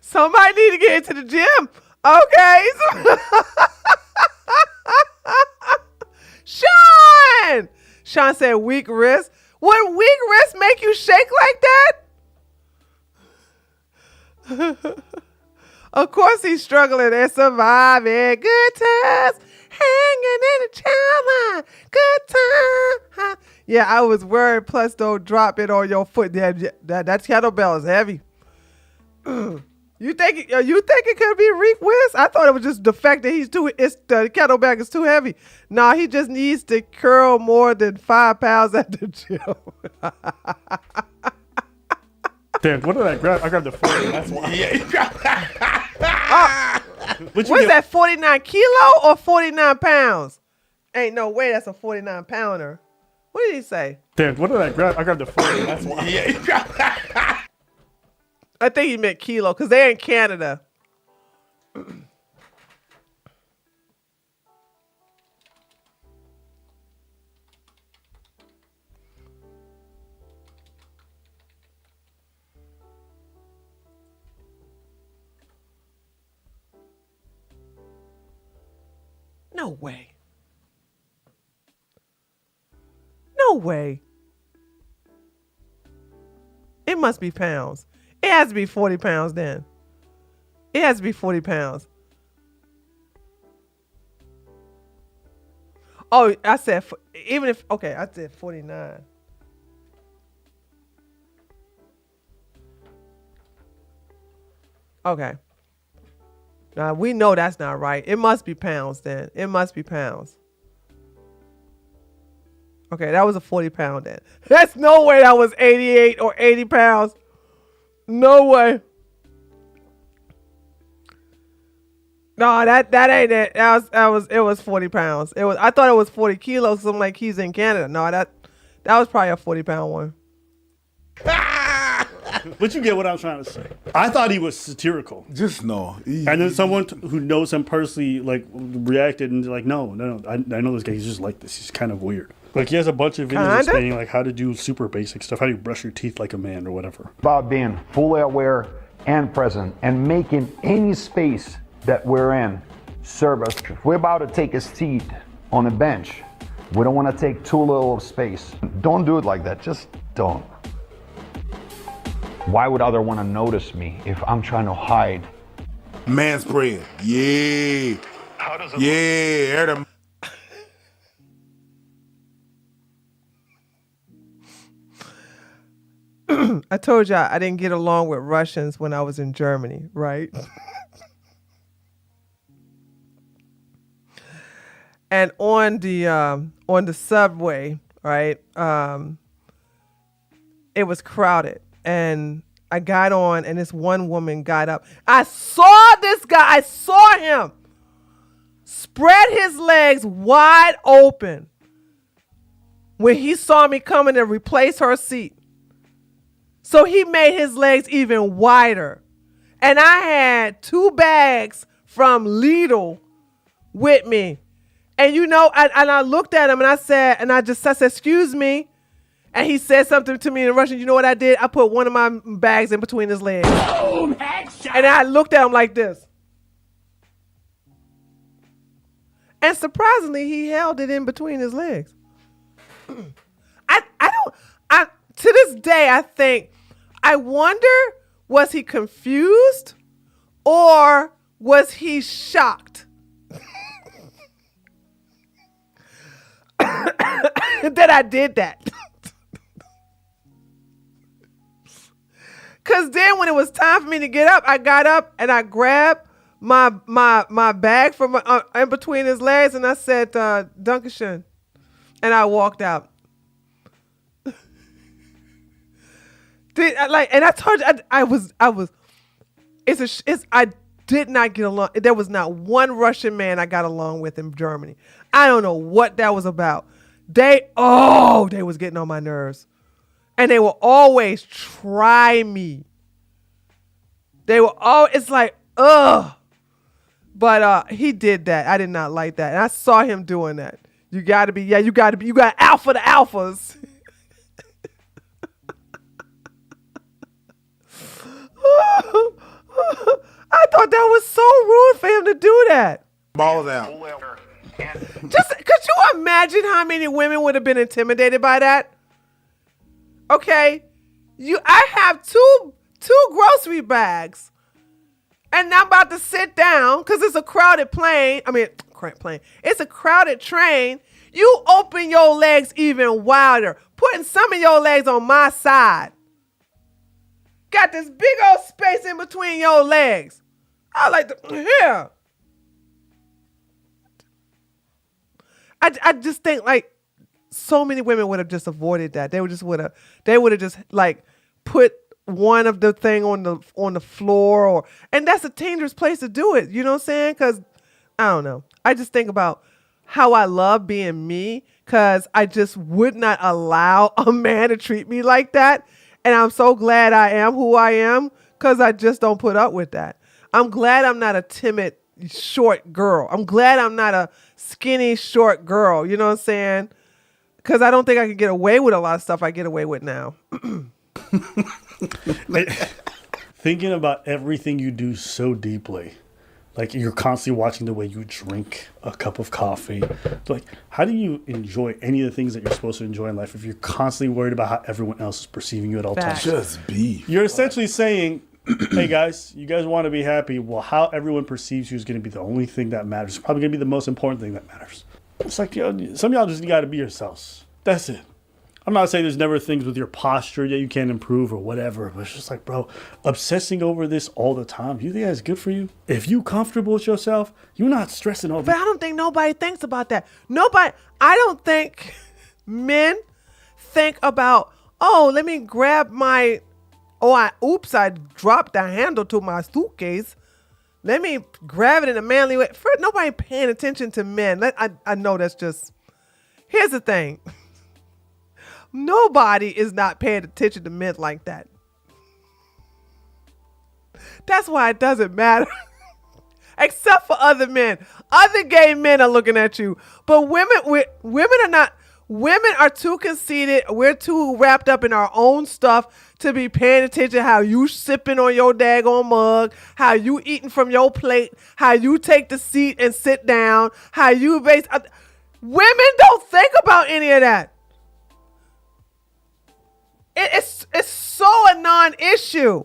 Speaker 3: Somebody need to get into the gym. Okay. Sean said weak wrist. Would weak wrist make you shake like that? Of course he's struggling and surviving. Good times. Hanging in the child line. Good time. Yeah, I was worried. Plus, don't drop it on your foot. That kettlebell is heavy. You think it could be weak wrist? I thought it was just the fact that the kettlebell is too heavy. No, he just needs to curl more than 5 pounds at the gym.
Speaker 12: Dan, what did I grab? I grabbed the 40. That's why.
Speaker 3: What's that, 49 kilo or 49 pounds? Ain't no way that's a 49 pounder. What did he say?
Speaker 12: Dan, what did I grab? I grabbed the 40. That's why.
Speaker 3: I think he meant kilo because they're in Canada. No way. No way. It must be pounds. It has to be 40 pounds then. It has to be 40 pounds. Oh, I said, I said 49. Okay. Now, we know that's not right. It must be pounds then. It must be pounds. Okay, that was a 40 pound then. There's no way that was 88 or 80 pounds. No way. No, that ain't it. It was 40 pounds. I thought it was 40 kilos. So I'm like, he's in Canada. No, that was probably a 40 pound one.
Speaker 12: But you get what I'm trying to say. I thought he was satirical.
Speaker 11: Just no.
Speaker 12: And then someone who knows him personally reacted and like, no. I know this guy. He's just like this. He's kind of weird. Like he has a bunch of videos explaining like how to do super basic stuff, how do you brush your teeth like a man or whatever.
Speaker 10: About being fully aware and present and making any space that we're in serve us. If we're about to take a seat on a bench, we don't want to take too little of space. Don't do it like that. Just don't. Why would other want to notice me if I'm trying to hide?
Speaker 11: Man's praying. Yeah.
Speaker 10: How does it
Speaker 11: Yeah.
Speaker 3: I told y'all I didn't get along with Russians when I was in Germany, right? And on the subway, right? It was crowded, and I got on, and this one woman got up. I saw this guy. I saw him spread his legs wide open when he saw me coming to replace her seat. So he made his legs even wider. And I had 2 bags from Lidl with me. And I looked at him and I said, excuse me. And he said something to me in Russian. You know what I did? I put one of my bags in between his legs.
Speaker 2: Boom! Headshot!
Speaker 3: And I looked at him like this. And surprisingly, he held it in between his legs. to this day, I wonder, was he confused or was he shocked that I did that? Because then when it was time for me to get up, I got up and I grabbed my bag from in between his legs and I said, Dankeschön. And I walked out. And I told you, I did not get along. There was not one Russian man I got along with in Germany. I don't know what that was about. They was getting on my nerves. And they will always try me. They were it's like, ugh. But he did that. I did not like that. And I saw him doing that. You got alpha the alphas. I thought that was so rude for him to do that.
Speaker 11: Balls out.
Speaker 3: Just could you imagine how many women would have been intimidated by that? Okay, I have two grocery bags, and I'm about to sit down because it's a crowded plane. It's a crowded train. You open your legs even wider, putting some of your legs on my side. Got this big old space in between your legs. I like here. I just think like so many women would have just avoided that. They would have just like put one of the thing on the floor and that's a dangerous place to do it. You know what I'm saying? Because I don't know. I just think about how I love being me because I just would not allow a man to treat me like that. And I'm so glad I am who I am because I just don't put up with that. I'm glad I'm not a timid, short girl. I'm glad I'm not a skinny, short girl. You know what I'm saying? Because I don't think I can get away with a lot of stuff I get away with now.
Speaker 12: Thinking about everything you do so deeply. Like you're constantly watching the way you drink a cup of coffee. Like, how do you enjoy any of the things that you're supposed to enjoy in life if you're constantly worried about how everyone else is perceiving you at all times?
Speaker 11: Just be.
Speaker 12: You're essentially saying, hey guys, you guys want to be happy. Well, how everyone perceives you is going to be the only thing that matters. It's probably going to be the most important thing that matters. It's like, some of y'all just got to be yourselves. That's it. I'm not saying there's never things with your posture that you can't improve or whatever, but it's just like, bro, obsessing over this all the time, you think that's good for you? If you comfortable with yourself, you're not stressing over.
Speaker 3: But I don't think nobody thinks about that. I don't think men think about, let me grab I dropped the handle to my suitcase. Let me grab it in a manly way. Nobody paying attention to men. I know that's just, here's the thing. Nobody is not paying attention to men like that. That's why it doesn't matter. Except for other men. Other gay men are looking at you. But women are not. Women are too conceited. We're too wrapped up in our own stuff to be paying attention how you sipping on your daggone mug, how you eating from your plate, how you take the seat and sit down, how you women don't think about any of that. It's so a non-issue.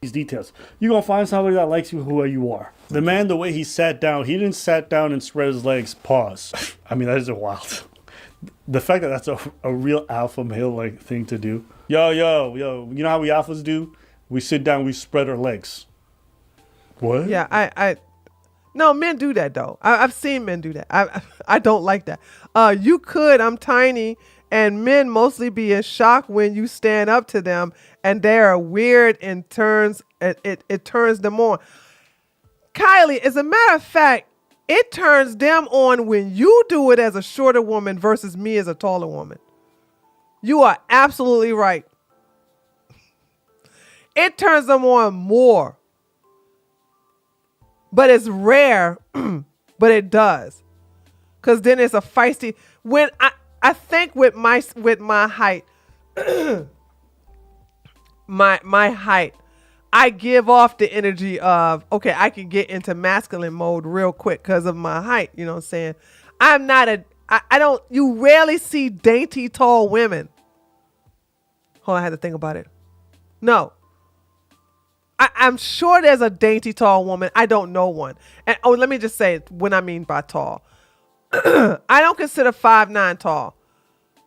Speaker 12: These details. You're going to find somebody that likes you who you are. The man, the way he sat down, he didn't sat down and spread his legs. Pause. I mean, that is wild. The fact that that's a real alpha male like thing to do. Yo. You know how we alphas do? We sit down, we spread our legs. What?
Speaker 3: Yeah, no, men do that though. I've seen men do that. I don't like that. You could. I'm tiny. And men mostly be in shock when you stand up to them and they are weird and it turns them on. Kylie, as a matter of fact, it turns them on when you do it as a shorter woman versus me as a taller woman. You are absolutely right. It turns them on more. But it's rare, but it does. Because then it's a feisty... When I think with my height, my height, I give off the energy of, okay, I can get into masculine mode real quick because of my height. You know what I'm saying? I'm not I don't. You rarely see dainty tall women. Hold on, I had to think about it. No. I'm sure there's a dainty tall woman. I don't know one. And let me just say what I mean by tall. I don't consider 5'9" tall.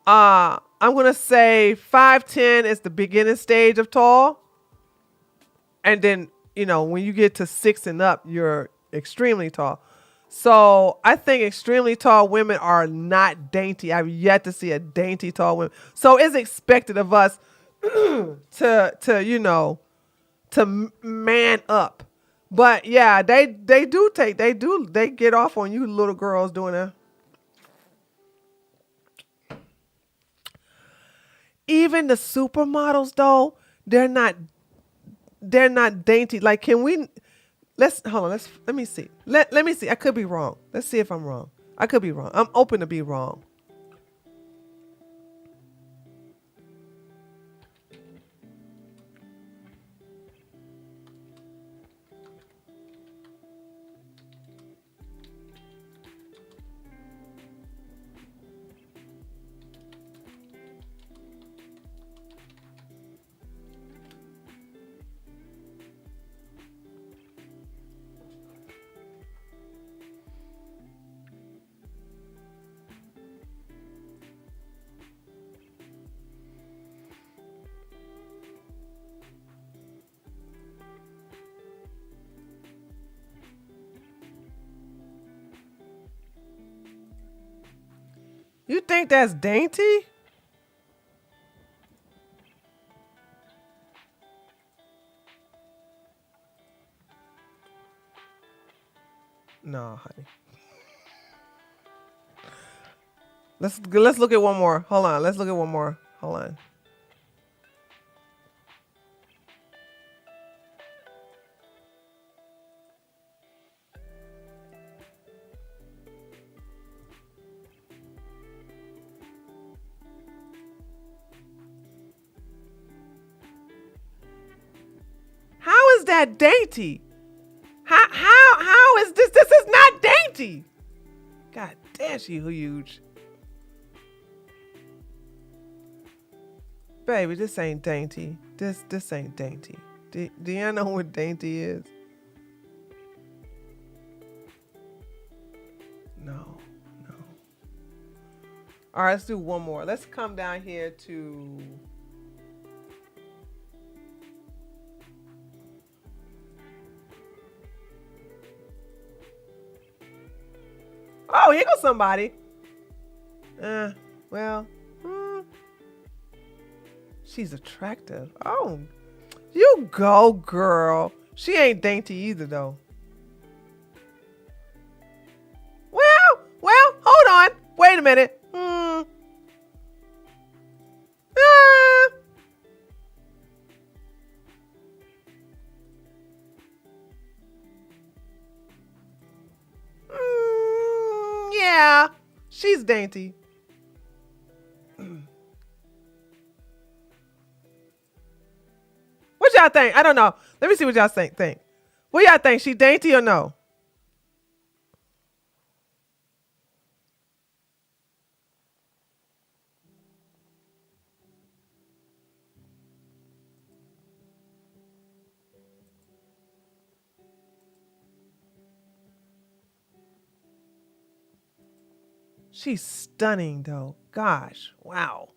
Speaker 3: I'm gonna say 5'10" is the beginning stage of tall. And then, when you get to 6 and up, you're extremely tall. So I think extremely tall women are not dainty. I've yet to see a dainty tall woman. So it's expected of us to man up. But yeah, they get off on you little girls doing that. Even the supermodels though, they're not dainty. Like, can we let me see. Let me see. I could be wrong. Let's see if I'm wrong. I could be wrong. I'm open to be wrong. You think that's dainty? No, honey. Let's look at one more. Hold on. Let's look at one more. Hold on. How is that dainty? How is this? This is not dainty. God damn, she huge. Baby, this ain't dainty. This ain't dainty. Do y'all know what dainty is? No. All right, let's do one more. Let's come down here to... Oh, here goes somebody. She's attractive. Oh, you go, girl. She ain't dainty either, though. Well, hold on. Wait a minute. Yeah, she's dainty. What y'all think? I don't know. Let me see what y'all think. What y'all think? She dainty or no? She's stunning, though. Gosh, wow.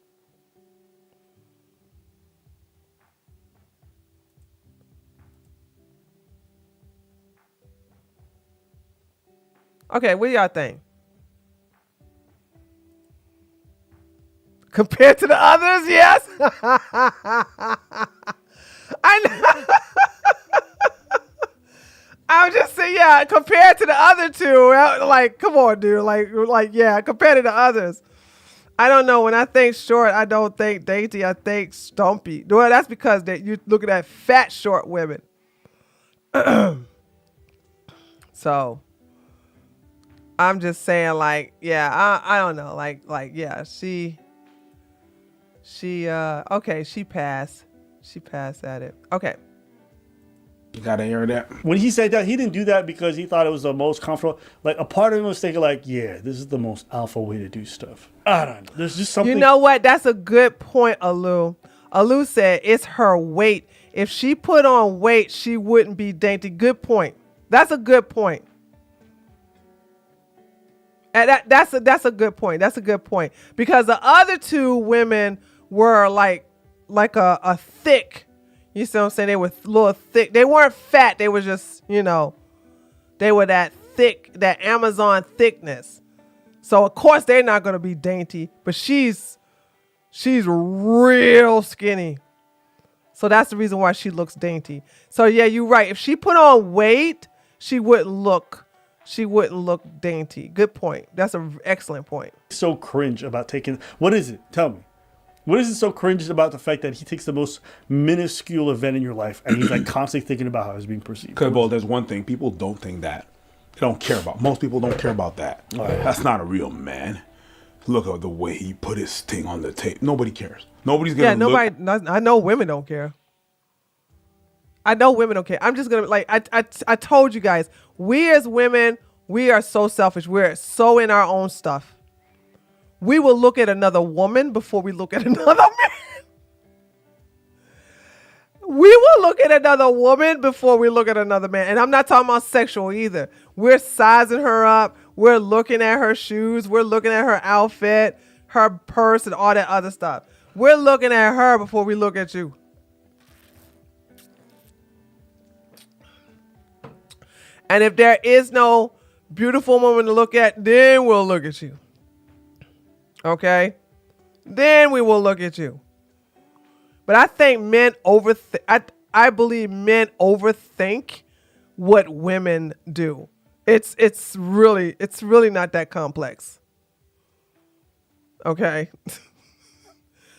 Speaker 3: Okay, what do y'all think? Compared to the others, yes. I know. I was just saying, yeah, compared to the other two, like, come on, dude. Like, yeah, compared to the others. I don't know. When I think short, I don't think dainty. I think stumpy. Well, that's because you're looking at fat, short women. So, I'm just saying, like, yeah, I don't know. Like, yeah, she, okay, she passed. She passed at it. Okay.
Speaker 11: You gotta hear that.
Speaker 12: When he said that, he didn't do that because he thought it was the most comfortable. Like, a part of him was thinking, like, yeah, this is the most alpha way to do stuff. I don't know. There's just something.
Speaker 3: You know what? That's a good point, Alu. Alu said it's her weight. If she put on weight, she wouldn't be dainty. Good point. That's a good point. And that's a good point. That's a good point. Because the other two women were like a thick, you see what I'm saying? They were a little thick. They weren't fat. They were just, they were that thick, that Amazon thickness. So of course they're not going to be dainty, but she's real skinny. So that's the reason why she looks dainty. So yeah, you're right. If she put on weight, she wouldn't look dainty. Good point. That's an excellent point.
Speaker 12: So cringe about taking. What is it? Tell me. What is it so cringe about the fact that he takes the most minuscule event in your life and he's like constantly thinking about how it's being perceived?
Speaker 11: Because, well, there's one thing. People don't think that. They don't care about. Most people don't care about that. Oh, yeah. That's not a real man. Look at the way he put his thing on the tape. Nobody cares. Nobody's going to look.
Speaker 3: I know women don't care. I know women don't care. I'm just going to, I told you guys, we as women, we are so selfish. We're so in our own stuff. We will look at another woman before we look at another man. We will look at another woman before we look at another man. And I'm not talking about sexual either. We're sizing her up. We're looking at her shoes. We're looking at her outfit, her purse, and all that other stuff. We're looking at her before we look at you. And if there is no beautiful woman to look at, then we'll look at you. Okay? Then we will look at you. But I think men I believe men overthink what women do. It's really not that complex. Okay?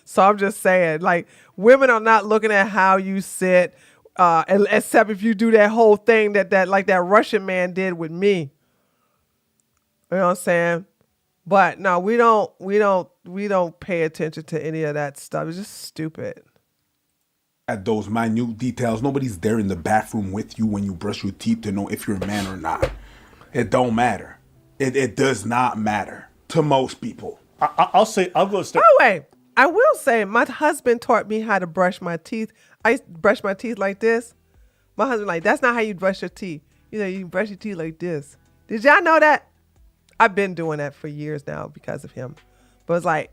Speaker 3: So I'm just saying, like, women are not looking at how you sit, except if you do that whole thing that like that Russian man did with me. You know what I'm saying? But no, we don't pay attention to any of that stuff. It's just stupid.
Speaker 11: At those minute details, nobody's there in the bathroom with you when you brush your teeth to know if you're a man or not. It don't matter. It does not matter to most people.
Speaker 12: I'll go step.
Speaker 3: By the way, I will say my husband taught me how to brush my teeth. I used to brush my teeth like this. My husband like, that's not how you brush your teeth. You brush your teeth like this. Did y'all know that? I've been doing that for years now because of him. But it's like,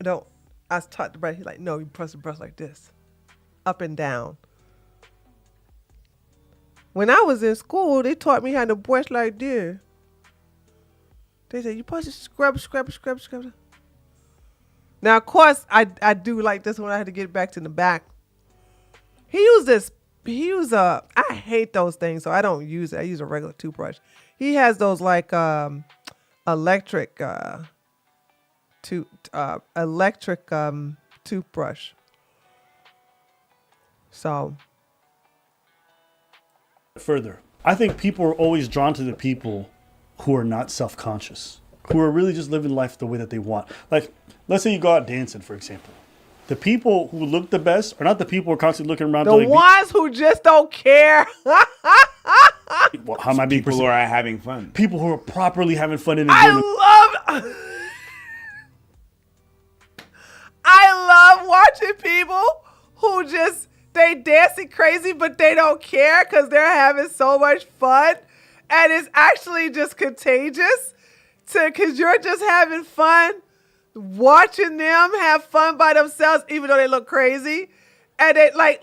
Speaker 3: I was taught to brush. He's like, no, you press the brush like this, up and down. When I was in school, they taught me how to brush like this. They said, you supposed to scrub. Now, of course, I do like this when I had to get back to the back. I hate those things, so I don't use it. I use a regular toothbrush. He has those like electric toothbrush. So
Speaker 12: further, I think people are always drawn to the people who are not self-conscious, who are really just living life the way that they want. Like, let's say you go out dancing, for example. The people who look the best are not the people who are constantly looking around.
Speaker 3: The ones who just don't care.
Speaker 12: Well, how am I being
Speaker 11: people who are having fun?
Speaker 12: People who are properly having fun and
Speaker 3: I love watching people who just, they dancing crazy, but they don't care because they're having so much fun. And it's actually just contagious because you're just having fun watching them have fun by themselves, even though they look crazy. And they like,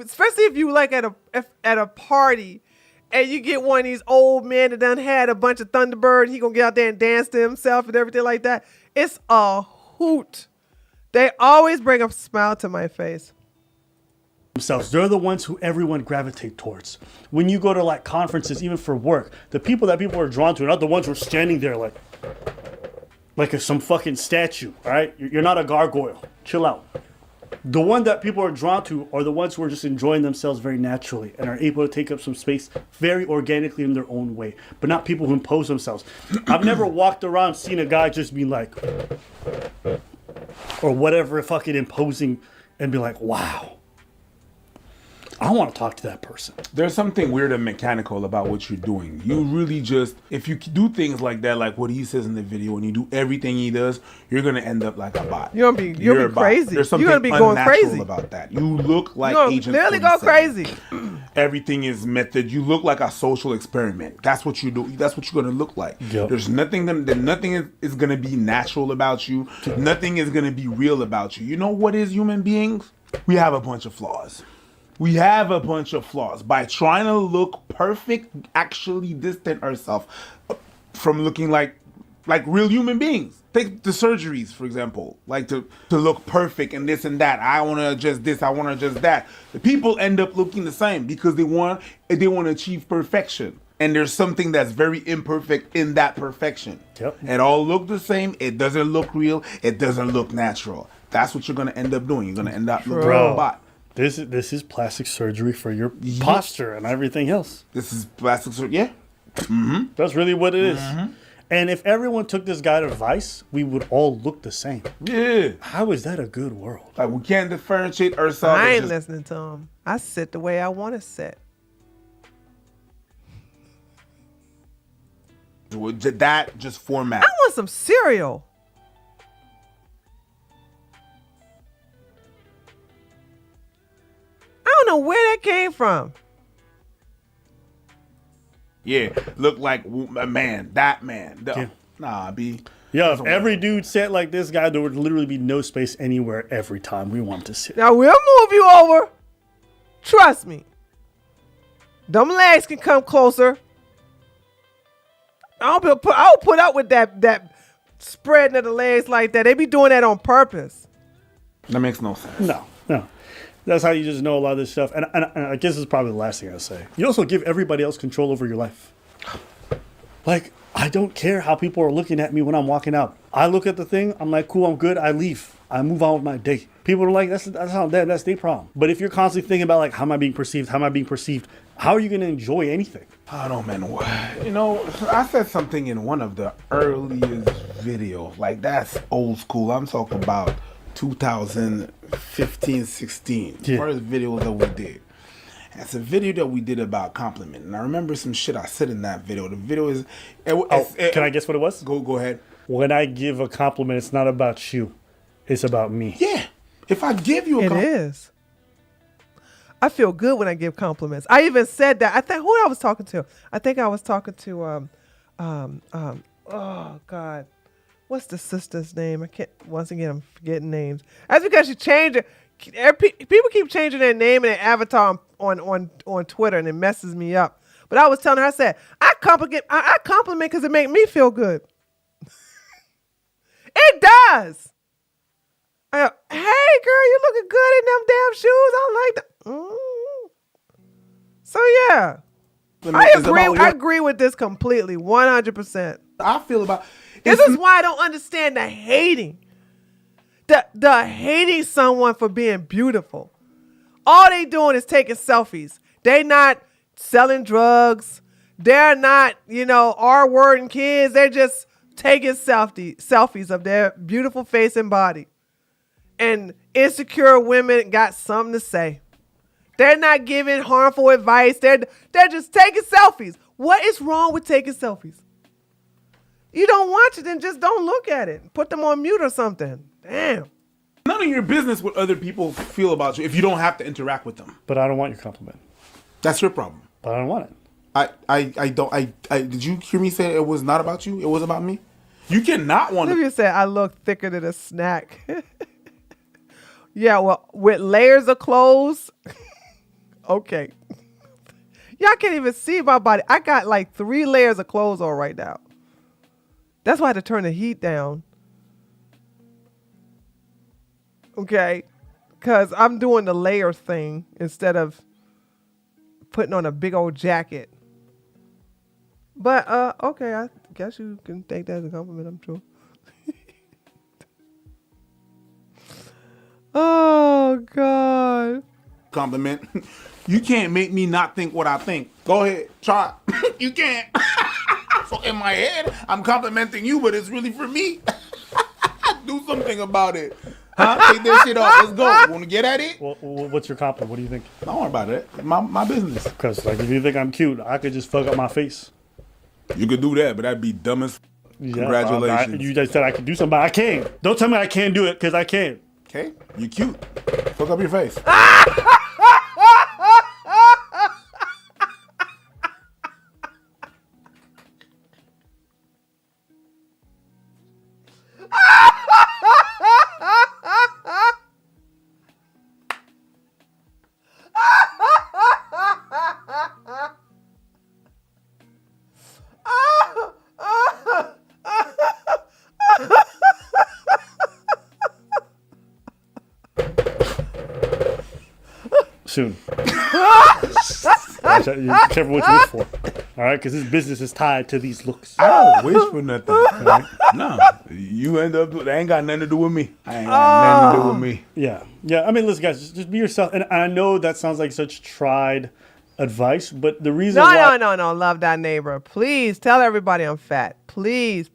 Speaker 3: especially if you like at a party and you get one of these old men that done had a bunch of Thunderbird, he gonna get out there and dance to himself and everything like that. It's a hoot. They always bring a smile to my face.
Speaker 12: Themselves. They're the ones who everyone gravitate towards. When you go to like conferences, even for work, the people that people are drawn to are not the ones who are standing there like some fucking statue. All right, you're not a gargoyle. Chill out. The one that people are drawn to are the ones who are just enjoying themselves very naturally and are able to take up some space very organically in their own way, but not people who impose themselves. I've never walked around seen a guy just be like, or whatever, fucking imposing and be like, wow. I I want to talk to that person.
Speaker 11: There's something weird and mechanical about what you're doing. You really just, if you do things like that, like what he says in the video, and you do everything he does, you're gonna end up like a bot.
Speaker 3: You're gonna be crazy.
Speaker 11: There's something
Speaker 3: you're gonna be going crazy
Speaker 11: about that. You look like Agent
Speaker 3: literally
Speaker 11: 47.
Speaker 3: go crazy.
Speaker 11: Everything is method. You look like a social experiment. That's what you do. That's what you're gonna look like.
Speaker 12: Yep.
Speaker 11: There's nothing is gonna be natural about you. Nothing is gonna be real about you. You know what is human beings? We have a bunch of flaws. We have a bunch of flaws. By trying to look perfect, actually distance ourselves from looking like real human beings. Take the surgeries, for example, like to look perfect and this and that. I want to adjust this, I want to adjust that. The people end up looking the same because they want to achieve perfection. And there's something that's very imperfect in that perfection.
Speaker 12: Yep.
Speaker 11: It all look the same. It doesn't look real. It doesn't look natural. That's what you're going to end up doing. You're going to end up looking like a bot.
Speaker 12: This is plastic surgery for your posture and everything else.
Speaker 11: This is plastic surgery, yeah. Mm-hmm.
Speaker 12: That's really what it is. Mm-hmm. And if everyone took this guy's advice, we would all look the same.
Speaker 11: Yeah.
Speaker 12: How is that a good world?
Speaker 11: Like, we can't differentiate ourselves.
Speaker 3: I ain't listening to him. I sit the way I want to sit.
Speaker 11: That just format.
Speaker 3: I want some cereal. I don't know where that came from.
Speaker 11: Yeah, look like a man, that man. Nah, B.
Speaker 12: Yeah, if every dude sat like this guy, there would literally be no space anywhere every time we want to sit.
Speaker 3: Now we'll move you over. Trust me. Them legs can come closer. I'll put up with that spreading of the legs like that. They be doing that on purpose.
Speaker 11: That makes no sense.
Speaker 12: No. That's how you just know a lot of this stuff. And I guess this is probably the last thing I'll say. You also give everybody else control over your life. Like, I don't care how people are looking at me when I'm walking out. I look at the thing, I'm like, cool, I'm good, I leave. I move on with my day. People are like, that's their problem. But if you're constantly thinking about, like, how am I being perceived? How are you going to enjoy anything?
Speaker 11: I don't know, man. You know, I said something in one of the earliest videos. Like, that's old school. I'm talking about 2015, 16.
Speaker 12: Yeah.
Speaker 11: First video that we did. It's a video that we did about compliment. And I remember some shit I said in that video. The video is...
Speaker 12: Can I guess what it was?
Speaker 11: Go ahead.
Speaker 12: When I give a compliment, it's not about you. It's about me.
Speaker 11: Yeah. If I give you a compliment...
Speaker 3: It is. I feel good when I give compliments. I even said that. I think who I was talking to. I think I was talking to oh God, what's the sister's name? I can't. Once again, I'm forgetting names. That's because she changed it. People keep changing their name and their avatar on Twitter, and it messes me up. But I was telling her, I said, I compliment because it makes me feel good. It does. I go, hey girl, you looking good in them damn shoes. I like that. So yeah, I agree with this completely, 100%.
Speaker 11: I feel about
Speaker 3: this is why I don't understand the hating, the hating someone for being beautiful. All they doing is taking selfies. They not selling drugs. They're not, R-wording kids. They're just taking selfies of their beautiful face and body. And insecure women got something to say. They're not giving harmful advice. They're just taking selfies. What is wrong with taking selfies? You don't want it, then just don't look at it. Put them on mute or something. Damn.
Speaker 11: None of your business what other people feel about you if you don't have to interact with them.
Speaker 12: But I don't want your compliment.
Speaker 11: That's your problem.
Speaker 12: But I don't want it.
Speaker 11: I did you hear me say it was not about you? It was about me? You cannot want to.
Speaker 3: You said I look thicker than a snack. Yeah, well, with layers of clothes. Okay. Y'all can't even see my body. I got like 3 layers of clothes on right now. That's why I had to turn the heat down. Okay. Because I'm doing the layer thing instead of putting on a big old jacket. But, okay, I guess you can take that as a compliment, I'm sure. Oh, God.
Speaker 11: Compliment. You can't make me not think what I think. Go ahead. Try. You can't. So in my head, I'm complimenting you, but it's really for me. Do something about it. Huh? Take that shit off. Let's go. Want to get at it?
Speaker 12: Well, what's your compliment? What do you think?
Speaker 11: Don't worry about it. My business.
Speaker 12: Because like, if you think I'm cute, I could just fuck up my face.
Speaker 11: You could do that, but that'd be dumb as. Yeah, congratulations.
Speaker 12: You just said I could do something, but I can't. Don't tell me I can't do it, because I can't.
Speaker 11: Okay, you cute. Fuck up your face.
Speaker 12: Soon. Be careful what you wish for. All right, because this business is tied to these looks.
Speaker 11: I don't wish for nothing. Right? No, you end up. That ain't got nothing to do with me. I ain't got nothing to do with me.
Speaker 12: Yeah. I mean, listen, guys, just be yourself. And I know that sounds like such tried advice, but the reason
Speaker 3: No. Love thy neighbor. Please tell everybody I'm fat. Please.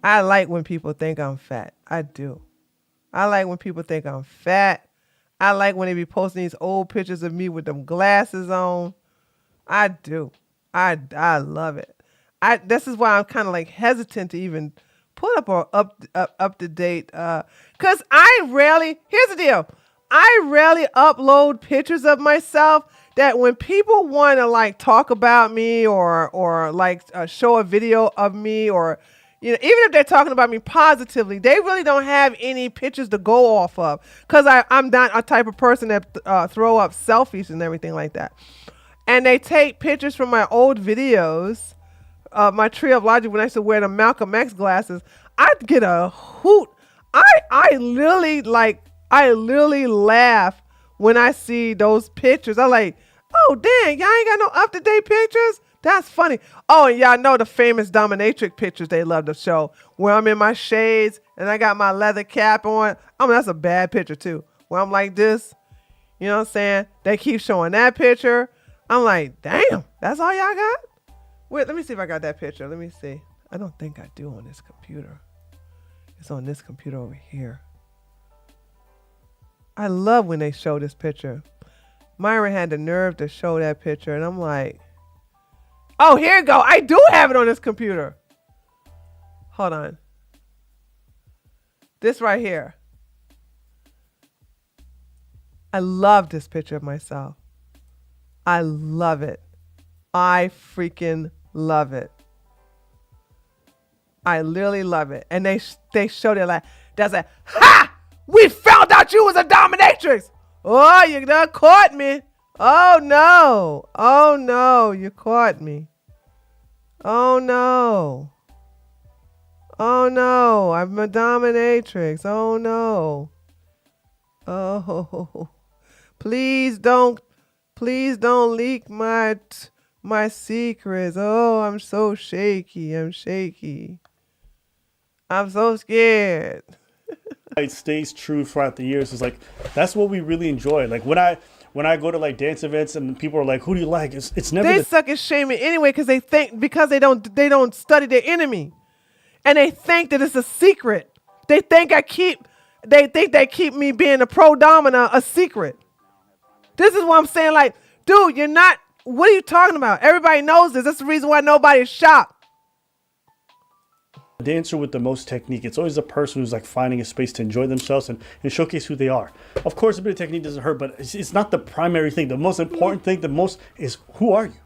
Speaker 3: I like when people think I'm fat. I do. I like when people think I'm fat. I like when they be posting these old pictures of me with them glasses on. I do. I love it. This is why I'm kind of like hesitant to even put up or up to date. Cause here's the deal. I rarely upload pictures of myself that when people want to like talk about me or like show a video of me or even if they're talking about me positively, they really don't have any pictures to go off of because I'm not a type of person that throw up selfies and everything like that. And they take pictures from my old videos, my Tree of Logic when I used to wear the Malcolm X glasses. I'd get a hoot. I literally laugh when I see those pictures. I'm like, oh dang, y'all ain't got no up-to-date pictures? That's funny. Oh, and y'all know the famous dominatrix pictures they love to show where I'm in my shades and I got my leather cap on. I mean, that's a bad picture too. Where I'm like this. You know what I'm saying? They keep showing that picture. I'm like, damn, that's all y'all got? Wait, let me see if I got that picture. Let me see. I don't think I do on this computer. It's on this computer over here. I love when they show this picture. Myron had the nerve to show that picture and I'm like, oh, here you go. I do have it on this computer. Hold on. This right here. I love this picture of myself. I love it. I freaking love it. I literally love it. And they showed it like, that's like, ha! We found out you was a dominatrix. Oh, you done caught me. Oh no, you caught me. Oh no, I'm a dominatrix. Oh no. Oh, please don't leak my secrets. Oh, I'm so shaky. I'm so scared.
Speaker 12: It stays true throughout the years. It's like, that's what we really enjoy. Like when I go to like dance events and people are like, who do you like? It's never
Speaker 3: they suck at shaming anyway because they think because they don't study their enemy, and they think that it's a secret. They think they keep me being a pro domina a secret. This is what I'm saying. Like, dude, you're not. What are you talking about? Everybody knows this. That's the reason why nobody's shocked.
Speaker 12: The dancer with the most technique, it's always the person who's like finding a space to enjoy themselves and showcase who they are. Of course, a bit of technique doesn't hurt, but it's not the primary thing. The most important thing, is who are you,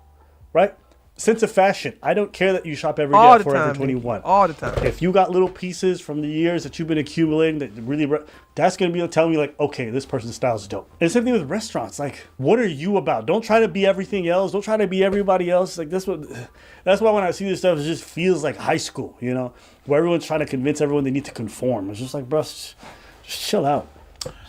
Speaker 12: right? Sense of fashion. I don't care that you shop every day at Forever 21.
Speaker 3: All the time.
Speaker 12: If you got little pieces from the years that you've been accumulating that really, that's going to be telling me like, okay, this person's style is dope. And same thing with restaurants. Like, what are you about? Don't try to be everything else. Don't try to be everybody else. Like that's why when I see this stuff, it just feels like high school, where everyone's trying to convince everyone they need to conform. It's just like, bro, just chill out.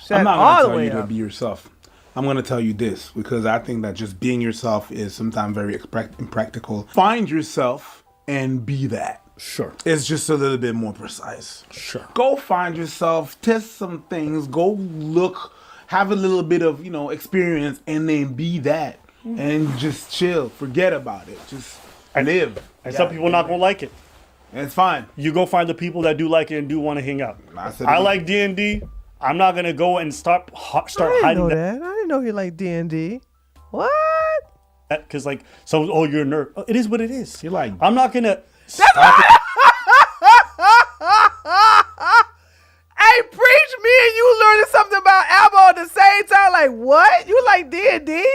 Speaker 11: I'm not going to tell you to be yourself. I'm going to tell you this because I think that just being yourself is sometimes very impractical. Find yourself and be that.
Speaker 12: Sure.
Speaker 11: It's just a little bit more precise.
Speaker 12: Sure.
Speaker 11: Go find yourself, test some things, go look, have a little bit of, experience and then be that and just chill. Forget about it. Just live.
Speaker 12: And some people not going to like it.
Speaker 11: It's fine.
Speaker 12: You go find the people that do like it and do want to hang out. I like D&D. I'm not gonna go and start
Speaker 3: I
Speaker 12: hiding
Speaker 3: didn't know that. I didn't know he liked D&D. What?
Speaker 12: Because like, so you're a nerd. Oh, it is what it is.
Speaker 11: You like?
Speaker 12: I'm not gonna stop it.
Speaker 3: Hey, preach! Me and you learning something about Albo at the same time. Like what? You like D&D?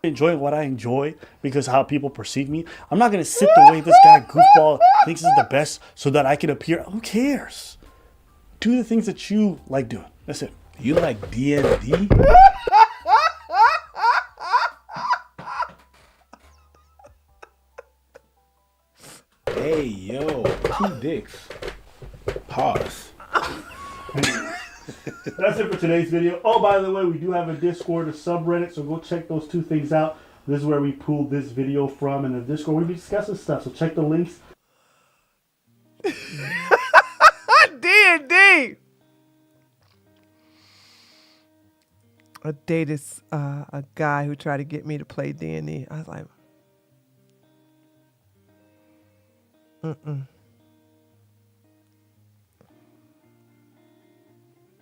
Speaker 12: Enjoy what I enjoy because how people perceive me. I'm not gonna sit the way this guy goofball thinks is the best so that I can appear. Who cares? Do the things that you like doing. That's it.
Speaker 11: You like D&D? Hey, yo, 2 dicks. Pause.
Speaker 12: That's it for today's video. Oh, by the way, we do have a Discord, a subreddit, so go check those 2 things out. This is where we pulled this video from in the Discord. We'll be discussing stuff, so check the links.
Speaker 3: D&D. I dated a guy who tried to get me to play D&D. I was like,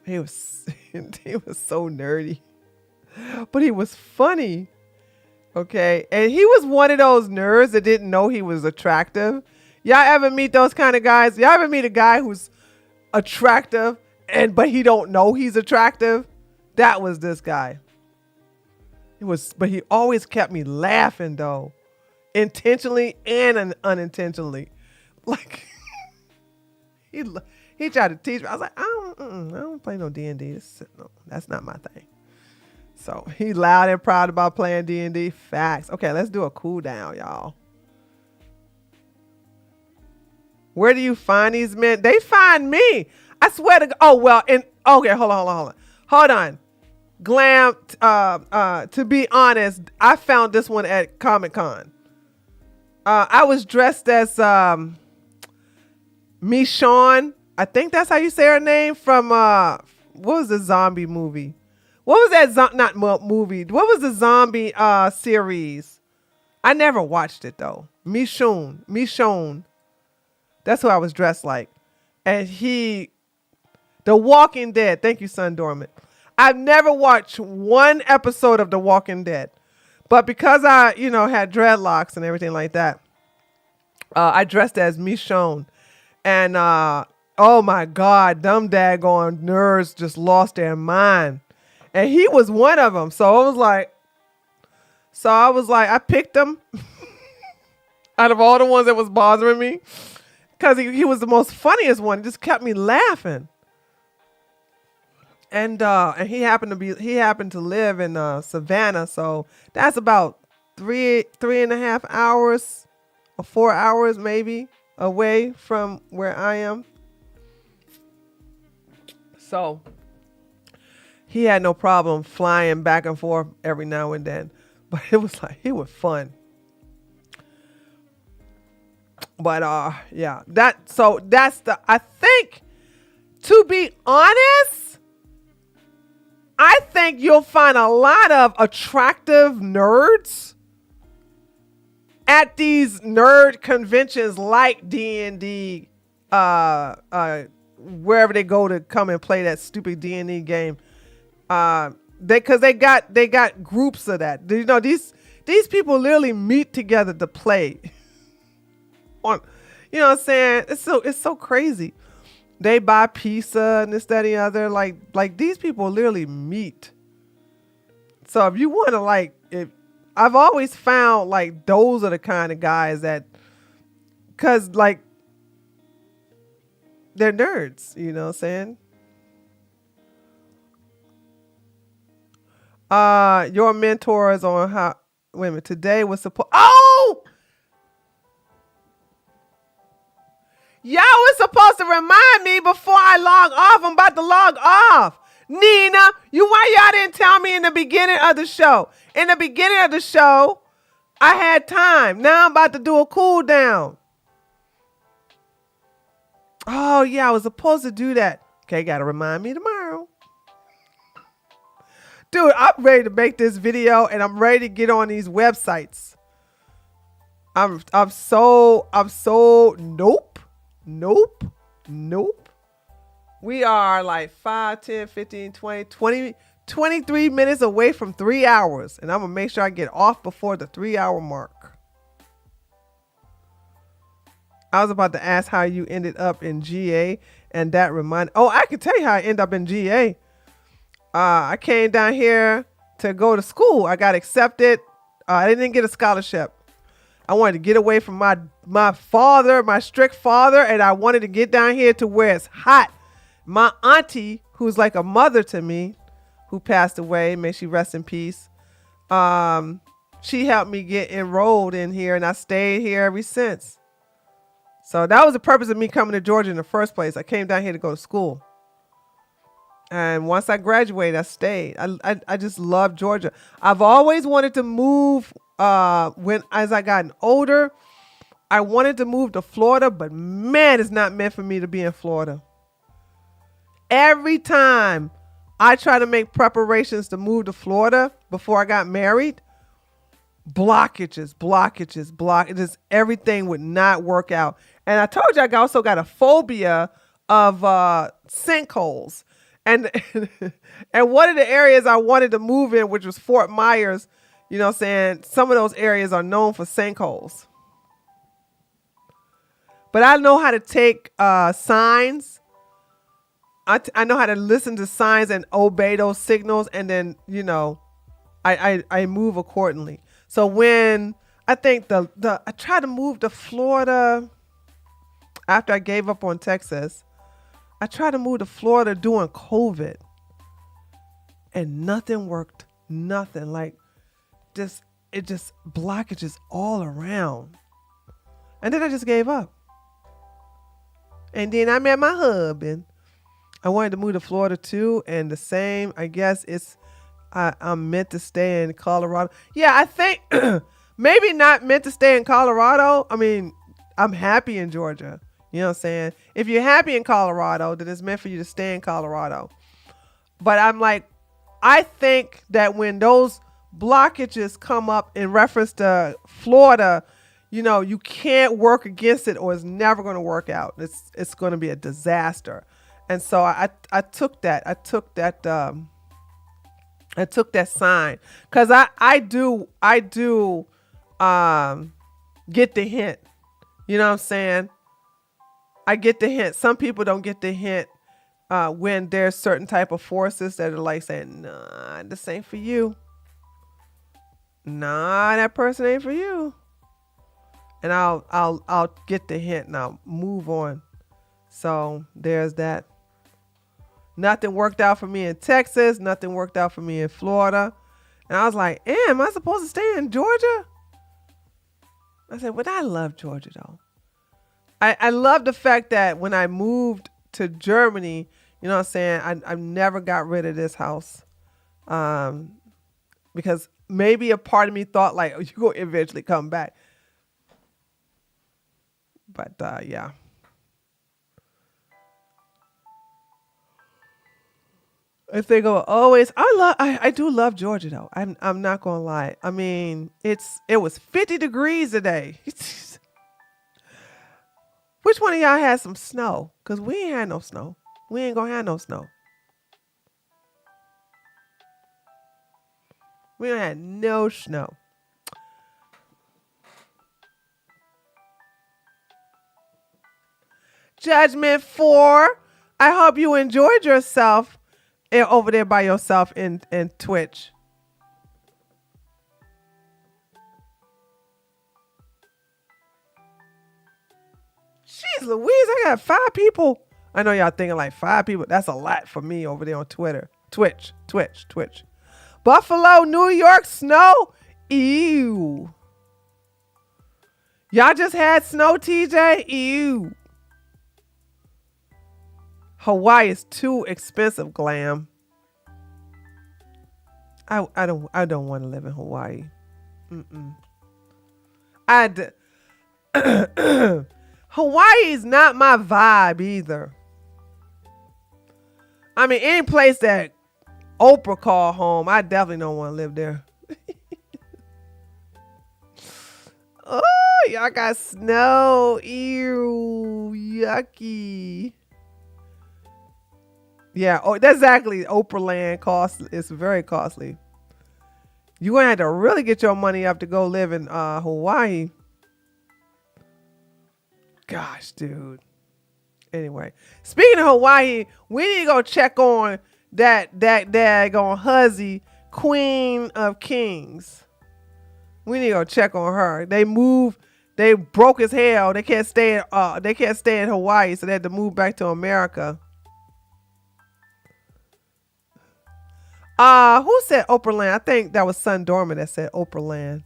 Speaker 3: He was so nerdy, but he was funny. Okay, and he was one of those nerds that didn't know he was attractive. Y'all ever meet those kind of guys? Y'all ever meet a guy who's attractive but he don't know he's attractive? That was this guy. But he always kept me laughing though, intentionally and unintentionally. Like he tried to teach me. I was like, I don't play no D&D. No, that's not my thing. So he loud and proud about playing D&D. Facts. Okay, let's do a cool down, y'all. Where do you find these men? They find me. I swear to God. Oh, well, okay, hold on. Glam, to be honest, I found this one at Comic-Con. I was dressed as Michonne. I think that's how you say her name from what was the zombie movie? What was that not movie? What was the zombie series? I never watched it though. Michonne. That's who I was dressed like. And The Walking Dead. Thank you, Sun Dormant. I've never watched one episode of The Walking Dead. But because I, had dreadlocks and everything like that, I dressed as Michonne. And oh my God, them daggone nerds just lost their mind. And he was one of them. So I was like, I picked him out of all the ones that was bothering me. Because he was the most funniest one. It just kept me laughing. And he happened to live in Savannah. So that's about 3.5 hours or 4 hours maybe away from where I am. So he had no problem flying back and forth every now and then, but it was fun. But yeah, I think, to be honest, I think you'll find a lot of attractive nerds at these nerd conventions like D&D, wherever they go to come and play that stupid D&D game. Because they got groups of that. These people literally meet together to play. You know what I'm saying? It's so crazy. They buy pizza and this, that, and the other. Like these people literally meet. So if you want to I've always found those are the kind of guys that, cause they're nerds. You know what I'm saying? Your mentors on how. Wait a minute. Today was supposed. Oh. Y'all was supposed to remind me before I log off. I'm about to log off. Nina, why y'all didn't tell me in the beginning of the show? In the beginning of the show, I had time. Now I'm about to do a cool down. Oh, yeah, I was supposed to do that. Okay, got to remind me tomorrow. Dude, I'm ready to make this video and I'm ready to get on these websites. I'm so nope. We are like 5, 10, 15, 20, 23 minutes away from 3 hours. And I'm going to make sure I get off before the 3-hour mark. I was about to ask how you ended up in GA. And that reminded, I can tell you how I ended up in GA. I came down here to go to school. I got accepted. I didn't get a scholarship. I wanted to get away from my father, my strict father, and I wanted to get down here to where it's hot. My auntie, who's like a mother to me, who passed away, may she rest in peace. She helped me get enrolled in here, and I stayed here ever since. So that was the purpose of me coming to Georgia in the first place. I came down here to go to school. And once I graduated, I stayed. I just love Georgia. I've always wanted to move as I gotten older. I wanted to move to Florida, but man, it's not meant for me to be in Florida. Every time I try to make preparations to move to Florida before I got married, blockages. Everything would not work out. And I told you I also got a phobia of sinkholes. And one of the areas I wanted to move in, which was Fort Myers, you know what I'm saying? Some of those areas are known for sinkholes. But I know how to take signs. I know how to listen to signs and obey those signals. And then, I move accordingly. So when I think I tried to move to Florida after I gave up on Texas, I tried to move to Florida during COVID and nothing worked. Nothing. Like it just blockages all around. And then I just gave up. And then I met my husband. I wanted to move to Florida too. And the same, I guess I'm meant to stay in Colorado. Yeah, I think maybe not meant to stay in Colorado. I mean, I'm happy in Georgia. You know what I'm saying? If you're happy in Colorado, then it's meant for you to stay in Colorado. But I'm like, I think that when those blockages come up in reference to Florida, you can't work against it or it's never going to work out. It's going to be a disaster. And so I took that sign because I do get the hint. You know what I'm saying? I get the hint. Some people don't get the hint when there's certain type of forces that are like saying, nah, this ain't for you. Nah, that person ain't for you. And I'll get the hint and I'll move on. So there's that. Nothing worked out for me in Texas. Nothing worked out for me in Florida. And I was like, am I supposed to stay in Georgia? I said, but I love Georgia though. I love the fact that when I moved to Germany, you know what I'm saying? I never got rid of this house. Because maybe a part of me thought like, you're going to eventually come back. But yeah. If they go always, I do love Georgia though. I'm not going to lie. I mean, it was 50 degrees today. Which one of y'all had some snow? Because we ain't had no snow. We ain't going to have no snow. We ain't had no snow. Judgment 4. I hope you enjoyed yourself over there by yourself in Twitch. Jeez Louise, I got 5 people. I know y'all thinking like 5 people. That's a lot for me over there on Twitter. Twitch. Buffalo, New York, snow. Ew. Y'all just had snow, TJ? Ew. Hawaii is too expensive, Glam. I don't want to live in Hawaii. Hawaii is not my vibe either. I mean, any place that Oprah call home. I definitely don't want to live there. Oh, y'all got snow. Ew, yucky. Yeah, oh, that's exactly Oprah land cost. It's very costly. You're gonna have to really get your money up to go live in Hawaii. Gosh, dude. Anyway, speaking of Hawaii, we need to go check on that daggone Huzzy, Queen of Kings. We need to go check on her. They broke as hell. They can't stay in Hawaii, so they had to move back to America. Who said Oprah land? I think that was Sun Dorman that said Oprah land.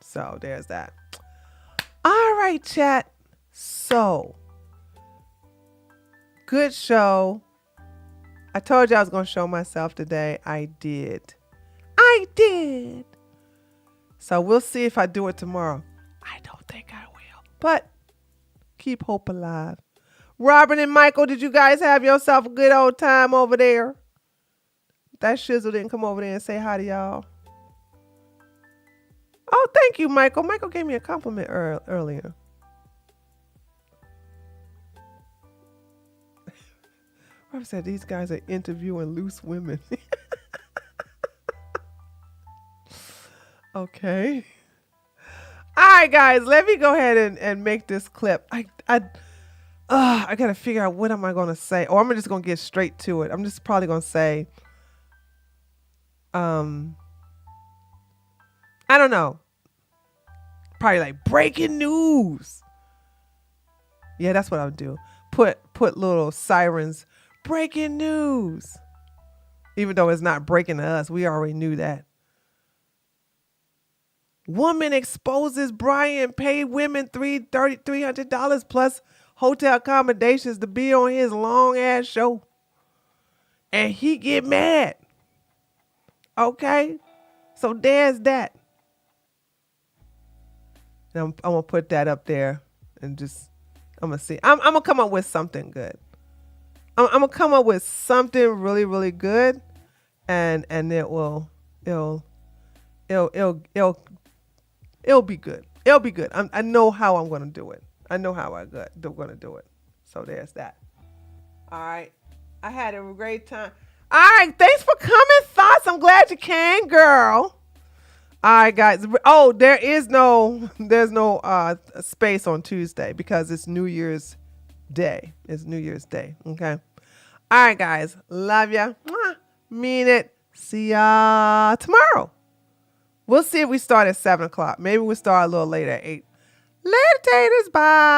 Speaker 3: So there's that. All right, chat. So, good show. I told you I was going to show myself today. I did. So we'll see if I do it tomorrow. I don't think I will, but keep hope alive. Robin and Michael, did you guys have yourself a good old time over there? That shizzle didn't come over there and say hi to y'all. Oh, thank you, Michael. Michael gave me a compliment earlier. Robin said these guys are interviewing loose women. Okay. All right, guys, let me go ahead and make this clip. I gotta figure out what am I gonna say, or I'm just gonna get straight to it. I'm just probably gonna say, I don't know. Probably like breaking news. Yeah, that's what I'll do. Put little sirens, breaking news. Even though it's not breaking to us, we already knew that. Woman exposes Brian paid women $300 plus hotel accommodations to be on his long ass show. And he get mad. Okay? So there's that. And I'm going to put that up there and just, I'm going to see. I'm going to come up with something good. I'm going to come up with something really, really good. And it'll be good. It'll be good. I know how I'm going to do it. I know how I'm going to do it. So there's that. All right. I had a great time. All right. Thanks for coming, Thoughts. I'm glad you came, girl. All right, guys. Oh, there's no space on Tuesday because it's New Year's Day. It's New Year's Day. Okay. All right, guys. Love ya. Mean it. See ya tomorrow. We'll see if we start at 7 o'clock. Maybe we'll start a little later at 8. Later, taters. Bye.